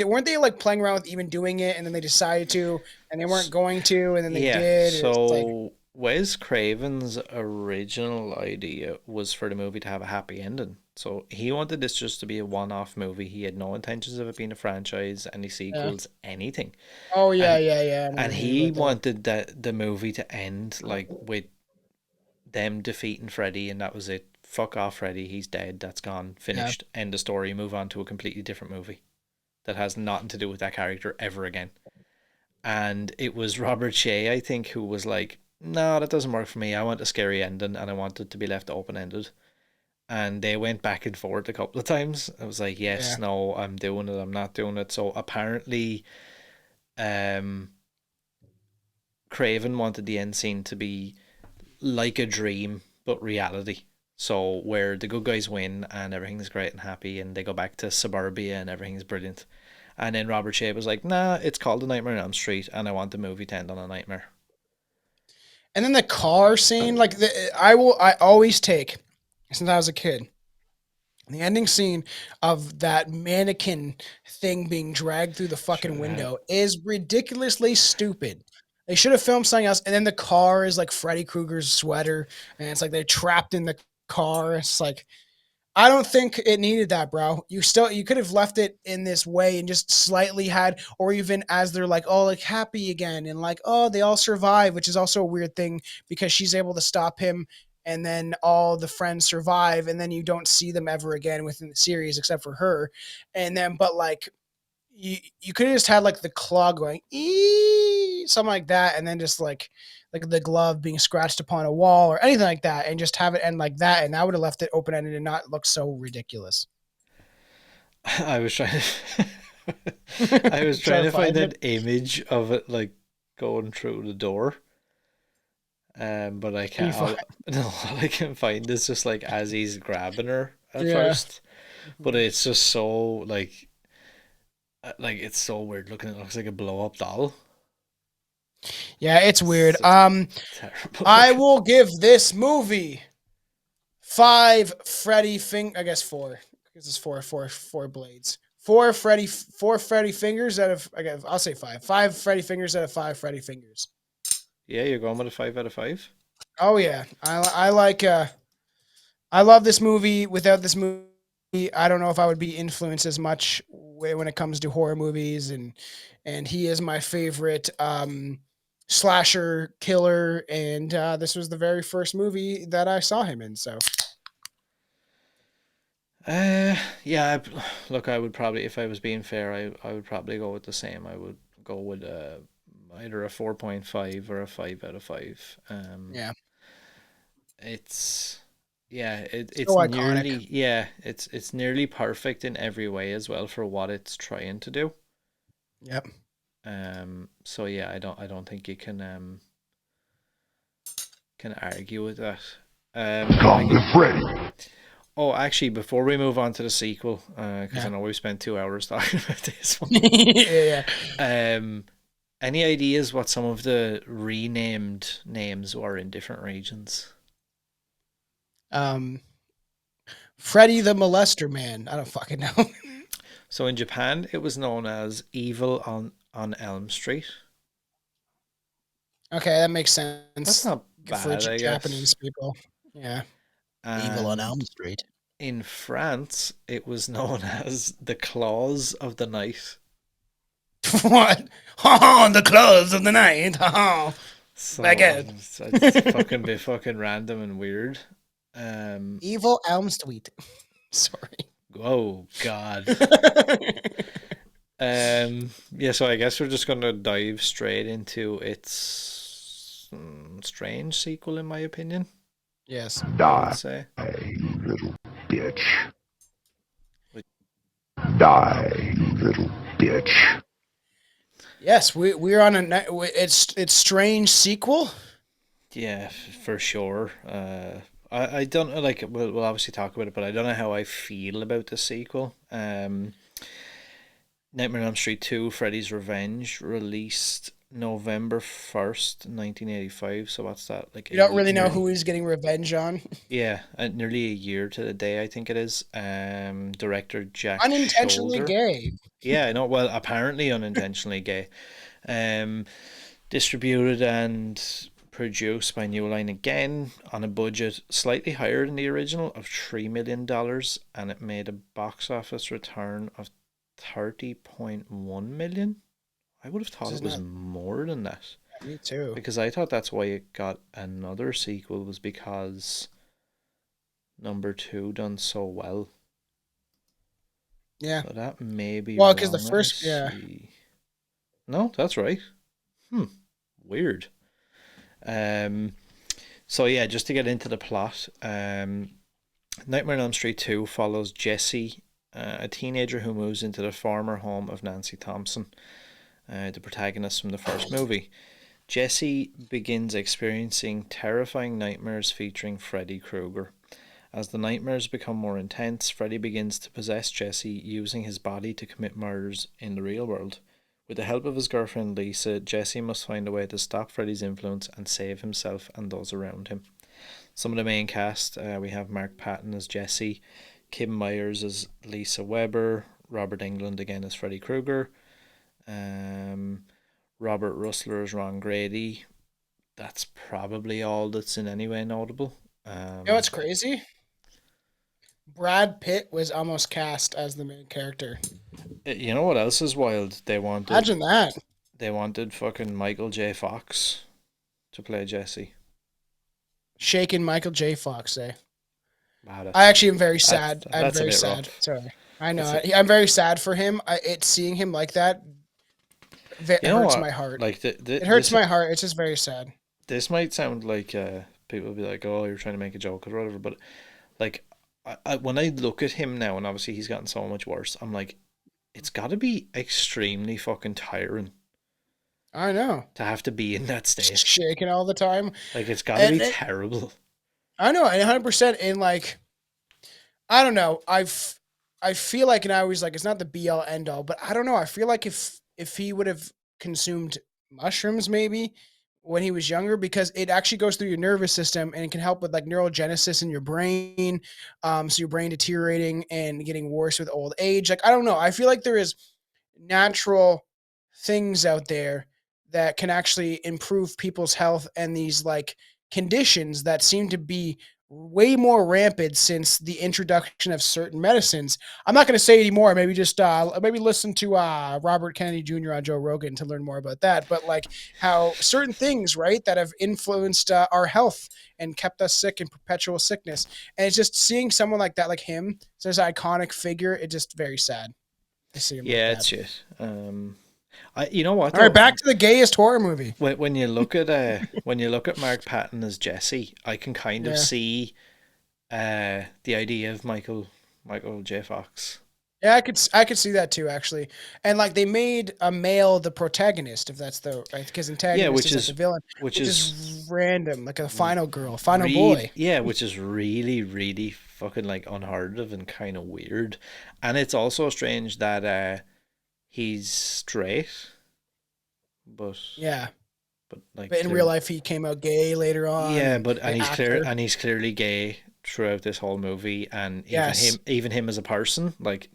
weren't they like playing around with even doing it, and then they decided to, and they weren't going to, and then they Yeah, did. And it's like, so Wes Craven's original idea was for the movie to have a happy ending. So he wanted this just to be a one-off movie. He had no intentions of it being a franchise, any sequels, anything. oh yeah, And yeah, yeah. I and remember hearing he about that. wanted the movie to end like with them defeating Freddy, and that was it. Fuck off, Freddy. He's dead. That's gone. Yeah. Finished. End of story. Move on to a completely different movie that has nothing to do with that character ever again. And it was Robert Shea, I think, who was like, "No, that doesn't work for me. I want a scary ending, and I want it to be left open ended." And they went back and forth a couple of times. I was like, "Yes, Yeah. no, I'm doing it. I'm not doing it." So apparently, um, Craven wanted the end scene to be like a dream, but reality. So where the good guys win and everything's great and happy, and they go back to suburbia and everything's brilliant. And then Robert Shea was like, "Nah, it's called A Nightmare on Elm Street, and I want the movie to end on a nightmare." And then the car scene, like I always take since I was a kid. The ending scene of that mannequin thing being dragged through the fucking Sure. window is ridiculously stupid. They should have filmed something else. And then the car is like Freddy Krueger's sweater, and it's like they're trapped in the car. It's like I don't think it needed that, bro. You could have left it in this way and just slightly had, or even as they're like, oh, like happy again, and like, oh, they all survive, which is also a weird thing because she's able to stop him, and then all the friends survive, and then you don't see them ever again within the series except for her, and then but like you could have just had like the claw going something like that, and then just like the glove being scratched upon a wall or anything like that, and just have it end like that, and that would have left it open ended and not look so ridiculous. I was trying to, I was trying Trying to to find find an it. image of it like going through the door. But I Can you can't. find? No, all I can find is just like as he's grabbing her at Yeah. first, but it's just so like it's so weird looking. It looks like a blow up doll. Yeah, it's weird. So terrible. I looking. will give this movie 5 I guess 4 because it's four blades. 4 Freddy fingers out of. I'll say 5. 5 Freddy fingers out of 5 Freddy fingers. Yeah, you're going with a 5 out of 5. Oh yeah, I like. I love this movie. Without this movie, I don't know if I would be influenced as much when it comes to horror movies, and he is my favorite slasher killer, and this was the very first movie that I saw him in. So Yeah. Look, I would probably, if I was being fair, I would probably go with the same. I would go with either a 4.5 or a 5 out of 5. yeah, It's yeah, so it's iconic. nearly it's nearly perfect in every way as well for what it's trying to do. Yep. So yeah, I don't think you can argue with that. Come to Freddy. Oh, actually, before we move on to the sequel, because Yeah. I know we've spent 2 hours talking about this one. Yeah. Any ideas what some of the renamed names were in different regions? Freddy the Molester Man. I don't fucking know. So in Japan, it was known as Evil on Elm Street. Okay, that makes That's sense not for bad, I Japanese guess. people. Yeah. Evil on And Elm Street. in France, it was known as the Claws of the Night. What? Oh, the clothes of the night. Oh. So Baguette. it's fucking be fucking random and weird. Evil Elm Street. Sorry. Oh God. Yeah, so I guess we're just gonna dive straight into its strange sequel, in my opinion. Yes. I would Die, say. you little bitch. Wait. Die, you little bitch. Yes, we're on it's strange sequel. Yeah, for sure. I don't know, like we'll obviously talk about it, but I don't know how I feel about the sequel. Nightmare on Elm Street 2: Freddy's Revenge released November 1st, 1985. So what's that? Like You don't really know nearly, who he's getting revenge on. yeah, nearly a year to the day, I think it is. Director Jack Unintentionally Shoulder. gay. Yeah, I know. Well, apparently unintentionally gay. Um, Distributed and produced by New Line again on a budget slightly higher than the original of $3 million, and it made a box office return of 30.1 million. I would have thought This is it was not- more than that, Me too. because I thought that's why it got another sequel, was because number 2 done so well. Yeah. So that may be Well, because the wrong. Let me first, yeah. see. No, that's right. Weird. So yeah, just to get into the plot, Nightmare on Elm Street 2 follows Jesse, a teenager who moves into the former home of Nancy Thompson, the protagonist from the first movie. Jesse begins experiencing terrifying nightmares featuring Freddy Krueger. As the nightmares become more intense, Freddy begins to possess Jesse, using his body to commit murders in the real world. With the help of his girlfriend Lisa, Jesse must find a way to stop Freddy's influence and save himself and those around him. Some of the main cast, we have Mark Patton as Jesse, Kim Myers as Lisa Weber, Robert Englund again as Freddy Krueger, Robert Russler as Ron Grady. That's probably all that's in any way notable. You know what's crazy? Brad Pitt was almost cast as the main character. You know what else is wild? Imagine that. They wanted fucking Michael J. Fox to play Jesse. Shaken Michael J. Fox, eh? Wow, I actually am very sad. I'm that's a very bit sad. rough. Sorry. I know. That's I'm very sad for him. It's seeing him like that. It You know hurts what? my heart. Like It hurts my heart. It's just very sad. This might sound like people will be like, "Oh, you're trying to make a joke or whatever," but like, when I look at him now, and obviously he's gotten so much worse, I'm like, it's got to be extremely fucking tiring I know. to have to be in that state. Shaking all the time. Like, it's got to be And terrible. I know, and 100%. And like, I don't know. I feel like, and I always like, it's not the be all end all, but I don't know. I feel like if he would have consumed mushrooms maybe when he was younger, because it actually goes through your nervous system and it can help with like neurogenesis in your brain. So your brain deteriorating and getting worse with old age. Like, I don't know. I feel like there is natural things out there that can actually improve people's health, and these like conditions that seem to be way more rampant since the introduction of certain medicines. I'm not going to say anymore. Maybe just maybe listen to Robert Kennedy Jr. on Joe Rogan to learn more about that. But like how certain things, right, that have influenced our health and kept us sick in perpetual sickness. And it's just seeing someone like that, like him, as an iconic figure. It's just very sad to see him like Yeah, that. it's shit. You know what? All right, Though? back to the gayest horror movie. When you look at Mark Patton as Jesse, I can kind of Yeah. see the idea of Michael J. Fox. Yeah, I could see that too, actually. And like they made a male the protagonist, if that's the right, because antagonist which is like is the villain, which which is is random, like a final girl, final boy. Yeah, which is really, really fucking like unheard of and kind of weird. And it's also strange that he's straight, but Yeah, like but in real life he came out gay later on. yeah, and but the actor. he's clearly gay throughout this whole movie, and Yes. even him as a person, like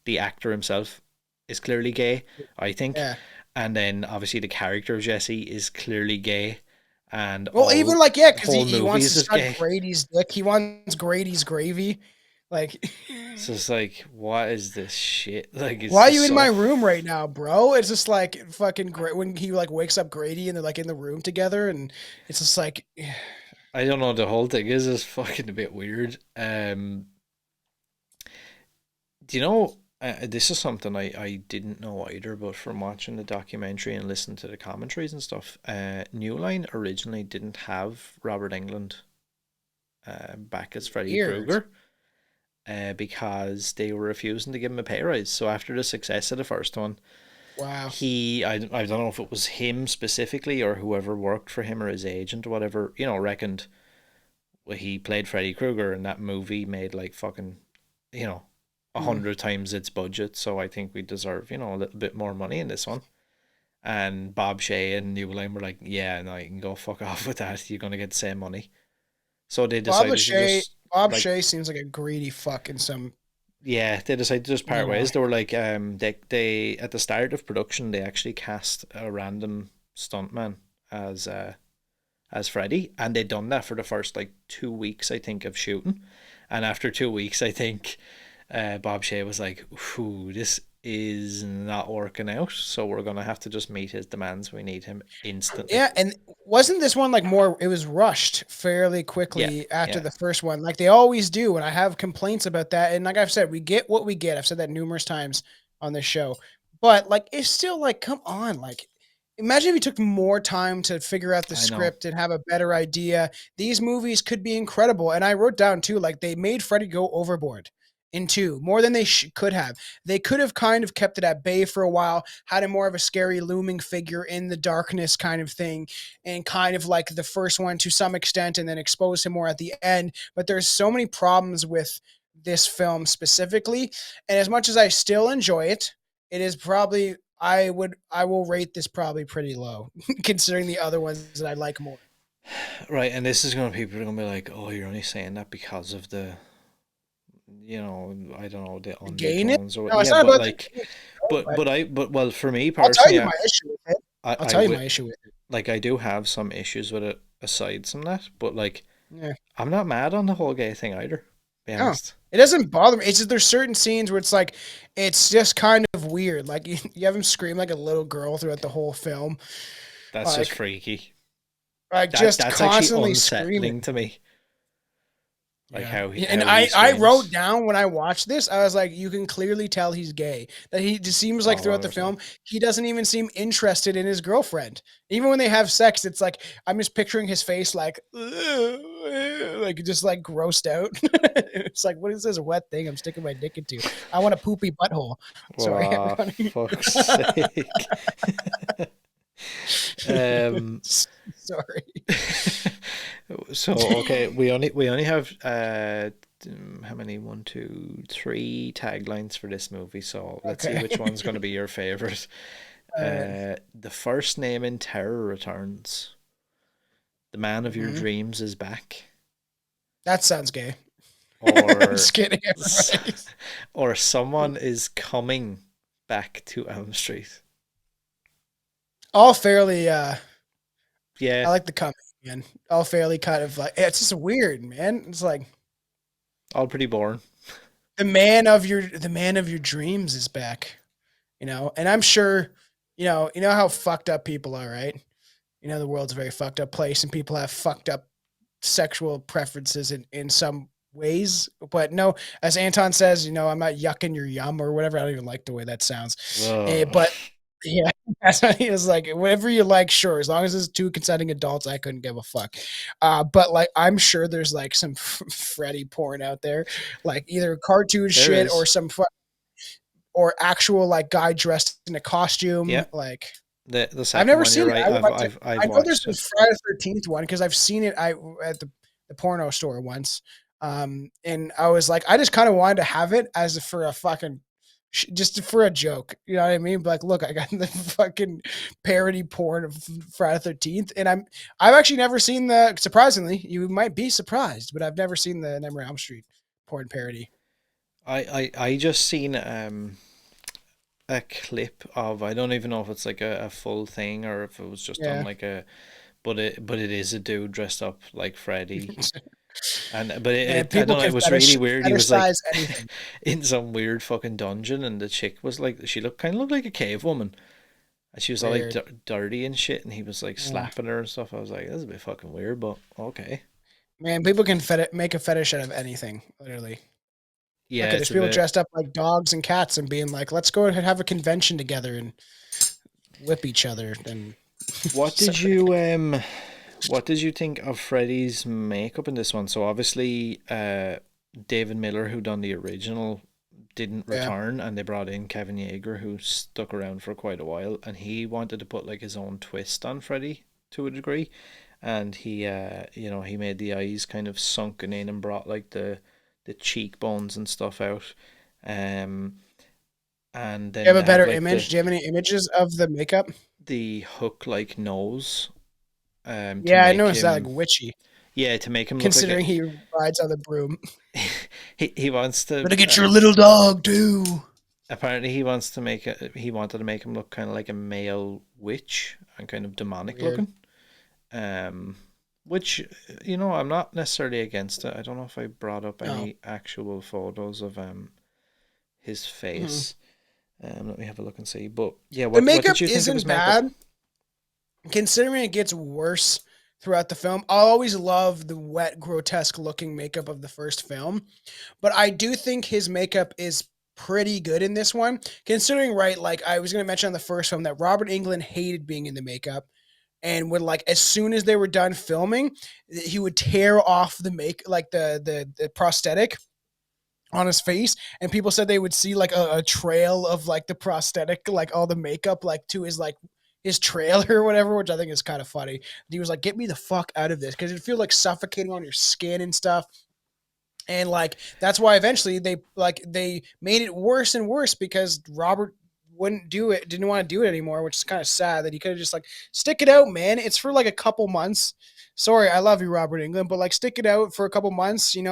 the actor himself is clearly gay, I think. Yeah. And then obviously the character of Jesse is clearly gay, and Well, even like yeah, the because whole he wants movie is to just suck gay. Grady's dick. He wants Grady's gravy. Like, So it's like, what is this shit? Like, it's why are just you in so my room right now, bro? It's just like fucking great when he like wakes up Grady and they're like in the room together, and it's just like. I don't know. The whole thing is just fucking a bit weird. Do you know? This is something I didn't know either, but from watching the documentary and listening to the commentaries and stuff, New Line originally didn't have Robert Englund back as Freddy Weird. Krueger because they were refusing to give him a pay rise. So after the success of the first one, Wow. I don't know if it was him specifically or whoever worked for him or his agent or whatever, reckoned he played Freddy Krueger and that movie made like fucking, 100 times its budget. So I think we deserve, a little bit more money in this one. And Bob Shea and New Line were like, yeah, no, you can go fuck off with that. You're going to get the same money. So they decided to just, Bob like, Shea seems like a greedy fuck in some. yeah, they decided to just part Yeah. ways. They were like, they at the start of production, they actually cast a random stuntman as Freddy, and they'd done that for the first like 2 weeks, I think, of shooting. And after 2 weeks, I think Bob Shea was like, "Ooh, this is not working out. So we're gonna have to just meet his demands. We need him instantly." Yeah, and wasn't this one like more? It was rushed fairly quickly after yeah. the first one, like they always do. And I have complaints about that. And like I've said, we get what we get. I've said that numerous times on this show, but like it's still like, come on, like. Imagine if you took more time to figure out the I know. script and have a better idea. These movies could be incredible. And I wrote down too, like they made Freddy go overboard in 2 more than they could have. They could have kind of kept it at bay for a while, had a more of a scary looming figure in the darkness kind of thing, and kind of like the first one to some extent, and then expose him more at the end. But there's so many problems with this film specifically. And as much as I still enjoy it, it is probably I will rate this probably pretty low considering the other ones that I like more. Right, and this is gonna people are gonna be like, "Oh, you're only saying that because of the, I don't know, the gayness? undertones or No, it's yeah, not but about like, the but well, for me I'll tell personally, you my issue with it. I'll tell you my issue with it. like I do have some issues with it aside from that, but like Yeah. I'm not mad on the whole gay thing either. To be No. honest. It doesn't bother me. It's just there's certain scenes where it's like it's just kind of weird. Like you have him scream like a little girl throughout the whole film. That's just Like- freaky. Like That, just that's constantly actually unsettling screaming. to me. Like how he And how he I wrote screams. down when I watched this, I was like, you can clearly tell he's gay. That he just seems like Oh, throughout the 100%. film, he doesn't even seem interested in his girlfriend. Even when they have sex, it's like I'm just picturing his face like just like grossed out. It's like, what is this wet thing I'm sticking my dick into? I want a poopy butthole. Sorry, Wow, everybody. fuck's sake. Sorry. So okay, we only have how many? 1, 2, 3 taglines for this movie. So let's see Okay. which one's going to be your favorite. The first name in Terror returns. The man of your Mhm. dreams is back. That sounds gay. Or Just kidding. Everybody. or someone is coming back to Elm Street. All fairly. I Yeah, like the coming. man. All fairly kind of like it's just weird, man. It's like All pretty boring. the man of your dreams is back, you know. And I'm sure, you know how fucked up people are, right? You know, the world's a very fucked up place, and people have fucked up sexual preferences in some ways. But no, as Anton says, I'm not yucking your yum or whatever. I don't even like the way that sounds. Ugh. But yeah, that's what he was like. Whatever you like, sure. As long as it's two consenting adults, I couldn't give a fuck. But like, I'm sure there's like some Freddy porn out there, like either cartoon There shit is. or or actual like guy dressed in a costume. Yeah. Like The I've second never one, seen you're it. right. I I've know there's watched a it. Friday the 13th one because I've seen it at the porno store once. And I was like, I just kind of wanted to have it as for a fucking just for a joke. You know what I mean? But like, look, I got the fucking parody porn of Friday the 13th, and I've actually never seen the. Surprisingly, you might be surprised, but I've never seen the Nightmare on Elm Street porn parody. I just seen a clip of, I don't even know if it's like a full thing or if it was just on Yeah. like but it is a dude dressed up like Freddy. And I People don't know, can it was really weird. He was like fetishize anything. in some weird fucking dungeon, and the chick was like, she looked like a cave woman, and she was all like Weird. dirty and shit, and he was like Yeah. slapping her and stuff. I was like, that's a bit fucking weird, but okay. Man, people can make a fetish out of anything, literally. Yeah, Okay, there's it's a people bit. dressed up like dogs and cats and being like, let's go and have a convention together and whip each other. And What did Sorry. you think of Freddy's makeup in this one? So obviously, David Miller, who done the original, didn't Yeah. return, and they brought in Kevin Yeager, who stuck around for quite a while, and he wanted to put like his own twist on Freddy to a degree, and he made the eyes kind of sunken in and brought like the cheekbones and stuff out, um, and You then have a they have better like image? Do you have any images of the makeup? the hook like nose, to Yeah, I make noticed that, like him. witchy, Yeah, to make him look like considering he rides on the broom. he wants to. Better get your little dog too. Apparently, he wanted to make him look kind of like a male witch and kind of demonic Weird. looking. Which I'm not necessarily against it. I don't know if I brought up No. any actual photos of his face. Let me have a look and see. But yeah, The what did makeup you think of his isn't makeup? bad, considering it gets worse throughout the film. I always love the wet, grotesque looking makeup of the first film, but I do think his makeup is pretty good in this one, considering, right, like I was going to mention on the first film that Robert Englund hated being in the makeup and would like as soon as they were done filming, he would tear off the the prosthetic on his face, and people said they would see like a trail of like the prosthetic, like all the makeup, like to his trailer or whatever, which I think is kind of funny. And he was like, "Get me the fuck out of this," because it feels like suffocating on your skin and stuff. And like that's why eventually they made it worse and worse because Robert didn't want to do it anymore, which is kind of sad that he could have just like stick it out, man. It's for like a couple months. Sorry, I love you, Robert Englund, but like stick it out for a couple months, and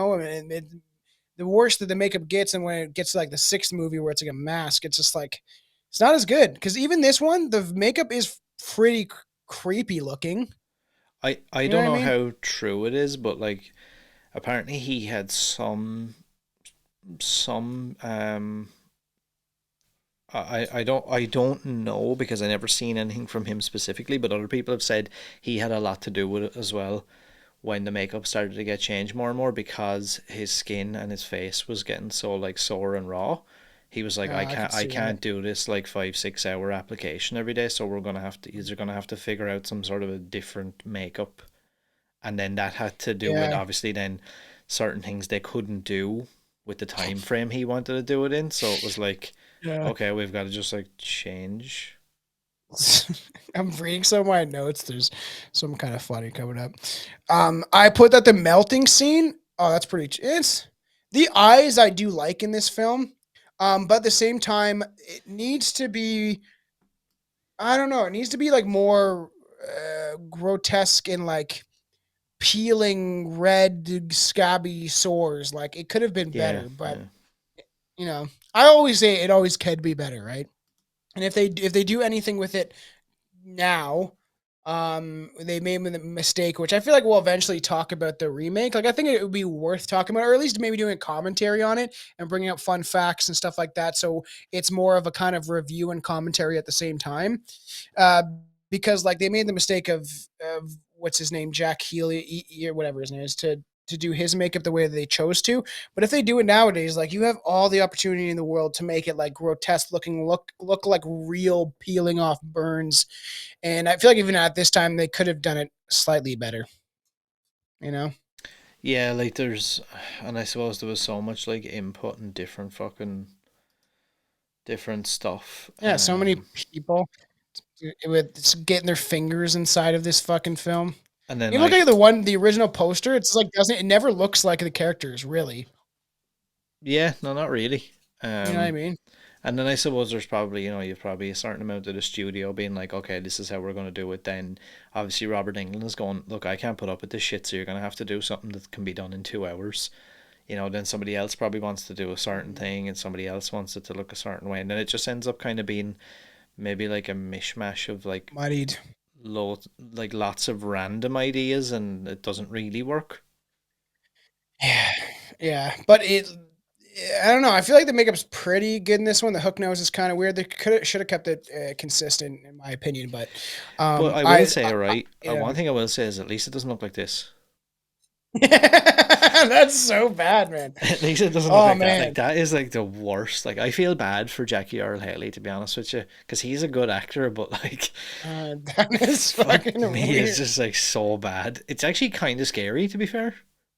the worse that the makeup gets, and when it gets to like the sixth movie where it's like a mask, it's just like it's not as good. Because even this one, the makeup is pretty creepy looking. I You know don't what I know mean? how true it is, but like apparently he had some I don't know because I never seen anything from him specifically, but other people have said he had a lot to do with it as well when the makeup started to get changed more and more because his skin and his face was getting so like sore and raw. He was like, Yeah, I can I see can't that. do this like 5 6 hour application every day, so they're gonna have to figure out some sort of a different makeup. And then that had to do with Yeah. obviously then certain things they couldn't do with the time frame he wanted to do it in. So it was like, Yeah. okay, we've got to just like change. I'm reading some of my notes. There's some kind of funny coming up. I put that the melting scene. Oh, that's pretty. It's the eyes I do like in this film. But at the same time, it needs to be. I don't know. It needs to be like more grotesque and like peeling red scabby sores. Like it could have been Yeah, better, but yeah. I always say it always could be better, right? And if they do anything with it now, They made the mistake, which I feel like we'll eventually talk about the remake. Like, I think it would be worth talking about, or at least maybe doing a commentary on it and bringing up fun facts and stuff like that. So it's more of a kind of review and commentary at the same time. Uh, because like they made the mistake of what's his name, Jack Healy, or whatever his name is, to do his makeup the way that they chose to. But if they do it nowadays, like you have all the opportunity in the world to make it like grotesque looking, look like real peeling off burns. And I feel like even at this time they could have done it slightly better. You know? Yeah, like there's, and I suppose there was so much like input and different stuff. Yeah, so many people with getting their fingers inside of this fucking film. And then You look at the original poster. It's like it never looks like the characters really. yeah, no, not really. You know what I mean? And then I suppose there's probably, you've probably a certain amount of the studio being like, okay, this is how we're going to do it. Then obviously Robert Englund is going, look, I can't put up with this shit, so you're going to have to do something that can be done in 2 hours. Then somebody else probably wants to do a certain thing and somebody else wants it to look a certain way. And then it just ends up kind of being maybe like a mishmash of like Muddied. lots of random ideas, and it doesn't really work. Yeah, yeah, but I don't know. I feel like the makeup's pretty good in this one. The hook nose is kind of weird. They should have kept it consistent, in my opinion. But But I will say, one thing I will say is at least it doesn't look like this. That's so bad, man. At least it doesn't look like that. Like that is like the worst. Like I feel bad for Jackie Earl Haley, to be honest with you, because he's a good actor, but like that is fucking weird. It's just like so bad. It's actually kind of scary, to be fair.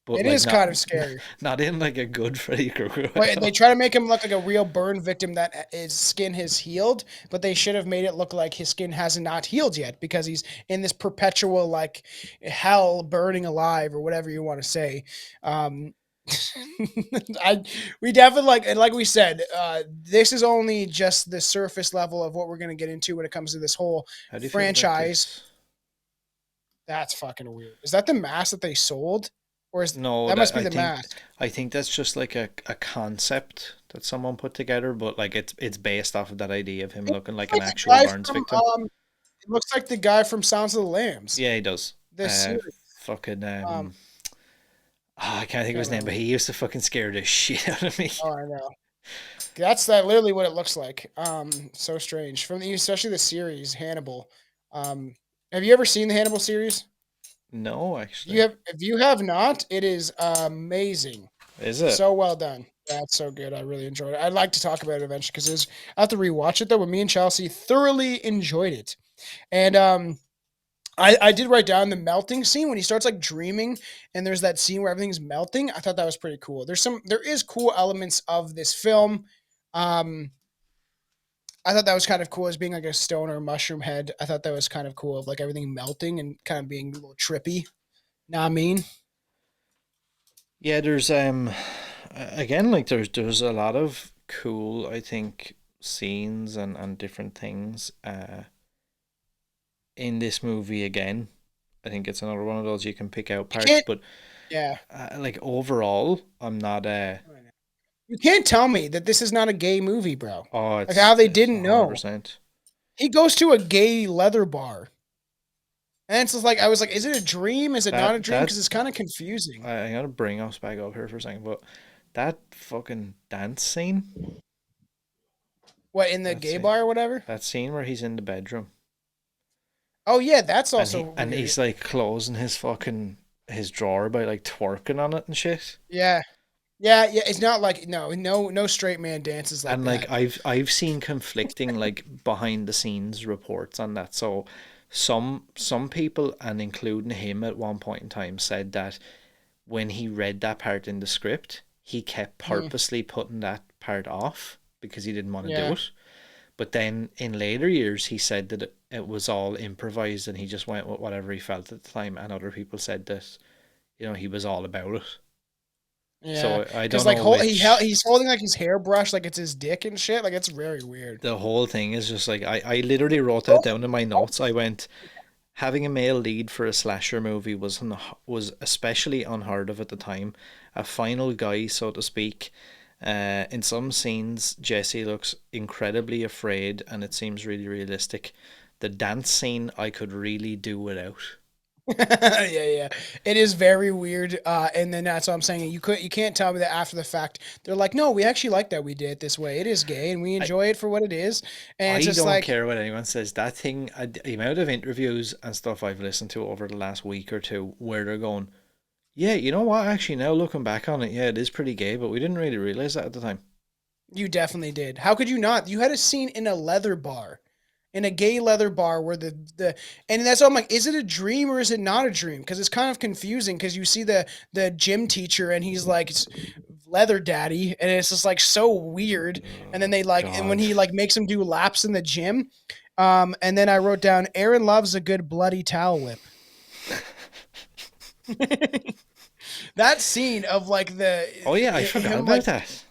But it is kind of scary. Not in like a good Freddy Krueger. But they try to make him look like a real burn victim that his skin has healed, but they should have made it look like his skin has not healed yet because he's in this perpetual like hell burning alive or whatever you want to say. We definitely like we said, this is only just the surface level of what we're going to get into when it comes to this whole franchise. That's fucking weird. Is that the mask that they sold? Or that must be the mask. I think that's just like a concept that someone put together, but like it's based off of that idea of him looking like an actual Burns victim. It looks like the guy from Silence of the Lambs. Yeah, he does. This fucking I can't think of his name, but he used to fucking scare the shit out of me. Oh, I know. That's literally what it looks like. So strange. Especially the series Hannibal. Have you ever seen the Hannibal series? No, actually. If you have not, it is amazing. Is it? So well done. That's so good. I really enjoyed it. I'd like to talk about it eventually because I have to rewatch it though. But me and Chelsea thoroughly enjoyed it, and I did write down the melting scene when he starts like dreaming, and there's that scene where everything's melting. I thought that was pretty cool. There is cool elements of this film. I thought that was kind of cool as being like a stoner mushroom head. I thought that was kind of cool of like everything melting and kind of being a little trippy. Know what I mean? Yeah, there's again like there's a lot of cool, I think, scenes and different things in this movie again. I think it's another one of those you can pick out parts, but yeah, like overall, I'm not You can't tell me that this is not a gay movie, bro. Oh, it's like how they didn't 100%. know. He goes to a gay leather bar. And it's just like, I was like, is it a dream? Is it not a dream? Because it's kind of confusing. I gotta bring us back up here for a second, but that fucking dance scene. What, in the gay bar or whatever? That scene where he's in the bedroom. Oh, yeah, that's also... And he's like closing his drawer by like twerking on it and shit. Yeah. Yeah, it's not like no straight man dances like that. And like I've seen conflicting like behind the scenes reports on that. So some people, and including him at one point in time, said that when he read that part in the script, he kept purposely putting that part off because he didn't want to do it. But then in later years, he said that it was all improvised and he just went with whatever he felt at the time. And other people said that, he was all about it. Yeah. So I don't know. He's holding like his hairbrush like it's his dick and shit. Like it's very weird. The whole thing is just like I literally wrote that down in my notes. I went, having a male lead for a slasher movie was especially unheard of at the time. A final guy, so to speak. In some scenes, Jesse looks incredibly afraid, and it seems really realistic. The dance scene I could really do without. Yeah. It is very weird. And then that's what I'm saying. You can't tell me that after the fact. They're like, no, we actually like that we did it this way. It is gay and we enjoy it for what it is. And it's I just don't like, care what anyone says. That thing, the amount of interviews and stuff I've listened to over the last week or two where they're going, yeah, you know what? Actually, now looking back on it, yeah, it is pretty gay, but we didn't really realize that at the time. you definitely did. How could you not? You had a scene in a leather bar. In a gay leather bar where and that's all I'm like, is it a dream or is it not a dream? Because it's kind of confusing because you see the gym teacher and he's like it's leather daddy and it's just like so weird. And then they like and when he like makes him do laps in the gym, and then I wrote down Aaron loves a good bloody towel whip. That scene of like Oh yeah, I forgot about like, that.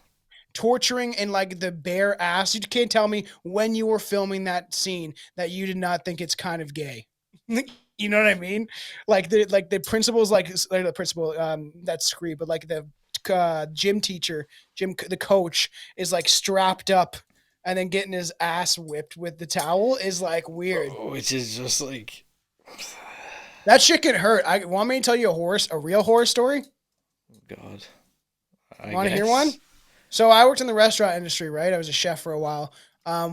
torturing and like the bare ass. You can't tell me when you were filming that scene that you did not think it's kind of gay. You know what I mean? Like the principal's like the principal, that's Scree, but like the gym teacher, the coach is like strapped up and then getting his ass whipped with the towel is like weird. Which is just like that shit can hurt. I want me to tell you a real horror story. God. Want to hear one? So I worked in the restaurant industry, right? I was a chef for a while.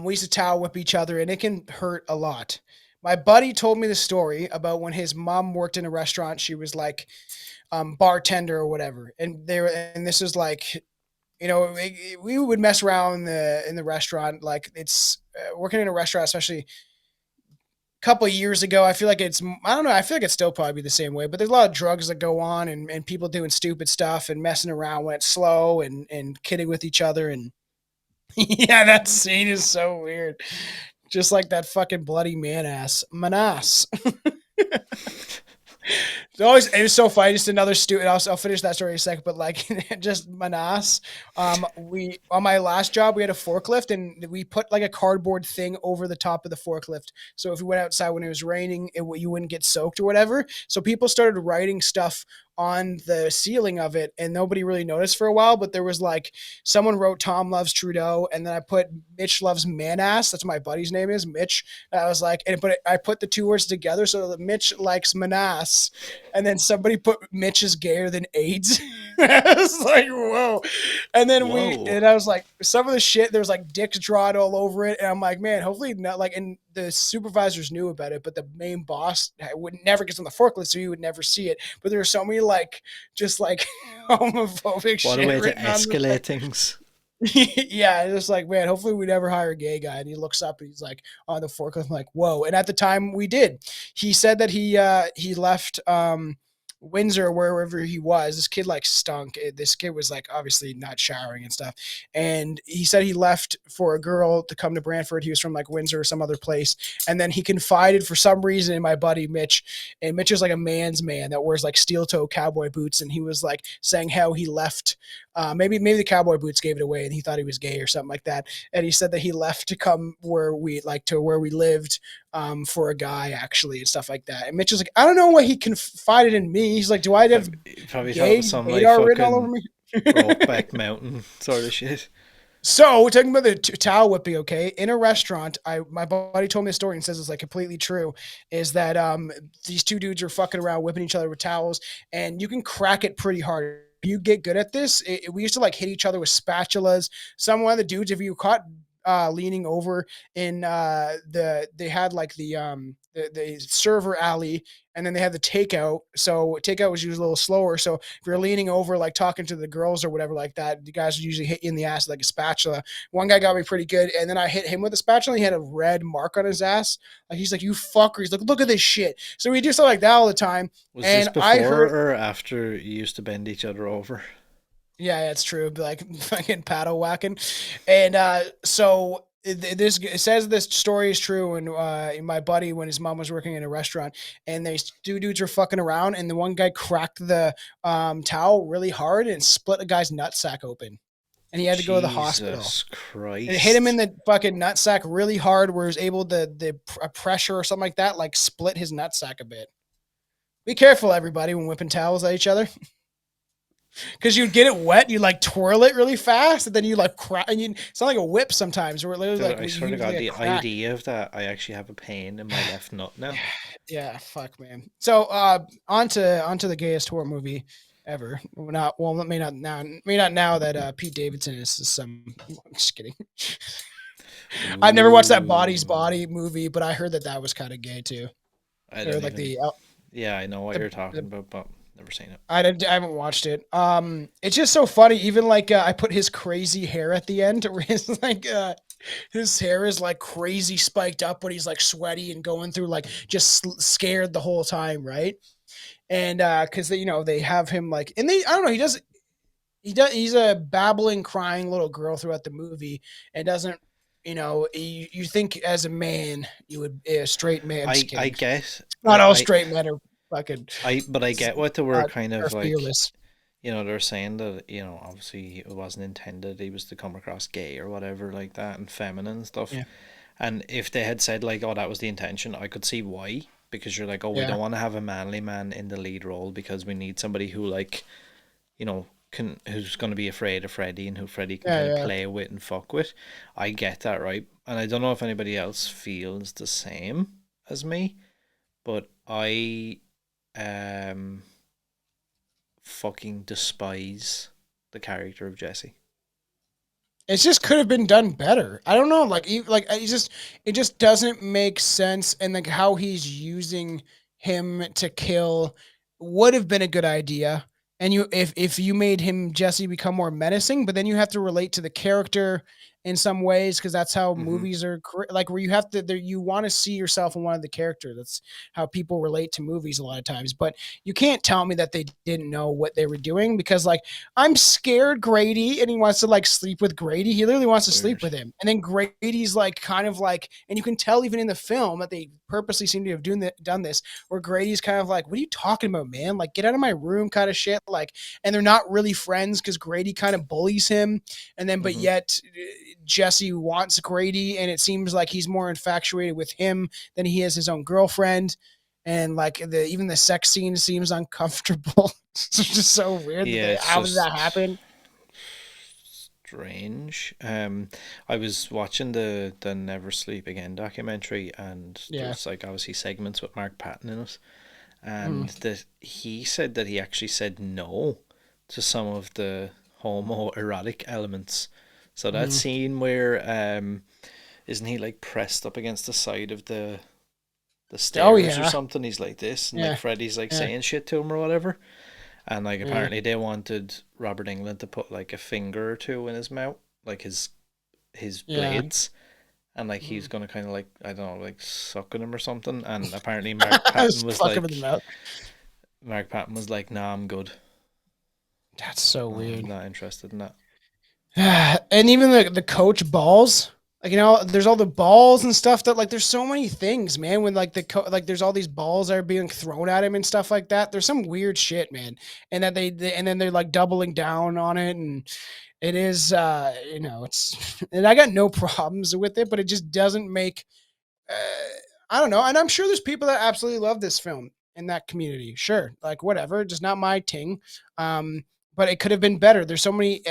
We used to towel whip each other, and it can hurt a lot. My buddy told me the story about when his mom worked in a restaurant. She was like bartender or whatever, and this is like, you know, we would mess around in the restaurant. Like it's working in a restaurant, especially couple of years ago. I feel like I don't know. I feel like it's still probably the same way, but there's a lot of drugs that go on and people doing stupid stuff and messing around when it's slow and kidding with each other. And yeah, that scene is so weird. Just like that fucking bloody man-ass. Manas. It was so funny. Just another stupid. I'll finish that story in a second. But like, just Manas. We on my last job, we had a forklift, and we put like a cardboard thing over the top of the forklift. So if we went outside when it was raining, you wouldn't get soaked or whatever. So people started writing stuff on the ceiling of it, and nobody really noticed for a while. But there was like someone wrote Tom loves Trudeau, and then I put Mitch loves Manass. That's what my buddy's name is, Mitch. And I was like, I put the two words together so that Mitch likes Manass, and then somebody put Mitch is gayer than AIDS. I was like, whoa. And then I was like, some of the shit, there was like dicks drawn all over it, and I'm like, man, hopefully not. Like, and the supervisors knew about it, but the main boss would never get on the forklift, so you would never see it. But there were so many like just like homophobic what shit. a way to escalate things. Yeah, just like, man, hopefully we never hire a gay guy. And he looks up and he's like on the forklift. I'm like, whoa. And at the time we did. He said that he left Windsor, wherever he was. This kid like stunk. This kid was like obviously not showering and stuff. And he said he left for a girl to come to Brantford. He was from like Windsor or some other place. And then he confided for some reason in my buddy Mitch. And Mitch is like a man's man that wears like steel toe cowboy boots. And he was like saying how he left. Maybe the cowboy boots gave it away and he thought he was gay or something like that. And he said that he left to come where we lived for a guy actually and stuff like that. And Mitch is like, I don't know why he confided in me. He's like, do I have probably gay some radar like written all over me? Brokeback Mountain sort of shit. So we're talking about the towel whipping, okay? In a restaurant, my buddy told me a story and says it's like completely true, is that these two dudes are fucking around whipping each other with towels, and you can crack it pretty hard. If you get good at this, we used to like hit each other with spatulas. One of the dudes, if you caught leaning over in they had like the server alley, and then they had the takeout. So takeout was usually a little slower. So if you're leaning over, like talking to the girls or whatever like that, the guys would usually hit you in the ass with like a spatula. One guy got me pretty good, and then I hit him with a spatula. He had a red mark on his ass. Like he's like, "You fucker!" He's like, "Look at this shit." So we do stuff like that all the time. Was and this before or after you used to bend each other over? Yeah, that's true. Like fucking paddle whacking. And so it says this story is true. And my buddy, when his mom was working in a restaurant, and these two dudes were fucking around, and the one guy cracked the towel really hard and split a guy's nutsack open. And he had to go to the hospital. Jesus Christ. It hit him in the fucking nutsack really hard, where he was able to a pressure or something like that, like split his nutsack a bit. Be careful, everybody, when whipping towels at each other. Because you'd get it wet, you like twirl it really fast, and then you like crack, and you it's not like a whip sometimes, where it literally Dude, like I you swear to use God, like a the crack. idea of that, I actually have a pain in my left nut now. Yeah, fuck, man. So, onto the gayest horror movie ever. May not now that Pete Davidson is some. I'm just kidding. I've never watched that Body's Ooh. Body movie, but I heard that was kind of gay too. I Or don't like even. Yeah, I know what you're talking the about, but never seen it. I haven't watched it. It's just so funny. Even like I put his crazy hair at the end, where his like his hair is like crazy spiked up when he's like sweaty and going through like just scared the whole time, right? And because they have him like, and I don't know, he's a babbling, crying little girl throughout the movie, and doesn't. You think as a man you would a straight man. I'm just I kidding. guess Not all straight men are fucking. but I get what they were kind Are of like. fearless. They're saying that obviously it wasn't intended he was to come across gay or whatever like that and feminine and stuff. Yeah. And if they had said like, oh, that was the intention, I could see why. Because you're like, oh, we Yeah. don't want to have a manly man in the lead role because we need somebody who like, who's going to be afraid of Freddy and who Freddy can kind of play with and fuck with. I get that, right? And I don't know if anybody else feels the same as me, but I fucking despise the character of Jesse. It just could have been done better. I don't know, it just doesn't make sense, and like how he's using him to kill would have been a good idea. And if you made him Jesse become more menacing, but then you have to relate to the character in some ways because that's how movies are like where you have to you want to see yourself in one of the characters. That's how people relate to movies a lot of times. But you can't tell me that they didn't know what they were doing because like I'm scared Grady and he wants to like sleep with Grady. He literally wants to sleep with him. And then Grady's like kind of like, and you can tell even in the film that they purposely seem to have done this where Grady's kind of like, what are you talking about, man? Like get out of my room kind of shit. Like, and they're not really friends because Grady kind of bullies him. And then, but yet Jesse wants Grady and it seems like he's more infatuated with him than he is his own girlfriend. And like even the sex scene seems uncomfortable. It's just so weird. Yeah, How did that happen? Strange. I was watching the Never Sleep Again documentary, and there's like obviously segments with Mark Patton in it, and that he said that he actually said no to some of the homoerotic elements. So that scene where isn't he like pressed up against the side of the stairs or something? He's like this, and like Freddy's like saying shit to him or whatever. And like apparently they wanted Robert Englund to put like a finger or two in his mouth, like his blades, and like he's gonna kind of like I don't know, like suck on him or something. And apparently Mark Patton was like, "Nah, I'm good." That's so weird. I'm not interested in that. And even the coach balls, like there's all the balls and stuff that like there's so many things, man. When like there's all these balls that are being thrown at him and stuff like that. There's some weird shit, man. And that and then they're like doubling down on it, and it is it's and I got no problems with it, but it just doesn't make I don't know. And I'm sure there's people that absolutely love this film in that community. Sure, like whatever, just not my ting. But it could have been better. There's so many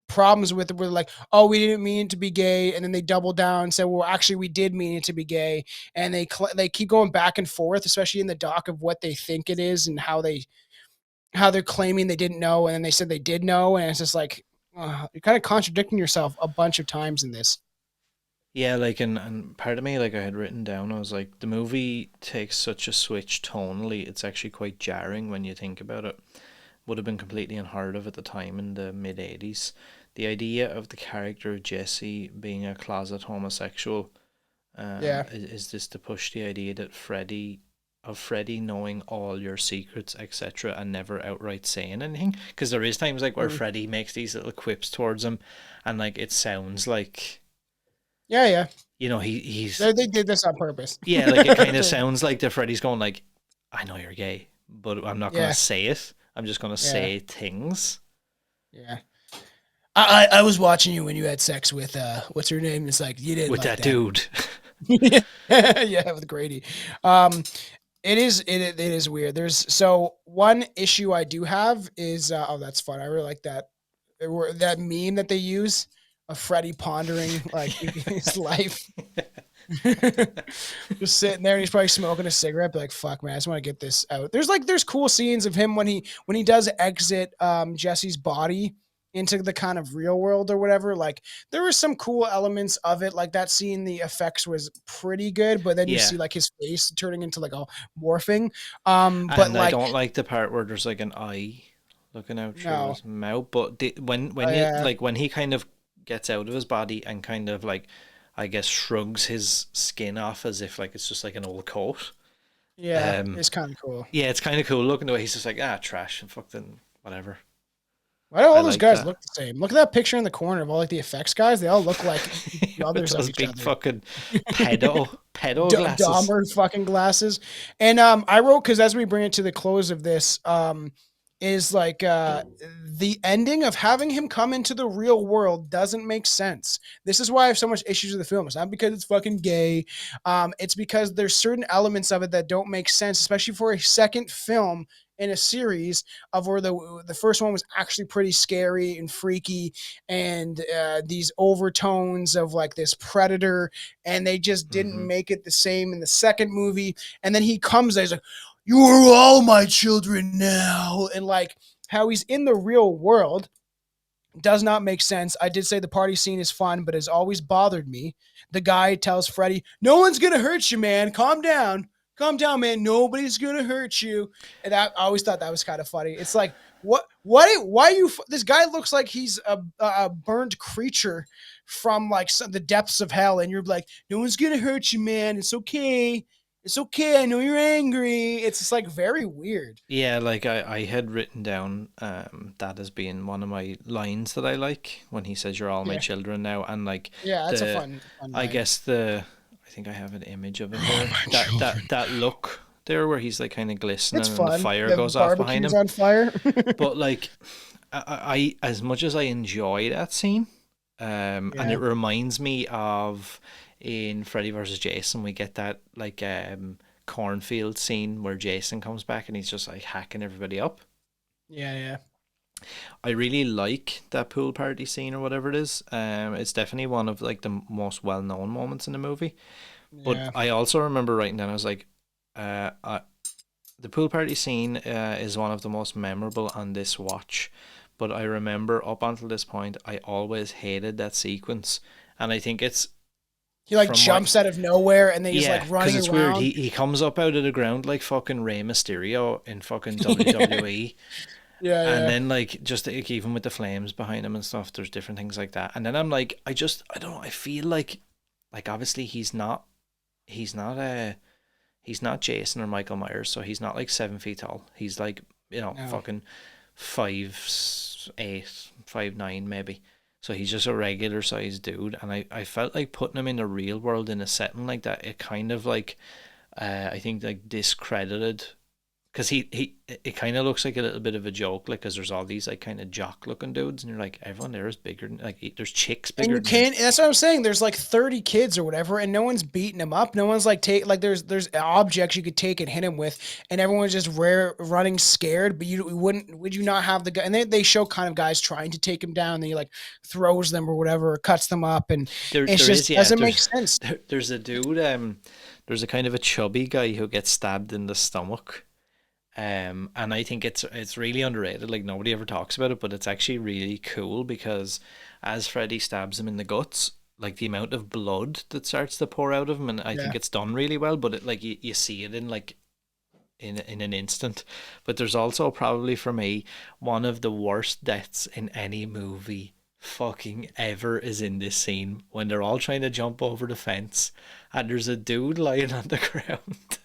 problems with it where like, oh, we didn't mean it to be gay, and then they double down and say, well, actually we did mean it to be gay, and they keep going back and forth, especially in the doc of what they think it is and how they're claiming they didn't know, and then they said they did know, and it's just like you're kind of contradicting yourself a bunch of times in this. Yeah, like and part of me, like I had written down, I was like, the movie takes such a switch tonally, it's actually quite jarring when you think about it. Would have been completely unheard of at the time in the mid-80s. The idea of the character of Jesse being a closet homosexual, is this to push the idea that Freddy knowing all your secrets, etc., and never outright saying anything? Because there is times like where Freddy makes these little quips towards him, and like it sounds like, he's they did this on purpose. Yeah, like it kind of sounds like the Freddy's going like, I know you're gay, but I'm not gonna say it. I'm just gonna say things. Yeah. I was watching you when you had sex with what's her name? It's like you did with like that dude. Yeah, with Grady. It is weird. There's so one issue I do have is oh, that's fun. I really like that. That meme that they use of Freddy pondering like his life. Just sitting there and he's probably smoking a cigarette, be like, fuck man, I just want to get this out. There's cool scenes of him when he does exit Jesse's body into the kind of real world or whatever. Like there were some cool elements of it. Like that scene, the effects was pretty good, but then you Yeah. see like his face turning into like a morphing. But And I like don't like the part where there's like an eye looking out through no. his mouth. But when you Yeah. like when he kind of gets out of his body and kind of like, I guess, shrugs his skin off as if like it's just like an old coat. Yeah, Um, it's kind of cool. Yeah, it's kind of cool looking the way he's just like, trash and fucking whatever. Why do all I those like guys that. look the same? Look at that picture in the corner of all like the effects guys. They all look like With brothers of those each big other. fucking pedo glasses. Dahmer fucking glasses. And I wrote because as we bring it to the close of this, is like the ending of having him come into the real world doesn't make sense. This is why I have so much issues with the film. It's not because it's fucking gay. It's because there's certain elements of it that don't make sense, especially for a second film in a series of where the first one was actually pretty scary and freaky and these overtones of like this predator, and they just didn't Mhm. make it the same in the second movie. And then he comes there, he's like, you are all my children now. And like how he's in the real world does not make sense. I did say the party scene is fun, but has always bothered me. The guy tells Freddy, no one's going to hurt you, man. Calm down. Calm down, man. Nobody's going to hurt you. And I always thought that was kind of funny. It's like, why you, this guy looks like he's a burned creature from like the depths of hell. And you're like, no one's going to hurt you, man. It's okay. It's okay. I know you're angry. It's just like very weird. Yeah, like I had written down that as being one of my lines that I like when he says you're all my Yeah. children now, and like Yeah, that's the a fun I line. guess I think I have an image of it here. That look there where he's like kind of glistening It's and fun. the fire The goes off behind barbecue's him. on fire. But like I as much as I enjoy that scene, and Yeah. it reminds me of in Freddy vs. Jason, we get that like cornfield scene where Jason comes back and he's just like hacking everybody up. Yeah. I really like that pool party scene or whatever it is. It's definitely one of like the most well known moments in the movie. But Yeah. I also remember writing down, I was like, the pool party scene is one of the most memorable on this watch. But I remember up until this point, I always hated that sequence, and I think it's He like from jumps out of nowhere and then he's like because running it's around. weird. He comes up out of the ground like fucking Rey Mysterio in fucking WWE. Yeah. And then like just like, even with the flames behind him and stuff, there's different things like that. And then I'm like, I don't know, I feel like obviously he's not Jason or Michael Myers, so he's not like 7 feet tall. He's like, No. fucking 5'8", 5'9" maybe. So he's just a regular sized dude, and I felt like putting him in the real world in a setting like that, it kind of like I think like discredited, because it kind of looks like a little bit of a joke, like because there's all these like kind of jock looking dudes, and you're like, everyone there is bigger than, like there's chicks And bigger you than can't. That's what I'm saying. There's like 30 kids or whatever, and no one's beating him up. No one's like there's objects you could take and hit him with, and everyone's just running scared. But would you not have the guy? And they show kind of guys trying to take him down. And he like throws them or whatever, or cuts them up, and There it's is, just yeah, doesn't make there's- sense. There's a dude, there's a kind of a chubby guy who gets stabbed in the stomach. And I think it's really underrated. Like nobody ever talks about it, but it's actually really cool because as Freddy stabs him in the guts, like the amount of blood that starts to pour out of him, and I think it's done really well. But it like you see it in like in an instant. But there's also probably for me one of the worst deaths in any movie fucking ever is in this scene when they're all trying to jump over the fence and there's a dude lying on the ground.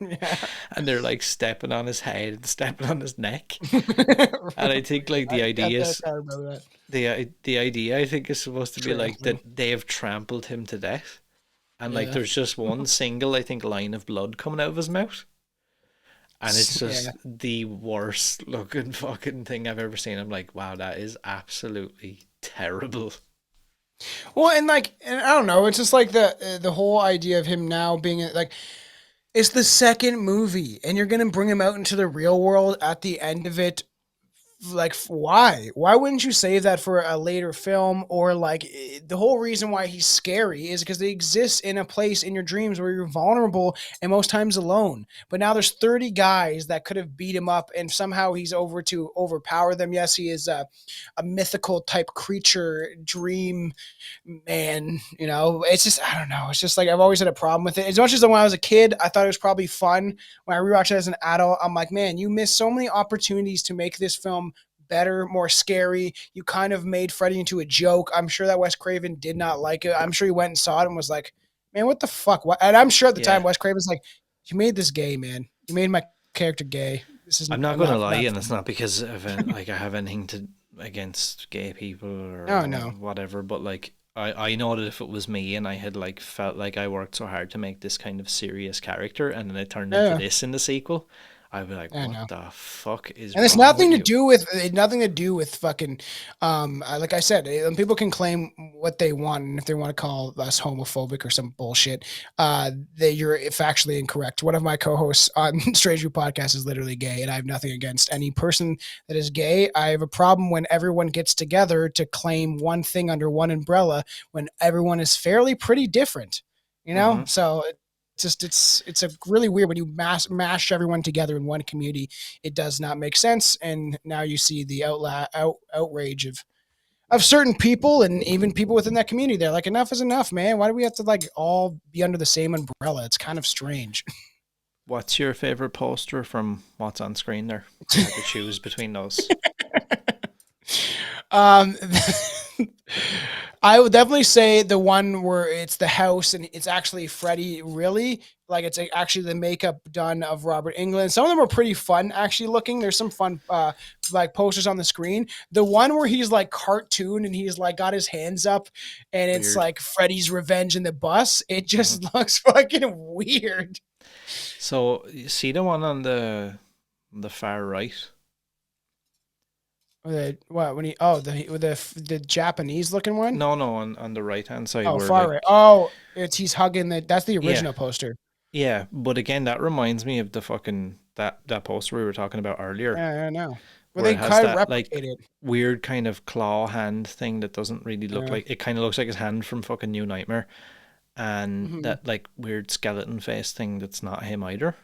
Yeah. And they're like stepping on his head and stepping on his neck. And I think like the idea is I remember that. the idea I think is supposed to be like Trampling. that they have trampled him to death, and like Yeah. there's just one single I think line of blood coming out of his mouth, and it's just Yeah. the worst looking fucking thing I've ever seen. I'm like, wow, that is absolutely terrible. Well, and I don't know. It's just like the whole idea of him now being like, It's the second movie, and you're gonna bring him out into the real world at the end of it. Like, why? Why wouldn't you save that for a later film? Or like the whole reason why he's scary is because they exist in a place in your dreams where you're vulnerable and most times alone. But now there's 30 guys that could have beat him up, and somehow he's over to overpower them. Yes, he is a mythical type creature, dream man. It's just, I don't know. It's just like I've always had a problem with it. As much as when I was a kid, I thought it was probably fun. When I rewatched it as an adult, I'm like, man, you missed so many opportunities to make this film better, more scary. You kind of made Freddy into a joke. I'm sure that Wes Craven did not like it. I'm sure he went and saw it and was like, man, what the fuck? What? And I'm sure at the time Yeah. Wes Craven's like, you made this gay, man. You made my character gay. This is I'm not going to lie, and it's not because of like I have anything against gay people or No. whatever, but like I know that if it was me and I had like felt like I worked so hard to make this kind of serious character and then it turned into this in the sequel, I'd be like, what the fuck is And it's wrong nothing with to do with nothing to do with fucking like I said, people can claim what they want, and if they want to call us homophobic or some bullshit, you're factually incorrect. One of my co-hosts on Strange Brew Podcast is literally gay, and I have nothing against any person that is gay. I have a problem when everyone gets together to claim one thing under one umbrella when everyone is fairly pretty different. So it's a really weird when you mash everyone together in one community. It does not make sense, and now you see the outrage of certain people and even people within that community. They're like, enough is enough, man. Why do we have to like all be under the same umbrella? It's kind of strange. What's your favorite poster from what's on screen there? You had to choose between those. Um, I would definitely say the one where it's the house and it's actually Freddy. Really, like it's actually the makeup done of Robert Englund. Some of them are pretty fun, actually looking. There's some fun, like posters on the screen. The one where he's like cartoon and he's like got his hands up, and it's Weird. like Freddy's Revenge in the bus. It just looks fucking weird. So you see the one on the far right? What when he the Japanese looking one? No, on the right hand side. Oh, where far like, right. Oh, he's hugging that's the original poster. Yeah, but again, that reminds me of the fucking that poster we were talking about earlier. Yeah, I know. Well, Where they it has kind of that like replicate it. weird kind of claw hand thing that doesn't really look Yeah. like it. Kind of looks like his hand from fucking New Nightmare, and Mhm. that like weird skeleton face thing that's not him either.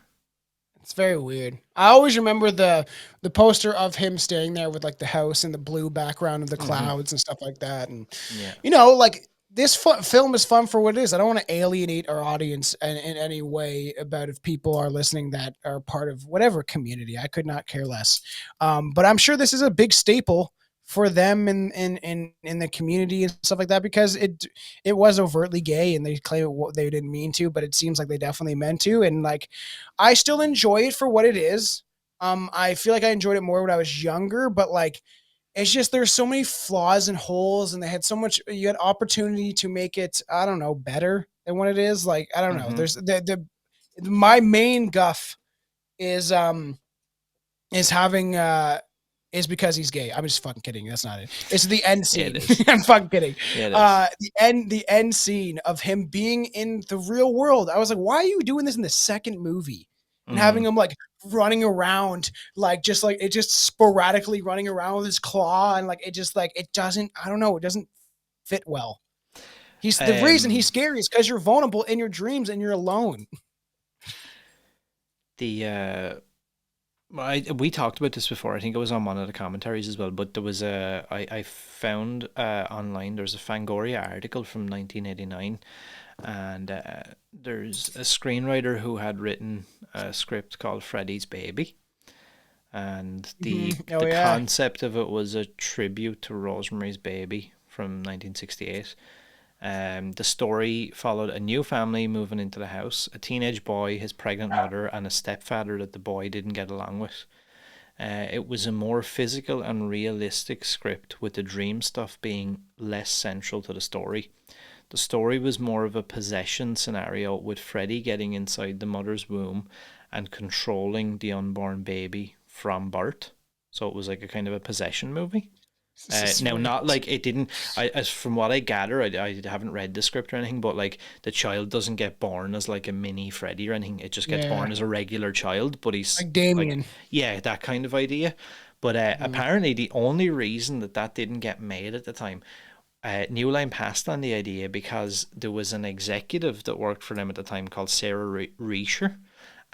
It's very weird. I always remember the poster of him staying there with like the house and the blue background of the clouds and stuff like that. And Yeah. like this film is fun for what it is. I don't want to alienate our audience in any way about if people are listening that are part of whatever community. I could not care less. But I'm sure this is a big staple for them in the community and stuff like that, because it was overtly gay and they claim they didn't mean to, but it seems like they definitely meant to. And like, I still enjoy it for what it is. I feel like I enjoyed it more when I was younger, but like, it's just there's so many flaws and holes, and they had so much. You had opportunity to make it, I don't know, better than what it is. Like, I don't know. There's my main guff is having is because he's gay. I'm just fucking kidding. That's not it. It's the end scene. it is. I'm fucking kidding. Yeah, it is. The end scene of him being in the real world. I was like, why are you doing this in the second movie? And having him like running around, like just sporadically running around with his claw, and like it just like it doesn't. I don't know. It doesn't fit well. He's the reason he's scary is because you're vulnerable in your dreams and you're alone. We talked about this before. I think it was on one of the commentaries as well. But there was I found online. There's a Fangoria article from 1989, and there's a screenwriter who had written a script called Freddy's Baby, and the concept of it was a tribute to Rosemary's Baby from 1968. The story followed a new family moving into the house, a teenage boy, his pregnant mother, and a stepfather that the boy didn't get along with. It was a more physical and realistic script, with the dream stuff being less central to the story. The story was more of a possession scenario, with Freddy getting inside the mother's womb and controlling the unborn baby from birth. So it was like a kind of a possession movie. Now, not like it didn't. As from what I gather, I haven't read the script or anything, but like the child doesn't get born as like a mini Freddy or anything. It just gets born as a regular child, but he's like Damien. yeah, that kind of idea. But apparently, the only reason that didn't get made at the time, New Line passed on the idea because there was an executive that worked for them at the time called Sarah Reisher,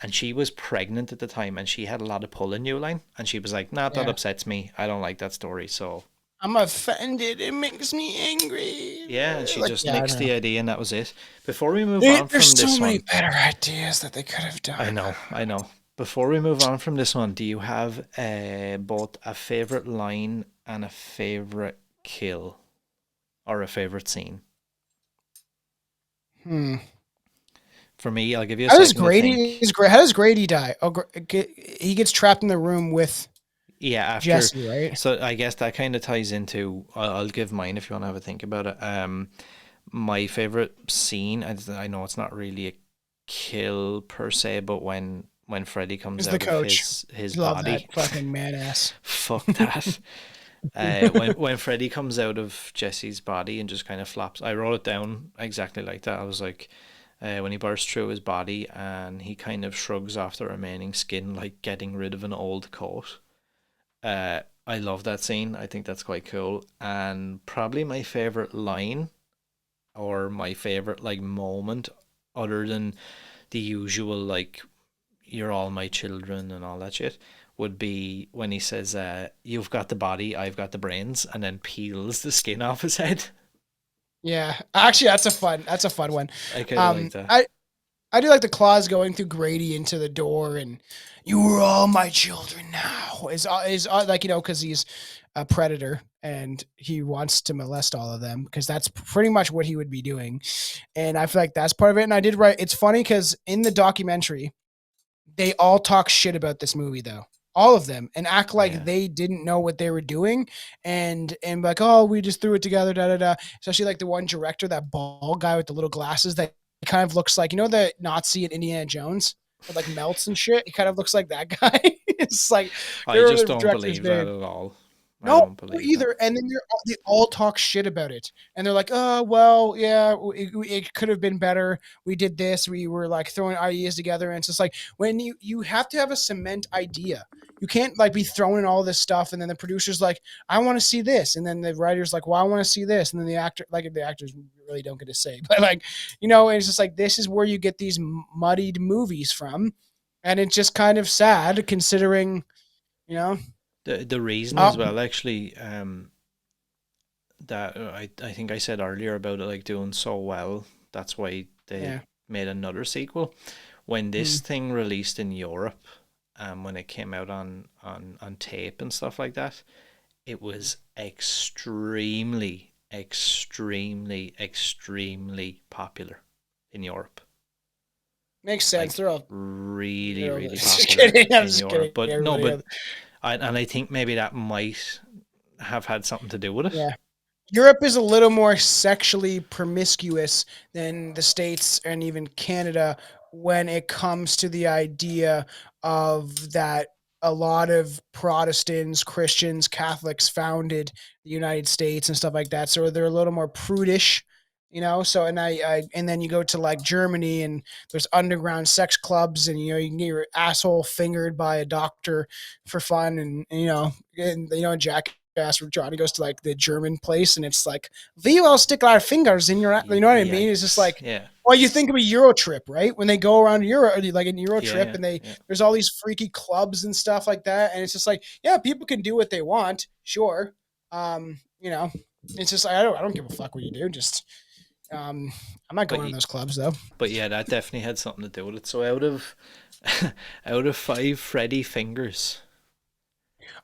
and she was pregnant at the time, and she had a lot of pull in New Line, and she was like, "Nah, that upsets me. I don't like that story." So I'm offended. It makes me angry. yeah, and she Like, just yeah, nixed I the know. idea, and that was it. Before we move on from There's this so many one, better ideas that they could have done. I know. Before we move on from this one, do you have both a favorite line and a favorite kill, or a favorite scene? For me, I'll give you a How does second to think. How does Grady die? Oh, he gets trapped in the room with Yeah, after Jesse, right? so I guess that kind of ties into. I'll give mine if you want to have a think about it. My favorite scene. I know it's not really a kill per se, but when Freddy comes Is out the of coach. his Love body, that fucking man ass. fuck that. When Freddy comes out of Jesse's body and just kind of flops, I wrote it down exactly like that. I was like, when he bursts through his body and he kind of shrugs off the remaining skin, like getting rid of an old coat. I love that scene. I think that's quite cool. And probably my favorite line, or my favorite like moment, other than the usual like "you're all my children" and all that shit, would be when he says, "You've got the body, I've got the brains," and then peels the skin off his head. Yeah, actually, that's a fun one. I kind of like that. I do like the claws going through Grady into the door, and "you are all my children now" is like, because he's a predator and he wants to molest all of them, because that's pretty much what he would be doing. And I feel like that's part of it. And I did write. It's funny because in the documentary, they all talk shit about this movie though. All of them, and act like they didn't know what they were doing, and like, "Oh, we just threw it together, da da da." Especially like the one director, that bald guy with the little glasses that kind of looks like, the Nazi in Indiana Jones that like melts and shit. He kind of looks like that guy. It's like, I just don't believe that at all. I no, don't believe either. And then they all talk shit about it, and they're like, "Oh, well, yeah, it could have been better. We did this. We were like throwing ideas together." And it's just like, when you have to have a cement idea. You can't like be throwing in all this stuff, and then the producer's like, "I want to see this," and then the writer's like, "Well, I want to see this," and then the actors really don't get to say, but like, it's just like, this is where you get these muddied movies from, and it's just kind of sad considering, the reason as well, actually, that I think I said earlier about it like doing so well. That's why they made another sequel. When this thing released in Europe, when it came out on tape and stuff like that, it was extremely, extremely, extremely popular in Europe. Makes sense. Like, They're all really, really just popular kidding. I'm in just Europe. kidding. But Everybody no, and I think maybe that might have had something to do with it. Yeah. Europe is a little more sexually promiscuous than the States and even Canada when it comes to the idea of that a lot of Protestants, Christians, Catholics founded the United States and stuff like that. So they're a little more prudish, so, and and then you go to like Germany, and there's underground sex clubs, and you can get your asshole fingered by a doctor for fun, and Jackass where Johnny goes to like the German place, and it's like, "We will stick our fingers in your," you know what I mean? It's just like, well, you think of a Euro trip, right? When they go around Europe, like an Euro trip, and there's all these freaky clubs and stuff like that, and it's just like, yeah, people can do what they want, sure. It's just, I don't give a fuck what you do. Just, I'm not going to those clubs though. But yeah, that definitely had something to do with it. So out of 5 Freddy fingers,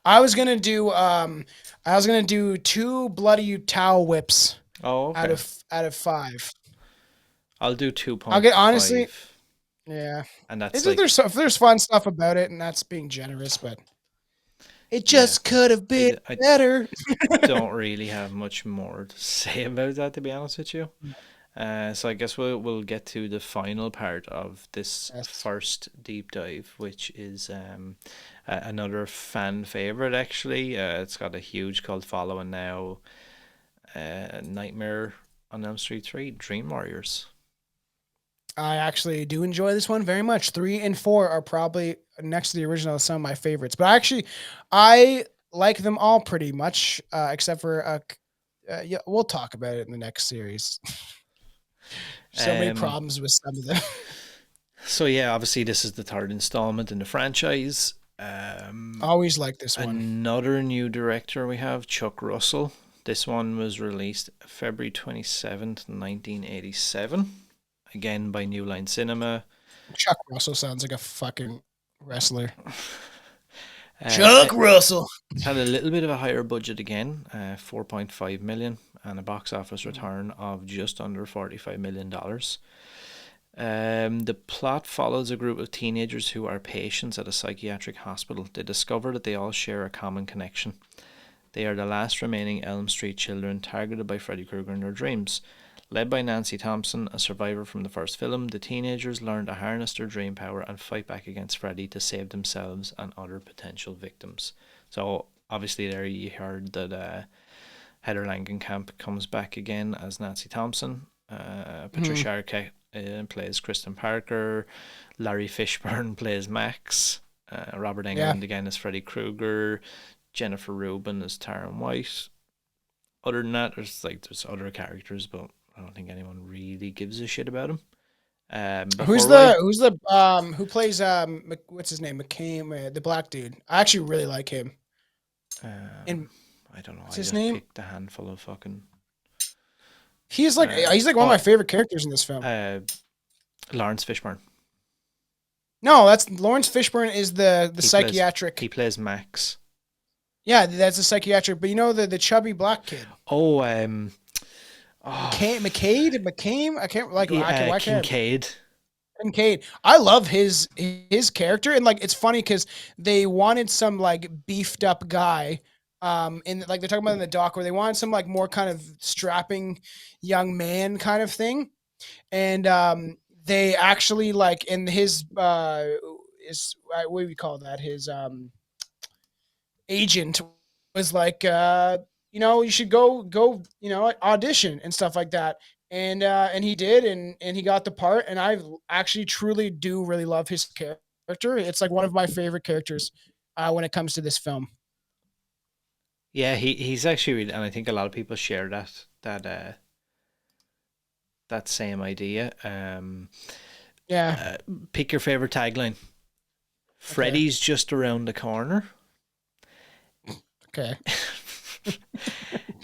I was gonna do 2 bloody towel whips. Oh, okay. Out of 5. I'll do 2.5. I'll get, honestly, yeah. And that's there's fun stuff about it, and that's being generous, but it just could have been better. Don't really have much more to say about that, to be honest with you. So I guess we'll get to the final part of this Yes. first deep dive, which is another fan favorite. Actually, it's got a huge cult following now. Nightmare on Elm Street 3, Dream Warriors. I actually do enjoy this one very much. 3 and 4 are probably next to the original some of my favorites, but I like them all pretty much, except for yeah, we'll talk about it in the next series. So many problems with some of them. So yeah, obviously this is the third installment in the franchise. Always like this one. Another new director we have, Chuck Russell. This one was released February 27th, 1987. Again by New Line Cinema. Chuck Russell sounds like a fucking wrestler. Chuck Russell. It's had a little bit of a higher budget again, 4.5 million, and a box office return of just under $45 million. The plot follows a group of teenagers who are patients at a psychiatric hospital. They discover that they all share a common connection. They are the last remaining Elm Street children targeted by Freddy Krueger in their dreams. Led by Nancy Thompson, a survivor from the first film, the teenagers learn to harness their dream power and fight back against Freddy to save themselves and other potential victims. So obviously there you heard that Heather Langenkamp comes back again as Nancy Thompson. Patricia Arquette plays Kristen Parker. Larry Fishburne plays Max. Robert Englund again as Freddy Krueger. Jennifer Rubin as Taron White. Other than that, there's other characters, but I don't think anyone really gives a shit about him. Who plays what's his name? McCain, the black dude. I actually really like him. I don't know. What's his name? Picked a handful of fucking. He's like one of my favorite characters in this film. Lawrence Fishburne. No, that's Lawrence Fishburne is the psychiatric. He plays Max. Yeah, that's a psychiatric. But you know the chubby black kid. Oh, McCain? I can't like Kincaid. Kincaid. I love his character, and like it's funny because they wanted some like beefed up guy, in like they're talking about in the doc where they wanted some like more kind of strapping young man kind of thing, and they actually like in his what do we call that? His agent was like you should go audition and stuff like that, and he did, and he got the part, and I actually truly do really love his character. It's like one of my favorite characters when it comes to this film. Yeah, he's actually, and I think a lot of people share that same idea. Pick your favorite tagline. Freddy's just around the corner. Okay.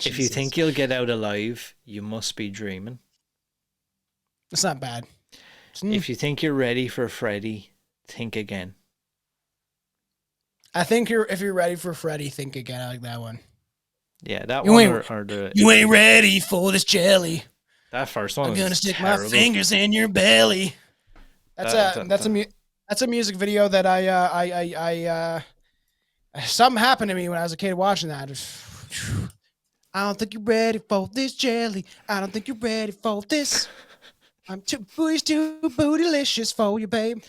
If you think you'll get out alive, you must be dreaming. It's not bad. If you think you're ready for Freddy, think again. I think if you're ready for Freddy, think again. I like that one. Yeah, that you one. You ain't ready for this jelly. That first one. I'm gonna stick my fingers in your belly. That's a music video that I something happened to me when I was a kid watching that. I don't think you're ready for this jelly. I don't think you're ready for this. I'm too bootylicious for you, babe.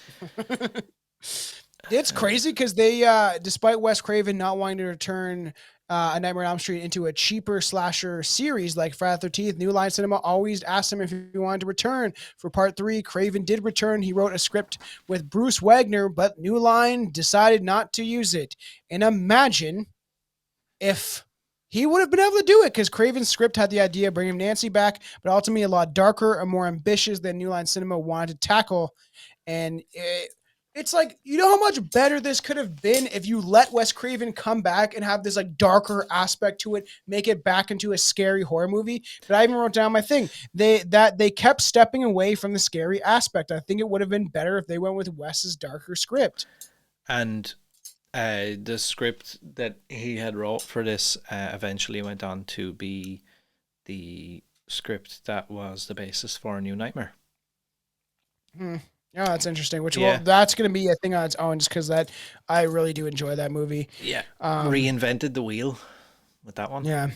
It's crazy because they, despite Wes Craven not wanting to return A Nightmare on Elm Street into a cheaper slasher series like Friday the 13th, New Line Cinema always asked him if he wanted to return for part 3. Craven did return. He wrote a script with Bruce Wagner, but New Line decided not to use it. And imagine if he would have been able to do it, because Craven's script had the idea of bringing Nancy back, but ultimately a lot darker and more ambitious than New Line Cinema wanted to tackle. And it's like, you know how much better this could have been if you let Wes Craven come back and have this like darker aspect to it, make it back into a scary horror movie. But I even wrote down my thing. They kept stepping away from the scary aspect. I think it would have been better if they went with Wes's darker script. And the script that he had wrote for this eventually went on to be the script that was the basis for A New Nightmare. Yeah, that's interesting. That's going to be a thing on its own, just because that I really do enjoy that movie. Yeah, reinvented the wheel with that one. Yeah,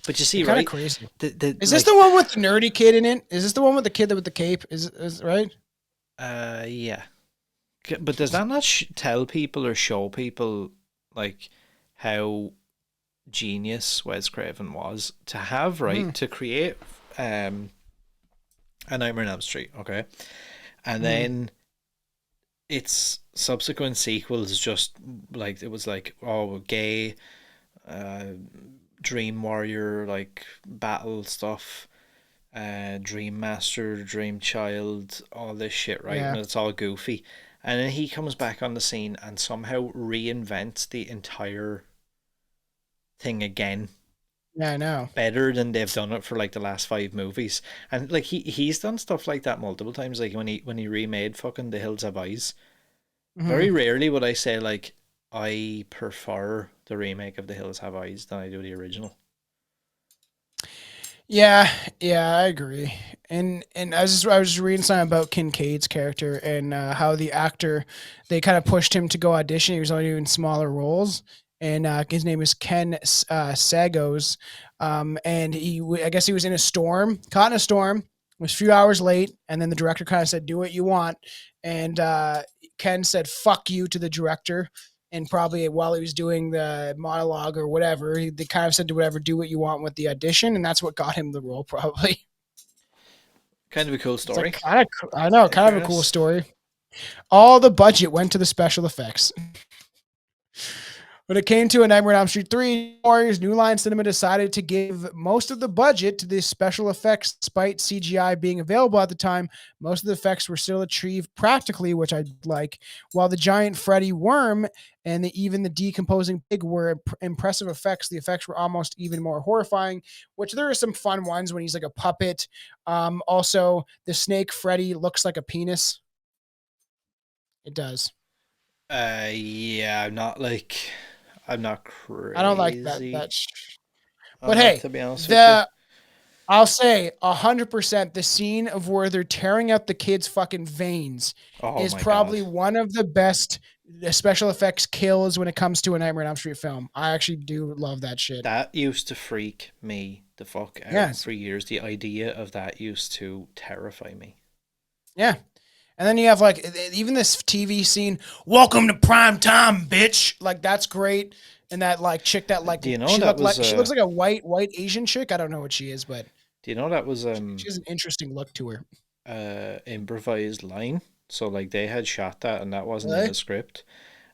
But you see, Kind of right? crazy. Is Is this the one with the nerdy kid in it? Is this the one with the kid with the cape? Is right? Yeah. But does that not tell people or show people like how genius Wes Craven was to have to create a Nightmare on Elm Street, okay, and then its subsequent sequels just like it was like gay, Dream Warrior like battle stuff, Dream Master, Dream Child, all this shit, right? Yeah. And it's all goofy. And then he comes back on the scene and somehow reinvents the entire thing again. Yeah, I know. Better than they've done it for like the last 5 movies. And like he's done stuff like that multiple times. Like when he remade fucking The Hills Have Eyes. Very rarely would I say like I prefer the remake of The Hills Have Eyes than I do the original. Yeah, I agree. And I was reading something about Kincaid's character and how the actor, they kind of pushed him to go audition. He was only doing smaller roles, and his name is Ken Sagos. And I guess he was in a storm, caught in a storm, was a few hours late, and then the director kind of said, "Do what you want," and Ken said, "Fuck you" to the director. And probably while he was doing the monologue or whatever, they kind of said to whatever, do what you want with the audition, and that's what got him the role, probably. Kind of a cool story. It's like I know, kind of a cool story. All the budget went to the special effects. When it came to A Nightmare on Elm Street 3, Warriors New Line Cinema decided to give most of the budget to the special effects, despite CGI being available at the time. Most of the effects were still achieved practically, which I like, while the giant Freddy worm and even the decomposing pig were impressive effects. The effects were almost even more horrifying, which there are some fun ones when he's like a puppet. Also, the snake Freddy looks like a penis. It does. Yeah, I'm not crazy. I don't like that. But that, hey, to be honest with you. I'll say 100% the scene of where they're tearing out the kid's fucking veins is probably one of the best special effects kills when it comes to a Nightmare on Elm Street film. I actually do love that shit. That used to freak me the fuck out for years. The idea of that used to terrify me. Yeah. And then you have like even this TV scene, "Welcome to prime time, bitch." Like that's great. And that like chick that like, do you know she, that was, she looks like a white Asian chick. I don't know what she is, but do you know that was she has an interesting look to her. Improvised line. So like they had shot that and that wasn't in the script,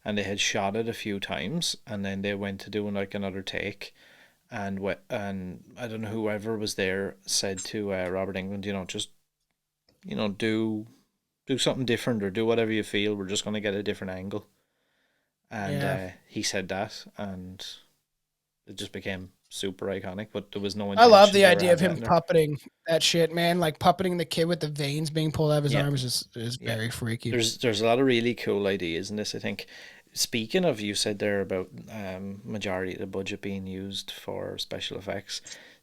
and they had shot it a few times, and then they went to do like another take, and I don't know, whoever was there said to Robert Englund, just do something different or do whatever you feel. We're just going to get a different angle. And he said that, and it just became super iconic, but there was no intention. I love the idea of him puppeting that shit, man. Like puppeting the kid with the veins being pulled out of his arms is very freaky. There's a lot of really cool ideas in this, I think. Speaking of, you said there about majority of the budget being used for special effects.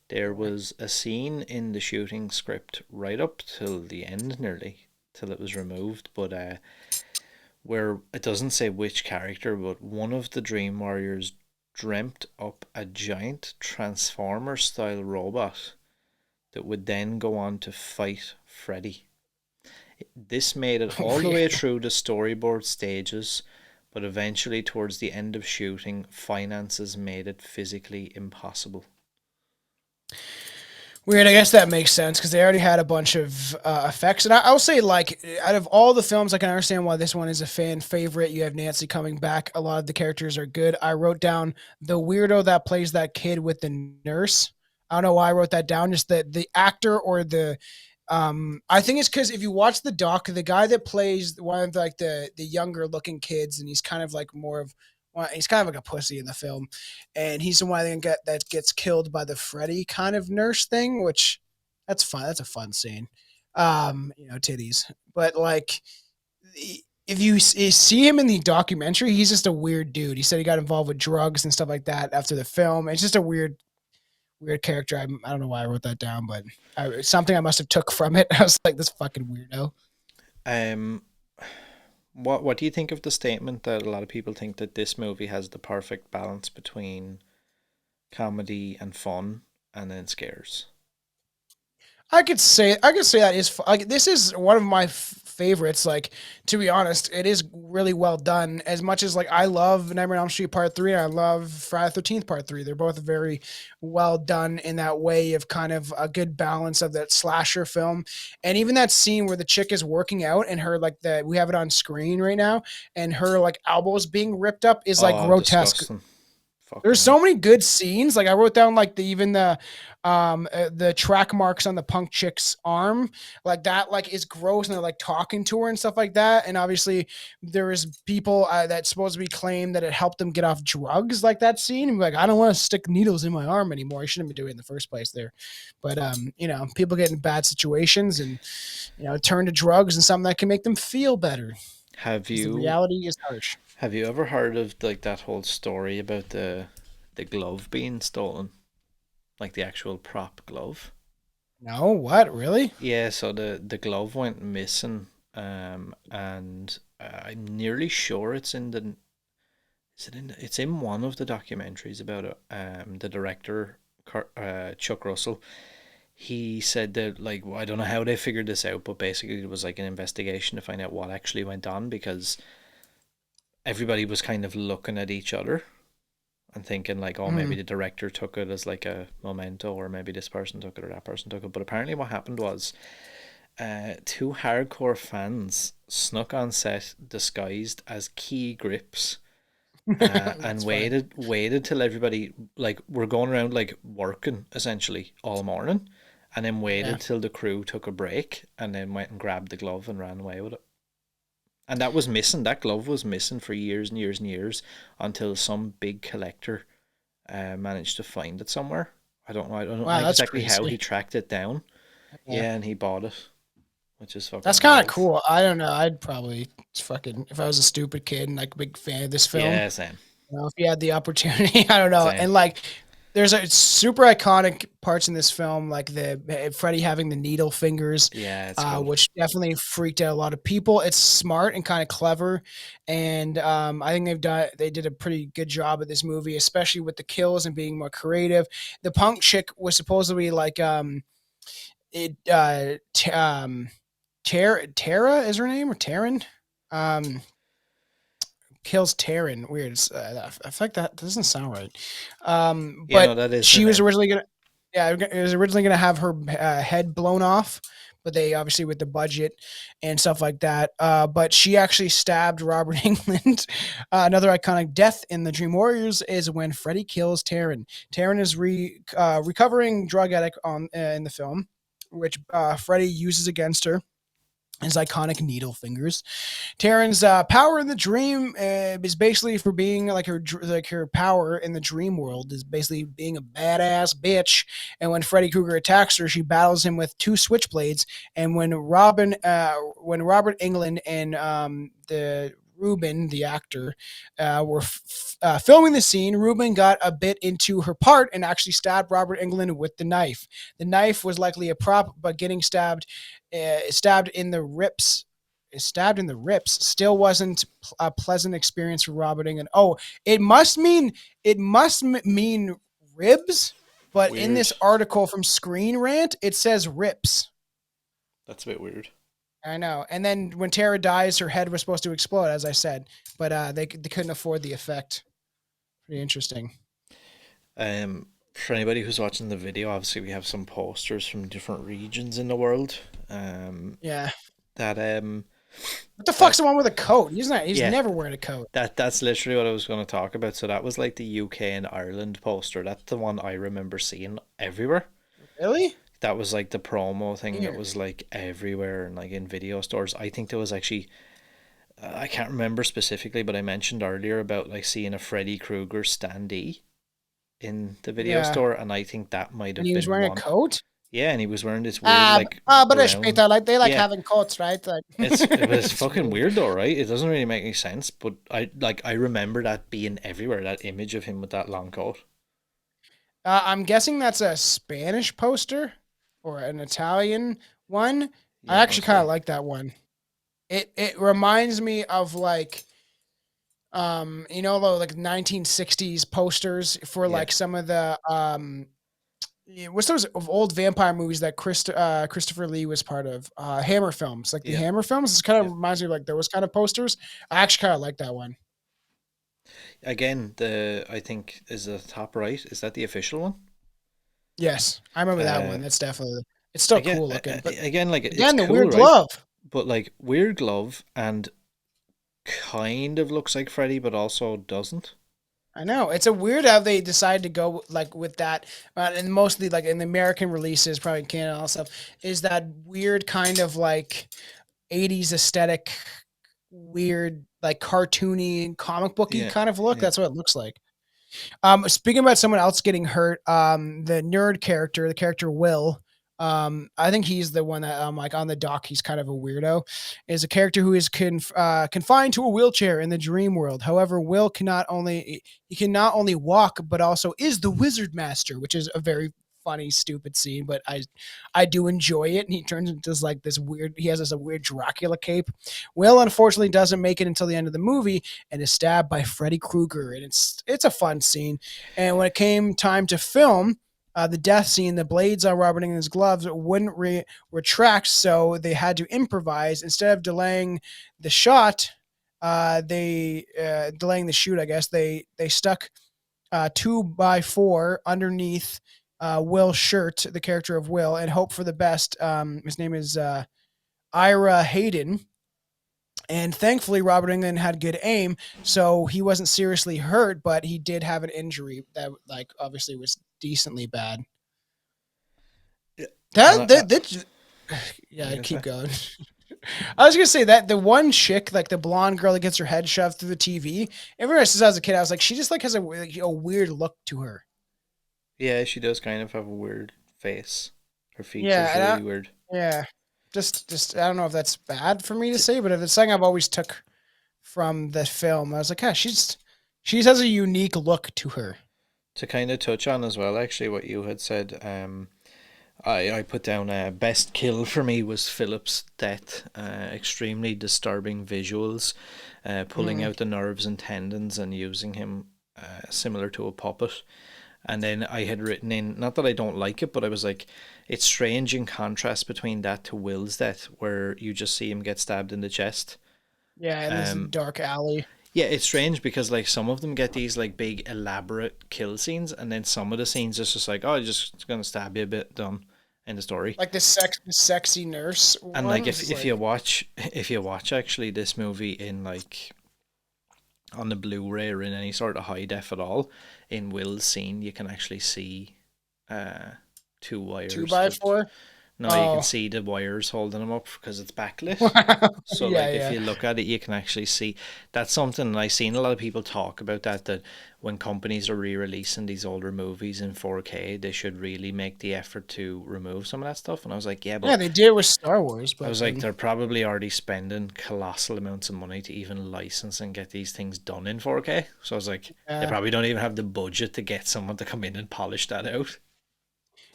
There was a scene in the shooting script right up till the end, nearly, till it was removed, but where it doesn't say which character, but one of the Dream Warriors dreamt up a giant Transformer style robot that would then go on to fight Freddy. This made it all the way through the storyboard stages, but eventually towards the end of shooting, finances made it physically impossible. Weird. I guess that makes sense because they already had a bunch of effects. And I'll say, like, out of all the films, I can understand why this one is a fan favorite. You have Nancy coming back. A lot of the characters are good. I wrote down the weirdo that plays that kid with the nurse. I don't know why I wrote that down. Just the actor or the I think it's because if you watch the doc, the guy that plays one of like the younger looking kids, and he's kind of like more of, well, he's kind of like a pussy in the film, and he's the one that gets killed by the Freddy kind of nurse thing, which that's fun. That's a fun scene. Titties. But like, if you see him in the documentary, he's just a weird dude. He said he got involved with drugs and stuff like that after the film. It's just a weird character. I don't know why I wrote that down, but something I must have took from it. I was like, this fucking weirdo. What do you think of the statement that a lot of people think that this movie has the perfect balance between comedy and fun, and then scares. I could say that is like this is one of my favorites. Like, to be honest, it is really well done. As much as like I love Nightmare on Elm Street Part 3 and I love Friday the 13th Part 3, they're both very well done in that way of kind of a good balance of that slasher film. And even that scene where the chick is working out and her like we have it on screen right now, and her like elbows being ripped up is like grotesque. Disgusting. There's so many good scenes. Like I wrote down like the track marks on the punk chick's arm, like that, like is gross, and they're like talking to her and stuff like that. And obviously, there is people that supposedly claim that it helped them get off drugs, like that scene. And like, I don't want to stick needles in my arm anymore. I shouldn't be doing it in the first place there. But people get in bad situations and turn to drugs and something that can make them feel better. The reality is harsh. Have you ever heard of like that whole story about the glove being stolen? Like the actual prop glove? No, what? Really? Yeah, so the glove went missing, and I'm nearly sure it's in it's in one of the documentaries about it. The director, Chuck Russell, he said that, like, I don't know how they figured this out, but basically it was like an investigation to find out what actually went on, because everybody was kind of looking at each other and thinking like, oh, maybe the director took it as like a memento, or maybe this person took it or that person took it. But apparently what happened was two hardcore fans snuck on set disguised as key grips and waited till everybody like were going around like working essentially all morning, and then waited till the crew took a break and then went and grabbed the glove and ran away with it. And that was missing. That glove was missing for years and years and years until some big collector managed to find it somewhere. I don't know exactly how he tracked it down. Yeah, and he bought it, which is fucking. That's kind of cool. I don't know. I'd probably fucking, if I was a stupid kid and like a big fan of this film. Yeah, same. If you had the opportunity, I don't know. Same. And like, there's a super iconic parts in this film, like the Freddy having the needle fingers, cool. Which definitely freaked out a lot of people. It's smart and kind of clever, and I think they did a pretty good job at this movie, especially with the kills and being more creative. The punk chick was supposedly like Tara is her name, or Taryn? Kills Taryn. Weird. I feel like that doesn't sound right. But she was originally gonna. Yeah, it was originally gonna have her head blown off, but they obviously with the budget and stuff like that. But she actually stabbed Robert Englund. Another iconic death in the Dream Warriors is when Freddy kills Taryn. Taryn is recovering drug addict in the film, which Freddy uses against her. His iconic needle fingers. Taryn's power in the dream is basically for being like her power in the dream world is basically being a badass bitch. And when Freddy Krueger attacks her, she battles him with two switchblades. And when Robert Englund and the Ruben, the actor, were filming the scene, Ruben got a bit into her part and actually stabbed Robert Englund with the knife. The knife was likely a prop, but getting stabbed in the ribs still wasn't a pleasant experience for Robert Englund. Oh, it must mean ribs, but weird. In this article from Screen Rant, it says rips. That's a bit weird. I know. And then when Tara dies, her head was supposed to explode, as I said, but they couldn't afford the effect. Pretty interesting. For anybody who's watching the video, obviously we have some posters from different regions in the world. Yeah. That what the fuck's the one with a coat? He's never wearing a coat. That's literally what I was going to talk about. So that was like the UK and Ireland poster. That's the one I remember seeing everywhere. Really? That was like the promo thing that was like everywhere and like in video stores. I think there was actually, I can't remember specifically, but I mentioned earlier about like seeing a Freddy Krueger standee in the video store, and I think that might have been. He was wearing a coat. Yeah, and he was wearing this weird but they like having coats, right? Like... it was fucking weird though, right? It doesn't really make any sense, but I remember that being everywhere. That image of him with that long coat. I'm guessing that's a Spanish poster. Or an Italian one. Yeah, I actually kind of like that one. It reminds me of like, like 1960s posters for like some of the what's those of old vampire movies that Christopher Lee was part of? Hammer films, like the Yeah. Hammer films. It kind of Yeah. reminds me of like those kind of posters. I actually kind of like that one. Again, the I think is the top right. Is that the official one? Yes, I remember that Uh, one. That's definitely. It's still again, cool looking, but again, like it's again, the cool, weird right? glove. But like weird glove and kind of looks like Freddy, but also doesn't. I know it's a weird how they decided to go like with that, and mostly like in the American releases, probably in Canada and all that stuff, is that weird kind of like '80s aesthetic, weird like cartoony, comic booky Yeah, kind of look. yeah. That's what it looks like. Speaking about someone else getting hurt, the nerd character, the character Will, I think he's the one that like on the dock, he's kind of a weirdo. Is a character who is confined to a wheelchair in the dream world. However, Will can not only walk but also is the wizard master, which is a very funny, stupid scene, but I do enjoy it. And he turns into like this weird. He has this weird Dracula cape. Will unfortunately doesn't make it until the end of the movie and is stabbed by Freddy Krueger, and it's a fun scene. And when it came time to film the death scene, the blades on Robert Englund's gloves wouldn't retract, so they had to improvise. Instead of delaying the shot, they delaying the shoot, I guess they stuck 2x4 underneath Will's shirt, the character of Will, and hope for the best. His name is Ira Hayden. And thankfully, Robert Englund had good aim, so he wasn't seriously hurt, but he did have an injury that, like, obviously was decently bad. Yeah. Yeah, keep going. I was gonna say that the one chick, like the blonde girl that gets her head shoved through the TV. Everyone since I was a kid, I was like, she just like has a weird look to her. Yeah, she does kind of have a weird face. Her features Yeah, really weird. yeah. Just I don't know if that's bad for me to say, but if it's something I've always took from the film, I was like, yeah, she has a unique look to her. To kind of touch on as well, actually, what you had said, I put down best kill for me was Philip's death. Extremely disturbing visuals, pulling out the nerves and tendons and using him similar to a puppet. And then I had written in, not that I don't like it, but I was like, it's strange in contrast between that to Will's death, where you just see him get stabbed in the chest. Yeah, in this dark alley. Yeah, it's strange because like some of them get these like big elaborate kill scenes, and then some of the scenes it's just like, oh, just gonna stab you a bit, done, in the story. Like the sexy nurse. And like if you watch actually this movie in like on the Blu-ray or in any sort of high def at all, in Will's scene you can actually see 2 wires. 2x4. No, you can see the wires holding them up because it's backlit. So Yeah, like yeah. if you look at it, you can actually see. That's something, and I've seen a lot of people talk about that when companies are re-releasing these older movies in 4K, they should really make the effort to remove some of that stuff. And I was like, yeah, but Yeah, they did with Star Wars, but I was like, they're probably already spending colossal amounts of money to even license and get these things done in 4K. So I was like, they probably don't even have the budget to get someone to come in and polish that out.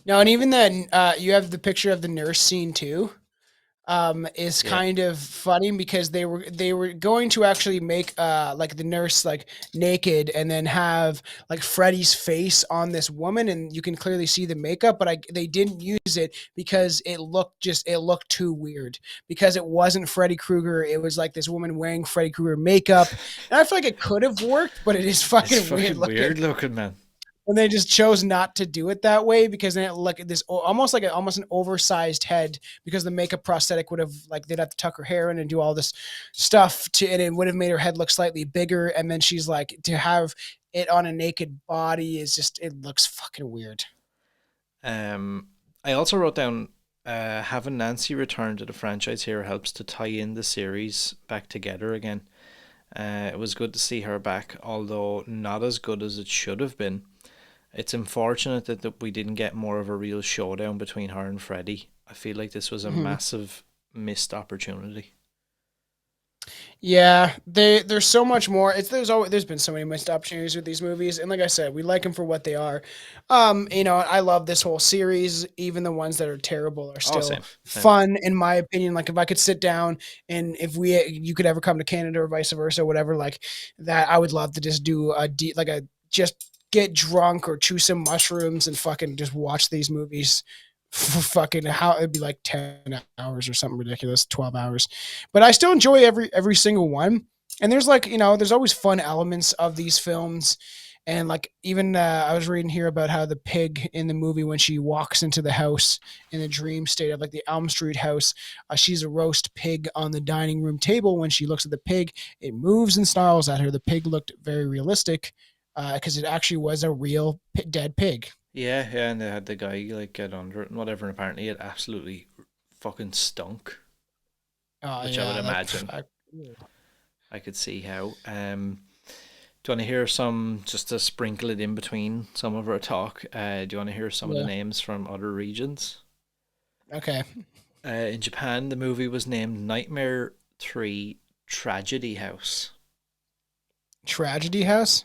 no, and even then, you have the picture of the nurse scene too. Is Yeah. kind of funny because they were going to actually make like the nurse like naked and then have like Freddy's face on this woman, and you can clearly see the makeup, but they didn't use it because it looked too weird because it wasn't Freddy Krueger. It was like this woman wearing Freddy Krueger makeup, and I feel like it could have worked, but it is fucking, It's fucking weird looking, man. And they just chose not to do it that way because then it looked like this almost an oversized head because the makeup prosthetic would have like they'd have to tuck her hair in and do all this stuff and it would have made her head look slightly bigger, and then she's like to have it on a naked body is just it looks fucking weird. I also wrote down having Nancy return to the franchise here helps to tie in the series back together again. It was good to see her back, although not as good as it should have been. It's unfortunate that we didn't get more of a real showdown between her and Freddy. I feel like this was a massive missed opportunity. Yeah, there's so much more. There's been so many missed opportunities with these movies, and like I said, we like them for what they are. I love this whole series. Even the ones that are terrible are still Same. fun, in my opinion. Like if I could sit down and if you could ever come to Canada or vice versa, whatever, like that, I would love to just do just get drunk or chew some mushrooms and fucking just watch these movies for fucking how it'd be like 10 hours or something ridiculous, 12 hours. But I still enjoy every single one. And there's like, there's always fun elements of these films. And like even I was reading here about how the pig in the movie, when she walks into the house in the dream state of like the Elm Street house, she's a roast pig on the dining room table. When she looks at the pig, it moves and snarls at her. The pig looked very realistic because it actually was a real dead pig. Yeah, and they had the guy like get under it and whatever, and apparently it absolutely fucking stunk. Which I would imagine. I could see how. Do you want to hear some, just to sprinkle it in between some of our talk, do you want to hear some of the names from other regions? Okay. In Japan, the movie was named Nightmare 3 Tragedy House. Tragedy House?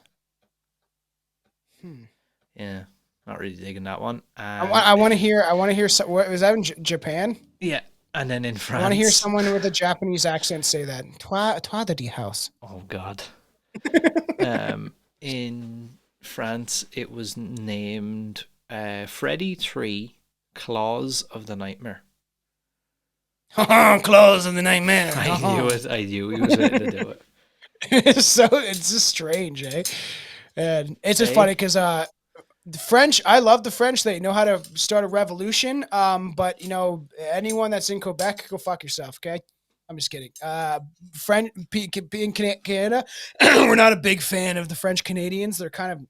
Yeah, not really digging that one. I want to hear, what was that in Japan? Yeah, and then in France. I want to hear someone with a Japanese accent say that. Tragedy House. Oh, God. In France, it was named Freddy 3 Claws of the Nightmare. Claws of the Nightmare. I knew it. I knew he was ready to do it. It's just strange, eh? And it's just funny because the French, I love the French. They know how to start a revolution. But anyone that's in Quebec, go fuck yourself, okay? I'm just kidding. French being Canada, we're not a big fan of the French Canadians. They're kind of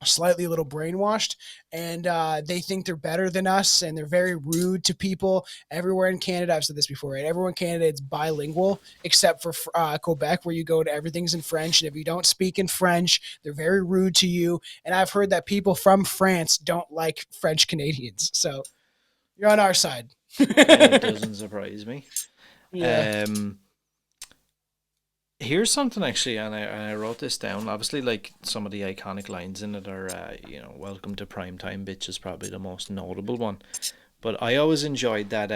slightly a little brainwashed, and they think they're better than us, and they're very rude to people everywhere in Canada. I've said this before, right? Everywhere in Canada, it's bilingual, except for Quebec, where you go to everything's in French, and if you don't speak in French, they're very rude to you. And I've heard that people from France don't like French Canadians, so you're on our side. It doesn't surprise me. Yeah. Here's something actually, and I wrote this down. Obviously, like some of the iconic lines in it are, "Welcome to primetime, bitch" is probably the most notable one. But I always enjoyed that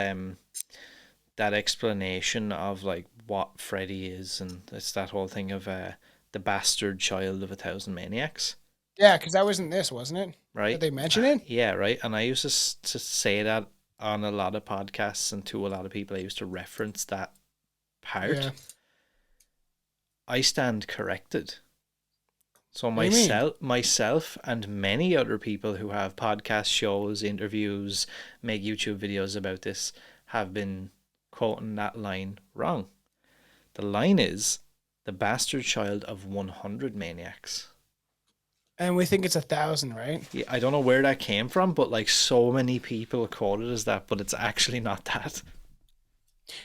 that explanation of like what Freddy is, and it's that whole thing of the bastard child of 1,000 maniacs. Yeah, because that was in this, wasn't it? Right? Did they mention it? Yeah, right. And I used to say that on a lot of podcasts, and to a lot of people, I used to reference that part. Yeah. I stand corrected. So What do you mean? myself and many other people who have podcast shows, interviews, make YouTube videos about this have been quoting that line wrong. The line is the bastard child of 100 maniacs. And we think it's 1,000, right? Yeah, I don't know where that came from, but like so many people quote it as that, but it's actually not that.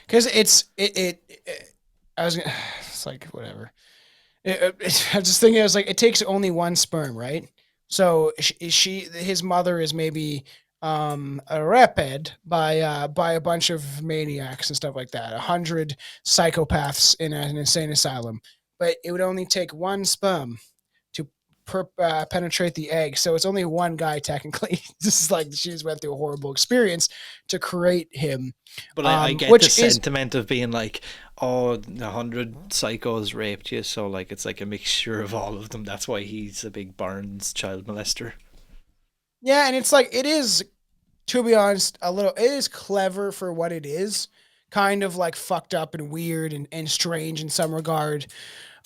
Because it's like whatever. I was just thinking, I was like, it takes only one sperm, right? So his mother is maybe raped by a bunch of maniacs and stuff like that, 100 psychopaths in an insane asylum, but it would only take one sperm to penetrate the egg. So it's only one guy technically. This is like she's went through a horrible experience to create him. But I get the sentiment of being like, oh, 100 psychos raped you, so like it's like a mixture of all of them. That's why he's a big Barnes child molester. Yeah, and it's like, it is, to be honest, it is clever for what it is. Kind of like fucked up and weird and strange in some regard.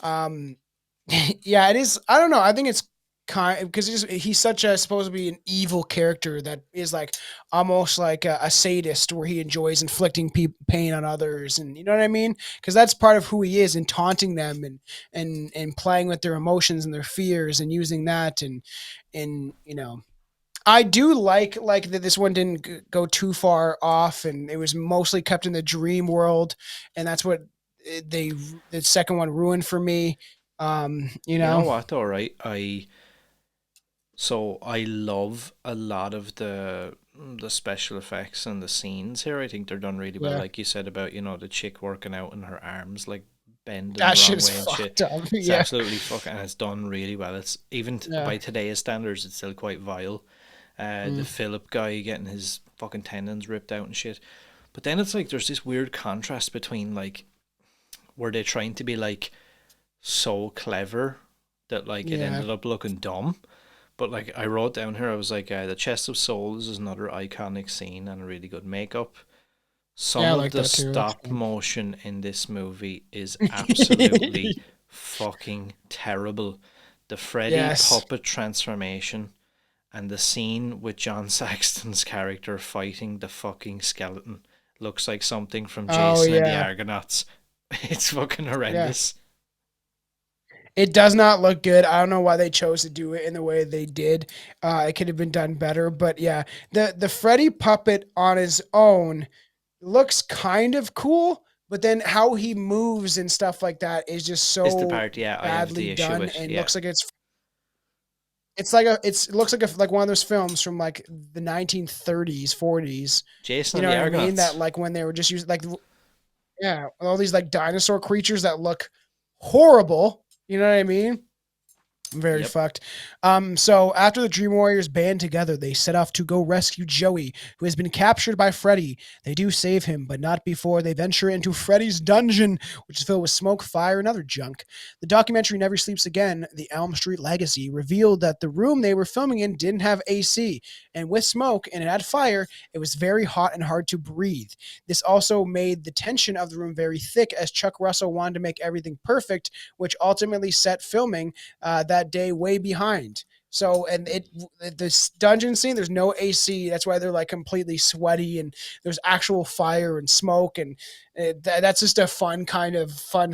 Yeah, it is. I don't know. I think it's because he's such a supposed to be an evil character that is like almost like a sadist, where he enjoys inflicting pain on others, and you know what I mean? Because that's part of who he is, and taunting them and playing with their emotions and their fears and using that and I do like that this one didn't go too far off, and it was mostly kept in the dream world, and that's what the second one ruined for me. You know what? All right, I love a lot of the special effects and the scenes here. I think they're done really well, like you said about the chick working out in her arms, like bending the wrong way and shit. It's absolutely fucking, and it's done really well. It's even by today's standards, it's still quite vile. The Philip guy getting his fucking tendons ripped out and shit. But then it's like there's this weird contrast between like were they trying to be like so clever that like it ended up looking dumb, But like I wrote down here, I was like, the Chest of Souls is another iconic scene and a really good makeup. Yeah, Some I of like the that too, stop actually. motion in this movie is absolutely fucking terrible. The Freddy Yes. puppet transformation and the scene with John Saxton's character fighting the fucking skeleton looks like something from Oh Jason and the yeah. Argonauts. It's fucking Yeah. horrendous. It does not look good. I don't know why they chose to do it in the way they did. It could have been done better, but yeah, the Freddy puppet on his own looks kind of cool, but then how he moves and stuff like that is just Is the so part, yeah, I have badly the issue done with, and yeah. looks like it looks like one of those films from like the 1930s, 40s. Jason You know and the what I mean? Argonauts. That like when they were just using like yeah, all these like dinosaur creatures that look horrible. You know what I mean? Very Yep. fucked. So after the Dream Warriors band together, they set off to go rescue Joey, who has been captured by Freddy. They do save him, but not before they venture into Freddy's dungeon, which is filled with smoke, fire, and other junk. The documentary Never Sleeps Again, The Elm Street Legacy, revealed that the room they were filming in didn't have AC, and with smoke and it had fire, it was very hot and hard to breathe. This also made the tension of the room very thick, as Chuck Russell wanted to make everything perfect, which ultimately set filming that day way behind. So, and this dungeon scene, there's no AC. That's why they're like completely sweaty, and there's actual fire and smoke, and that's just a fun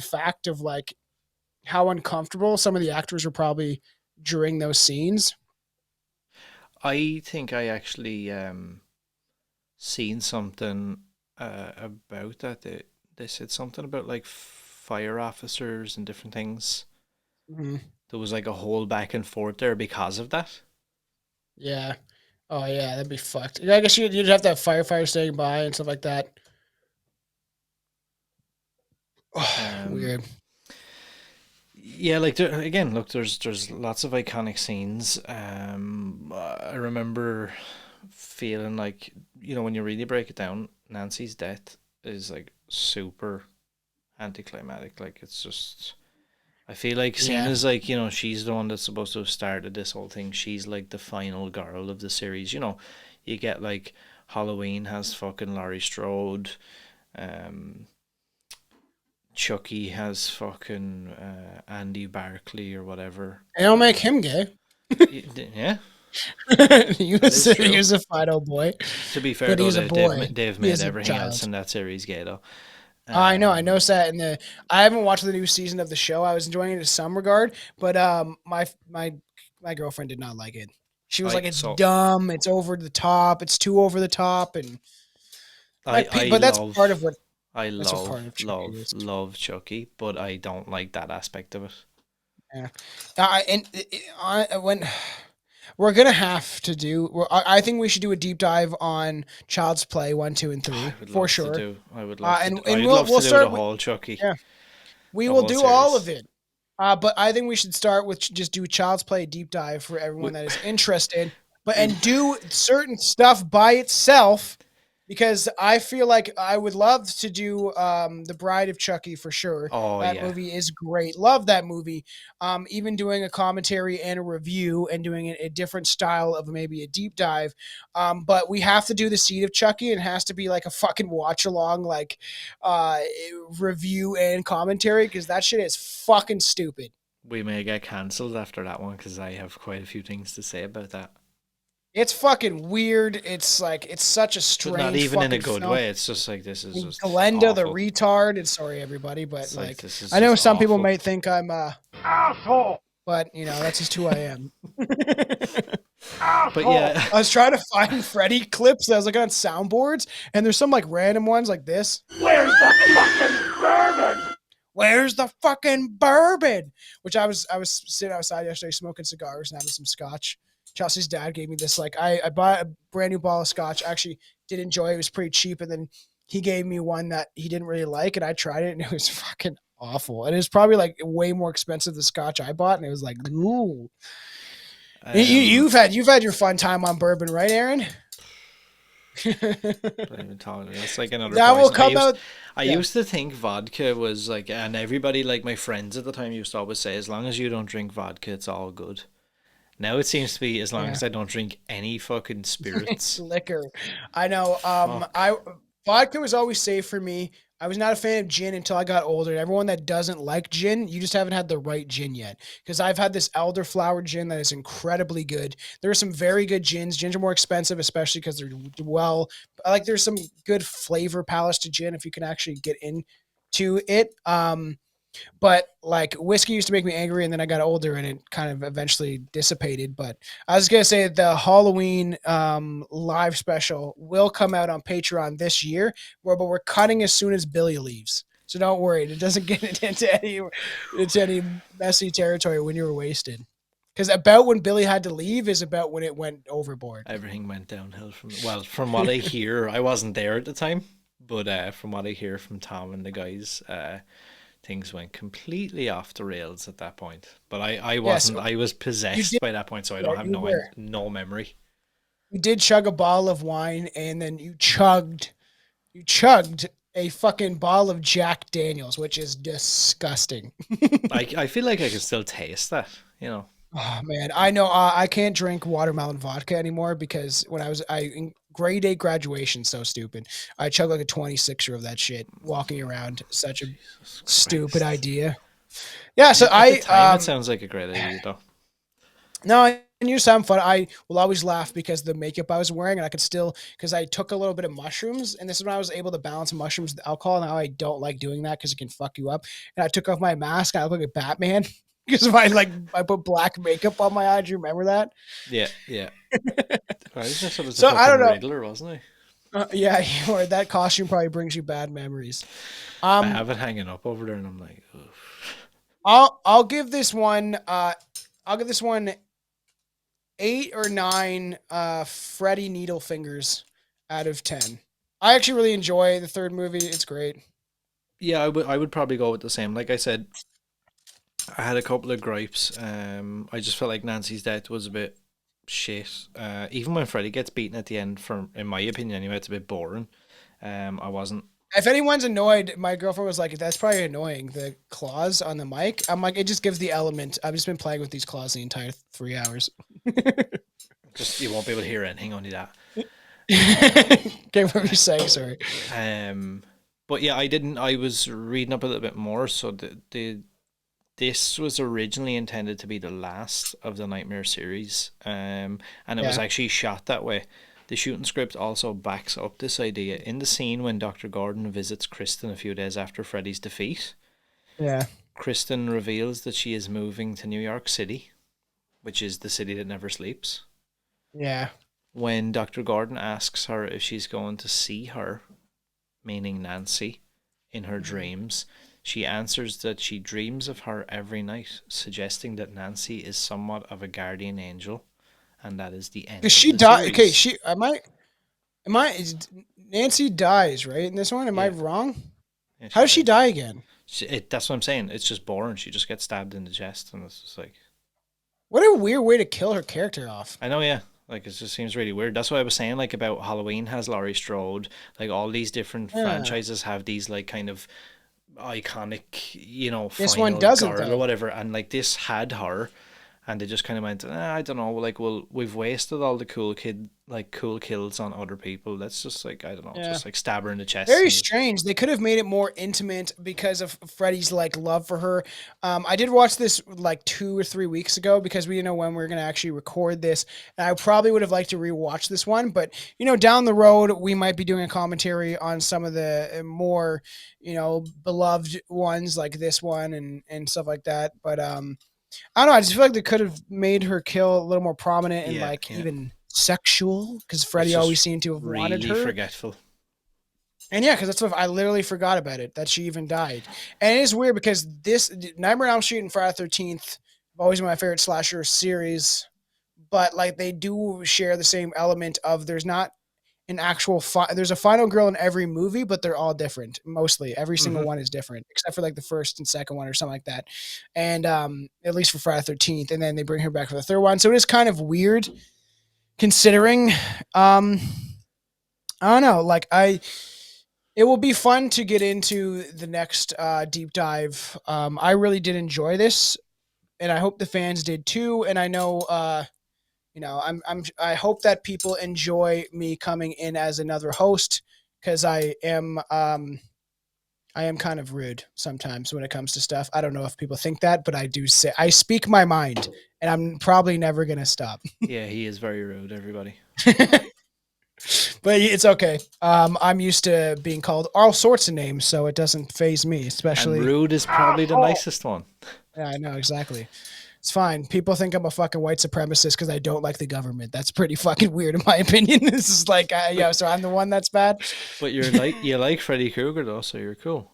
fact of like how uncomfortable some of the actors were probably during those scenes. I think I actually seen something about that. They said something about like fire officers and different things. Mm-hmm. There was like a whole back and forth there because of that. Yeah. Oh yeah, that'd be fucked. Yeah, I guess you'd have to have firefighters staying by and stuff like that. Oh, weird. Yeah, like again, look, there's lots of iconic scenes. I remember feeling like, when you really break it down, Nancy's death is like super anticlimactic. Like it's just, I feel like seen Yeah. as like, she's the one that's supposed to have started this whole thing. She's like the final girl of the series. You get like Halloween has fucking Laurie Strode. Chucky has fucking Andy Barkley or whatever. They don't make him gay. Yeah. he is was true. he was a final boy. To be fair, But though, he's a boy. they've He made is a everything child. else in that series gay, though. I know. I noticed that I haven't watched the new season of the show. I was enjoying it in some regard, but my girlfriend did not like it. She was like, "It's dumb. It's over the top. It's too over the top." And but that's part of what I that's what part of Chucky is. love Chucky, but I don't like that aspect of it. Yeah, when we're gonna have to do, I think we should do a deep dive on Child's Play 1, 2, and 3 for sure. I would love And to. I would we'll love to do start the whole Chucky. Yeah, we the will whole do all series. of it. But I think we should start with just do Child's Play deep dive for everyone that is interested, and do certain stuff by itself, because I feel like I would love to do The Bride of Chucky for sure. Oh, that yeah. movie is great. Love that movie. Even doing a commentary and a review and doing a different style of maybe a deep dive. But we have to do The Seed of Chucky, and it has to be like a fucking watch along, like review and commentary, because that shit is fucking stupid. We may get cancelled after that one because I have quite a few things to say about that. It's fucking weird. It's like, it's such a strange, But not even in a good film. way. It's just like, this is just Glenda awful. the retard. And sorry everybody, but It's like, this is I know just some people awful. might think I'm Asshole! but that's just who I am. But yeah, I was trying to find Freddy clips that was like on soundboards, and there's some like random ones like this. Where's the fucking bourbon? Where's the fucking bourbon? Which I was sitting outside yesterday smoking cigars and having some scotch. Chelsea's dad gave me this, like, I bought a brand new bottle of scotch. I actually did enjoy it. It was pretty cheap. And then he gave me one that he didn't really like, and I tried it, and it was fucking awful. And it was probably like way more expensive than the scotch I bought. And it was like, ooh. You've had your fun time on bourbon, right, Aaron? That's like another That will poison. come out. I used to think vodka was like, and everybody, like my friends at the time, used to always say, as long as you don't drink vodka, it's all good. Now it seems to be as long Yeah. as I don't drink any fucking spirits. Liquor. I know. Fuck. Vodka was always safe for me. I was not a fan of gin until I got older. And everyone that doesn't like gin, you just haven't had the right gin yet. Because I've had this elderflower gin that is incredibly good. There are some very good gins. Gins are more expensive, especially because they're there's some good flavor palace to gin if you can actually get into it. But like whiskey used to make me angry, and then I got older, and it kind of eventually dissipated. But I was gonna say the Halloween live special will come out on Patreon this year, but we're cutting as soon as Billy leaves. So don't worry, it doesn't get into any messy territory when you were wasted. Because about when Billy had to leave is about when it went overboard. Everything went downhill from what I hear. I wasn't there at the time, but from what I hear from Tom and the guys, things went completely off the rails at that point. But I wasn't. I was possessed by that point, so I don't have no memory. You did chug a bottle of wine, and then you chugged a fucking bottle of Jack Daniels, which is disgusting. I feel like I can still taste that, you know. Oh man, I know. I can't drink watermelon vodka anymore because when I was in grade 8 graduation, so stupid. I chugged like a 26er of that shit walking around. Such a stupid idea. Yeah, so At the time, it sounds like a great idea though. No, and you sound fun. I will always laugh because the makeup I was wearing, and I could still, because I took a little bit of mushrooms, and this is when I was able to balance mushrooms with alcohol. Now I don't like doing that because it can fuck you up. And I took off my mask, and I look like a Batman because I put black makeup on my eye. Do you remember that? Yeah. So I don't know. Riddler, wasn't I? Yeah, you are. That costume probably brings you bad memories. I have it hanging up over there, and I'm like, I'll give this one. I'll give this one 8 or 9 Freddy needle fingers out of 10. I actually really enjoy the third movie. It's great. Yeah, I would probably go with the same. Like I said, I had a couple of gripes. I just felt like Nancy's death was a bit shit. Even when Freddy gets beaten at the end, in my opinion anyway, it's a bit boring. I wasn't. If anyone's annoyed, my girlfriend was like, that's probably annoying, the claws on the mic. I'm like, it just gives the element. I've just been playing with these claws the entire 3 hours. Just you won't be able to hear anything, only that. Get what you're saying, sorry. But yeah, I was reading up a little bit more, so this was originally intended to be the last of the Nightmare series, and it was actually shot that way. The shooting script also backs up this idea. In the scene when Dr. Gordon visits Kristen a few days after Freddy's defeat, Kristen reveals that she is moving to New York City, which is the city that never sleeps. Yeah. When Dr. Gordon asks her if she's going to see her, meaning Nancy, in her dreams, she answers that she dreams of her every night, suggesting that Nancy is somewhat of a guardian angel, and that is the end. She died. Okay, Nancy dies, right? In this one, am I wrong? Yeah, how does she die again? That's what I'm saying. It's just boring. She just gets stabbed in the chest, and it's just like, what a weird way to kill her character off. I know, yeah. Like, it just seems really weird. That's what I was saying, like, about Halloween has Laurie Strode. Like, all these different franchises have these, like, kind of iconic, you know, this final one doesn't, girl or whatever. And, like, this had her. And they just kind of went, I don't know, like, well, we've wasted all the cool kills on other people. Let's just, like, I don't know, just, like, stab her in the chest. Very strange. They could have made it more intimate because of Freddy's, like, love for her. I did watch this, like, 2 or 3 weeks ago because we didn't know when we were going to actually record this. And I probably would have liked to rewatch this one. But, you know, down the road, we might be doing a commentary on some of the more, you know, beloved ones like this one and stuff like that. But, I don't know. I just feel like they could have made her kill a little more prominent and even sexual because Freddy always seemed to have wanted her. Really forgetful. And yeah, because that's what I literally forgot about it, that she even died. And it is weird because this Nightmare on Elm Street and Friday the 13th have always been my favorite slasher series, but like they do share the same element of there's not an actual there's a final girl in every movie, but they're all different. Mostly every single one is different except for like the first and second one or something like that. And at least for Friday the 13th, and then they bring her back for the third one. So it is kind of weird considering I don't know, like it will be fun to get into the next deep dive. I really did enjoy this. and I hope the fans did too. And I know, I hope that people enjoy me coming in as another host because I am kind of rude sometimes when it comes to stuff. I don't know if people think that, but I speak my mind, and I'm probably never gonna stop. Yeah, he is very rude, everybody. But it's okay. I'm used to being called all sorts of names, so it doesn't phase me, And especially. rude is probably the nicest one. Yeah, I know exactly. It's fine. People think I'm a fucking white supremacist because I don't like the government. That's pretty fucking weird, in my opinion. This is like, so I'm the one that's bad. But you like Freddy Krueger though, so you're cool.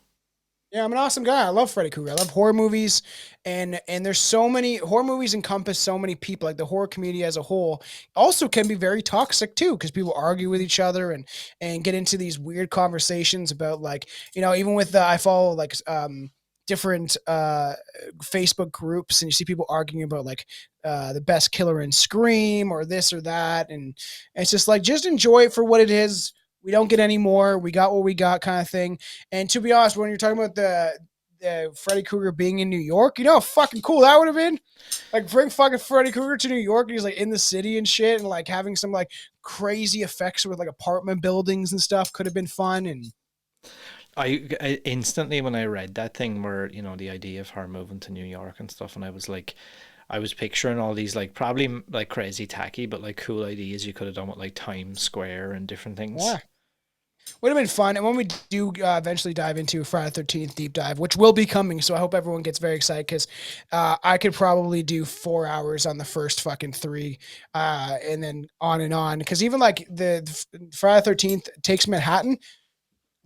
Yeah, I'm an awesome guy. I love Freddy Krueger. I love horror movies, and there's so many horror movies encompass so many people. Like the horror community as a whole, also can be very toxic too, because people argue with each other and get into these weird conversations about like even with I follow like different Facebook groups, and you see people arguing about like the best killer in Scream or this or that, and it's just like just enjoy it for what it is. We don't get any more. We got what we got, kind of thing. And to be honest, when you're talking about the Freddy Krueger being in New York, you know how fucking cool that would have been? Like bring fucking Freddy Krueger to New York and he's like in the city and shit and like having some like crazy effects with like apartment buildings and stuff could have been fun. And I instantly when I read that thing where the idea of her moving to New York and stuff, and I was picturing all these like probably like crazy tacky but like cool ideas you could have done with like Times Square and different things. yeah, would have been fun. And when we do eventually dive into Friday the 13th deep dive, which will be coming, so I hope everyone gets very excited because I could probably do 4 hours on the first fucking 3 and then on and on. Because even like the Friday the 13th Takes Manhattan,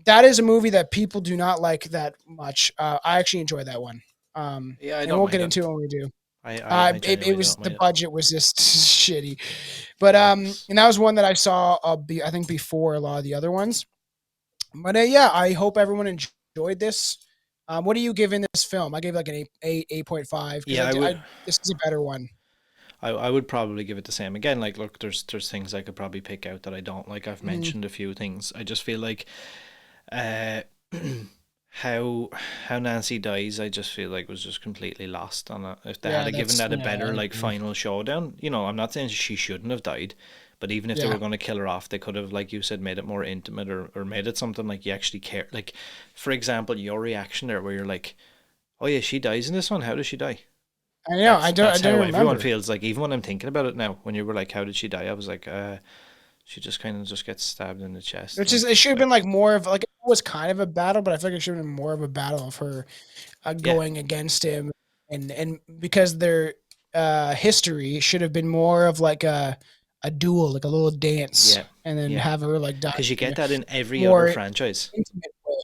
that is a movie that people do not like that much. I actually enjoy that one. Yeah, I and don't we'll mind get it. into it when we do. I It genuinely was don't the mind it. budget was just shitty, but and that was one that I saw. I think before a lot of the other ones. But yeah, I hope everyone enjoyed this. What are you giving this film? I gave like an 8.5 because Yeah, I would. this is a better one. I would probably give it the same again. Like, look, there's things I could probably pick out that I don't like. I've Mhm. mentioned a few things. I just feel like, uh, how Nancy dies. I just feel like was just completely lost on it. If they Yeah, had given that a I better like agree. final showdown, I'm not saying she shouldn't have died, but even if they Yeah. were going to kill her off, they could have, like you said, made it more intimate or made it something like you actually care. Like, for example, your reaction there, where you're like, "Oh yeah, she dies in this one. How does she die?" I know. I That's don't how everyone remember. feels. Like even when I'm thinking about it now, when you were like, "How did she die?" I was like, she just kind of just gets stabbed in the chest." Which And is it's it should just have been like, like more of like it was kind of a battle, but I feel like it should have been more of a battle of her yeah, going against him, and because their history should have been more of like a duel, like a little dance, yeah, and then yeah. have her like die Because you in get a that in every other more franchise. intimate way.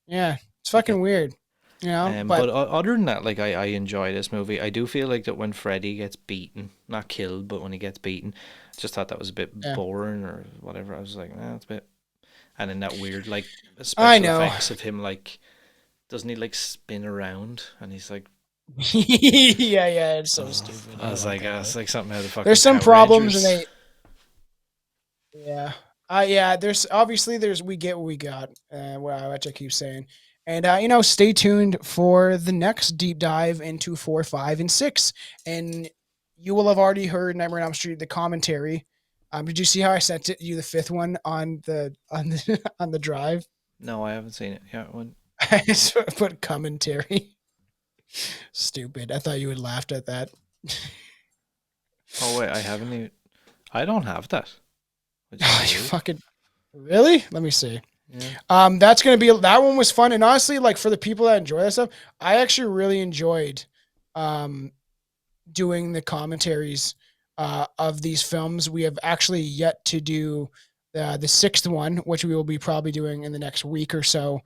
Yeah, it's You get, fucking weird, but But other than that, like I enjoy this movie. I do feel like that when Freddy gets beaten, not killed, but when he gets beaten, I just thought that was a bit yeah, boring or whatever. I was like, it's a bit. And then that weird like I special know. effects of him like, doesn't he like spin around and he's like, Yeah, it's so stupid. I I don't was like like, that. it's like something out of the fucking There's some Power problems, and Rangers. yeah. Yeah, there's obviously we get what we got, which I keep saying. And stay tuned for the next deep dive into 4, 5, and 6. And you will have already heard Nightmare on Elm Street the commentary. Did you see how I sent you the 5th one on the on the drive? No, I haven't seen it. Yeah, when I just put commentary. Stupid. I thought you would laughed at that. oh wait, I haven't even. I don't have that, which is Oh, you weird. fucking really? Let me see. Yeah, That's gonna be that one was fun, and honestly, like for the people that enjoy that stuff, I actually really enjoyed, um, doing the commentaries, of these films. We have actually yet to do the 6th one, which we will be probably doing in the next week or so,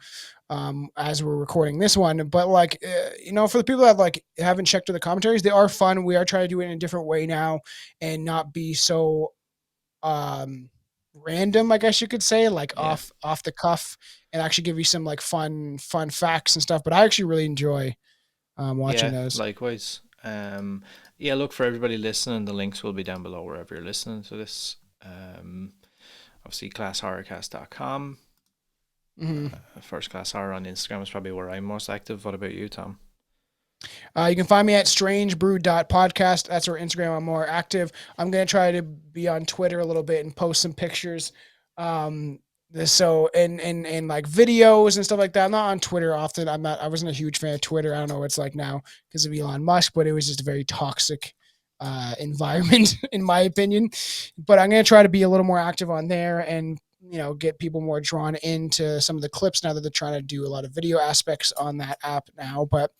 as we're recording this one. But like, for the people that like haven't checked the commentaries, they are fun. We are trying to do it in a different way now, and not be so random, I guess you could say, like yeah, off the cuff, and actually give you some like fun facts and stuff. But I actually really enjoy watching yeah. those. Likewise. Yeah. Look, for everybody listening, the links will be down below wherever you're listening to this. Obviously, ClassHorrorCast.com. Hmm. First Class Horror on Instagram is probably where I'm most active. What about you, Tom? You can find me at strangebrew.podcast. That's our Instagram. I'm more active. I'm going to try to be on Twitter a little bit and post some pictures. So and like videos and stuff like that. I'm not on Twitter often. I wasn't a huge fan of Twitter. I don't know what it's like now because of Elon Musk, but it was just a very toxic environment in my opinion. But I'm going to try to be a little more active on there and get people more drawn into some of the clips now that they're trying to do a lot of video aspects on that app now. But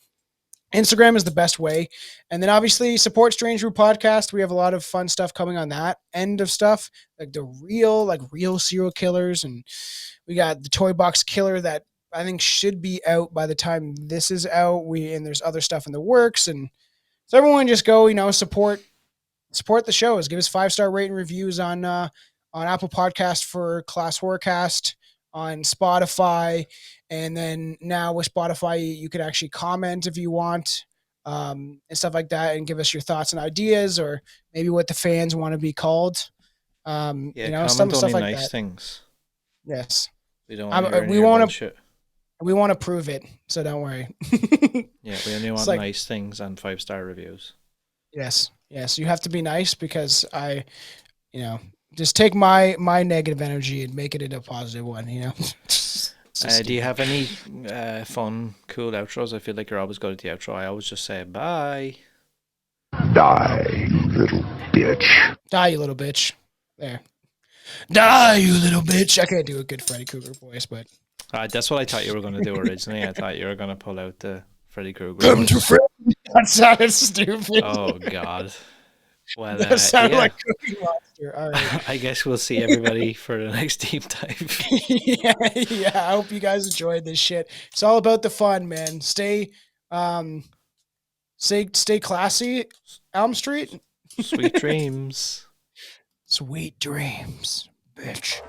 Instagram is the best way. And then obviously support Strange Brew Podcast. We have a lot of fun stuff coming on that end of stuff, like the real serial killers. And we got the Toy Box Killer that I think should be out by the time this is out. And there's other stuff in the works. And so everyone just go, support the shows. Give us 5-star rating reviews on Apple Podcast for ClassHorrorCast, on Spotify. And then now with Spotify, you can actually comment if you want and stuff like that and give us your thoughts and ideas or maybe what the fans want to be called. Comment some only stuff like nice that. things. Yes. We don't want to hear bullshit. We want to prove it, so don't worry. Yeah, we only want nice things and 5-star reviews. Yes. You have to be nice because just take my negative energy and make it into a positive one, Do you have any fun, cool outros? I feel like you're always good at the outro. I always just say bye. Die, you little bitch. Die, you little bitch. There. Die, you little bitch. I can't do a good Freddy Krueger voice, but... That's what I thought you were going to do originally. I thought you were going to pull out the Freddy Krueger. Come to Freddy. That sounded stupid. Oh, God. Well, that sounded like Cookie Monster. All right. I guess we'll see everybody for the next deep dive. Yeah. I hope you guys enjoyed this shit. It's all about the fun, man. Stay classy, Elm Street. Sweet dreams. Sweet dreams, bitch.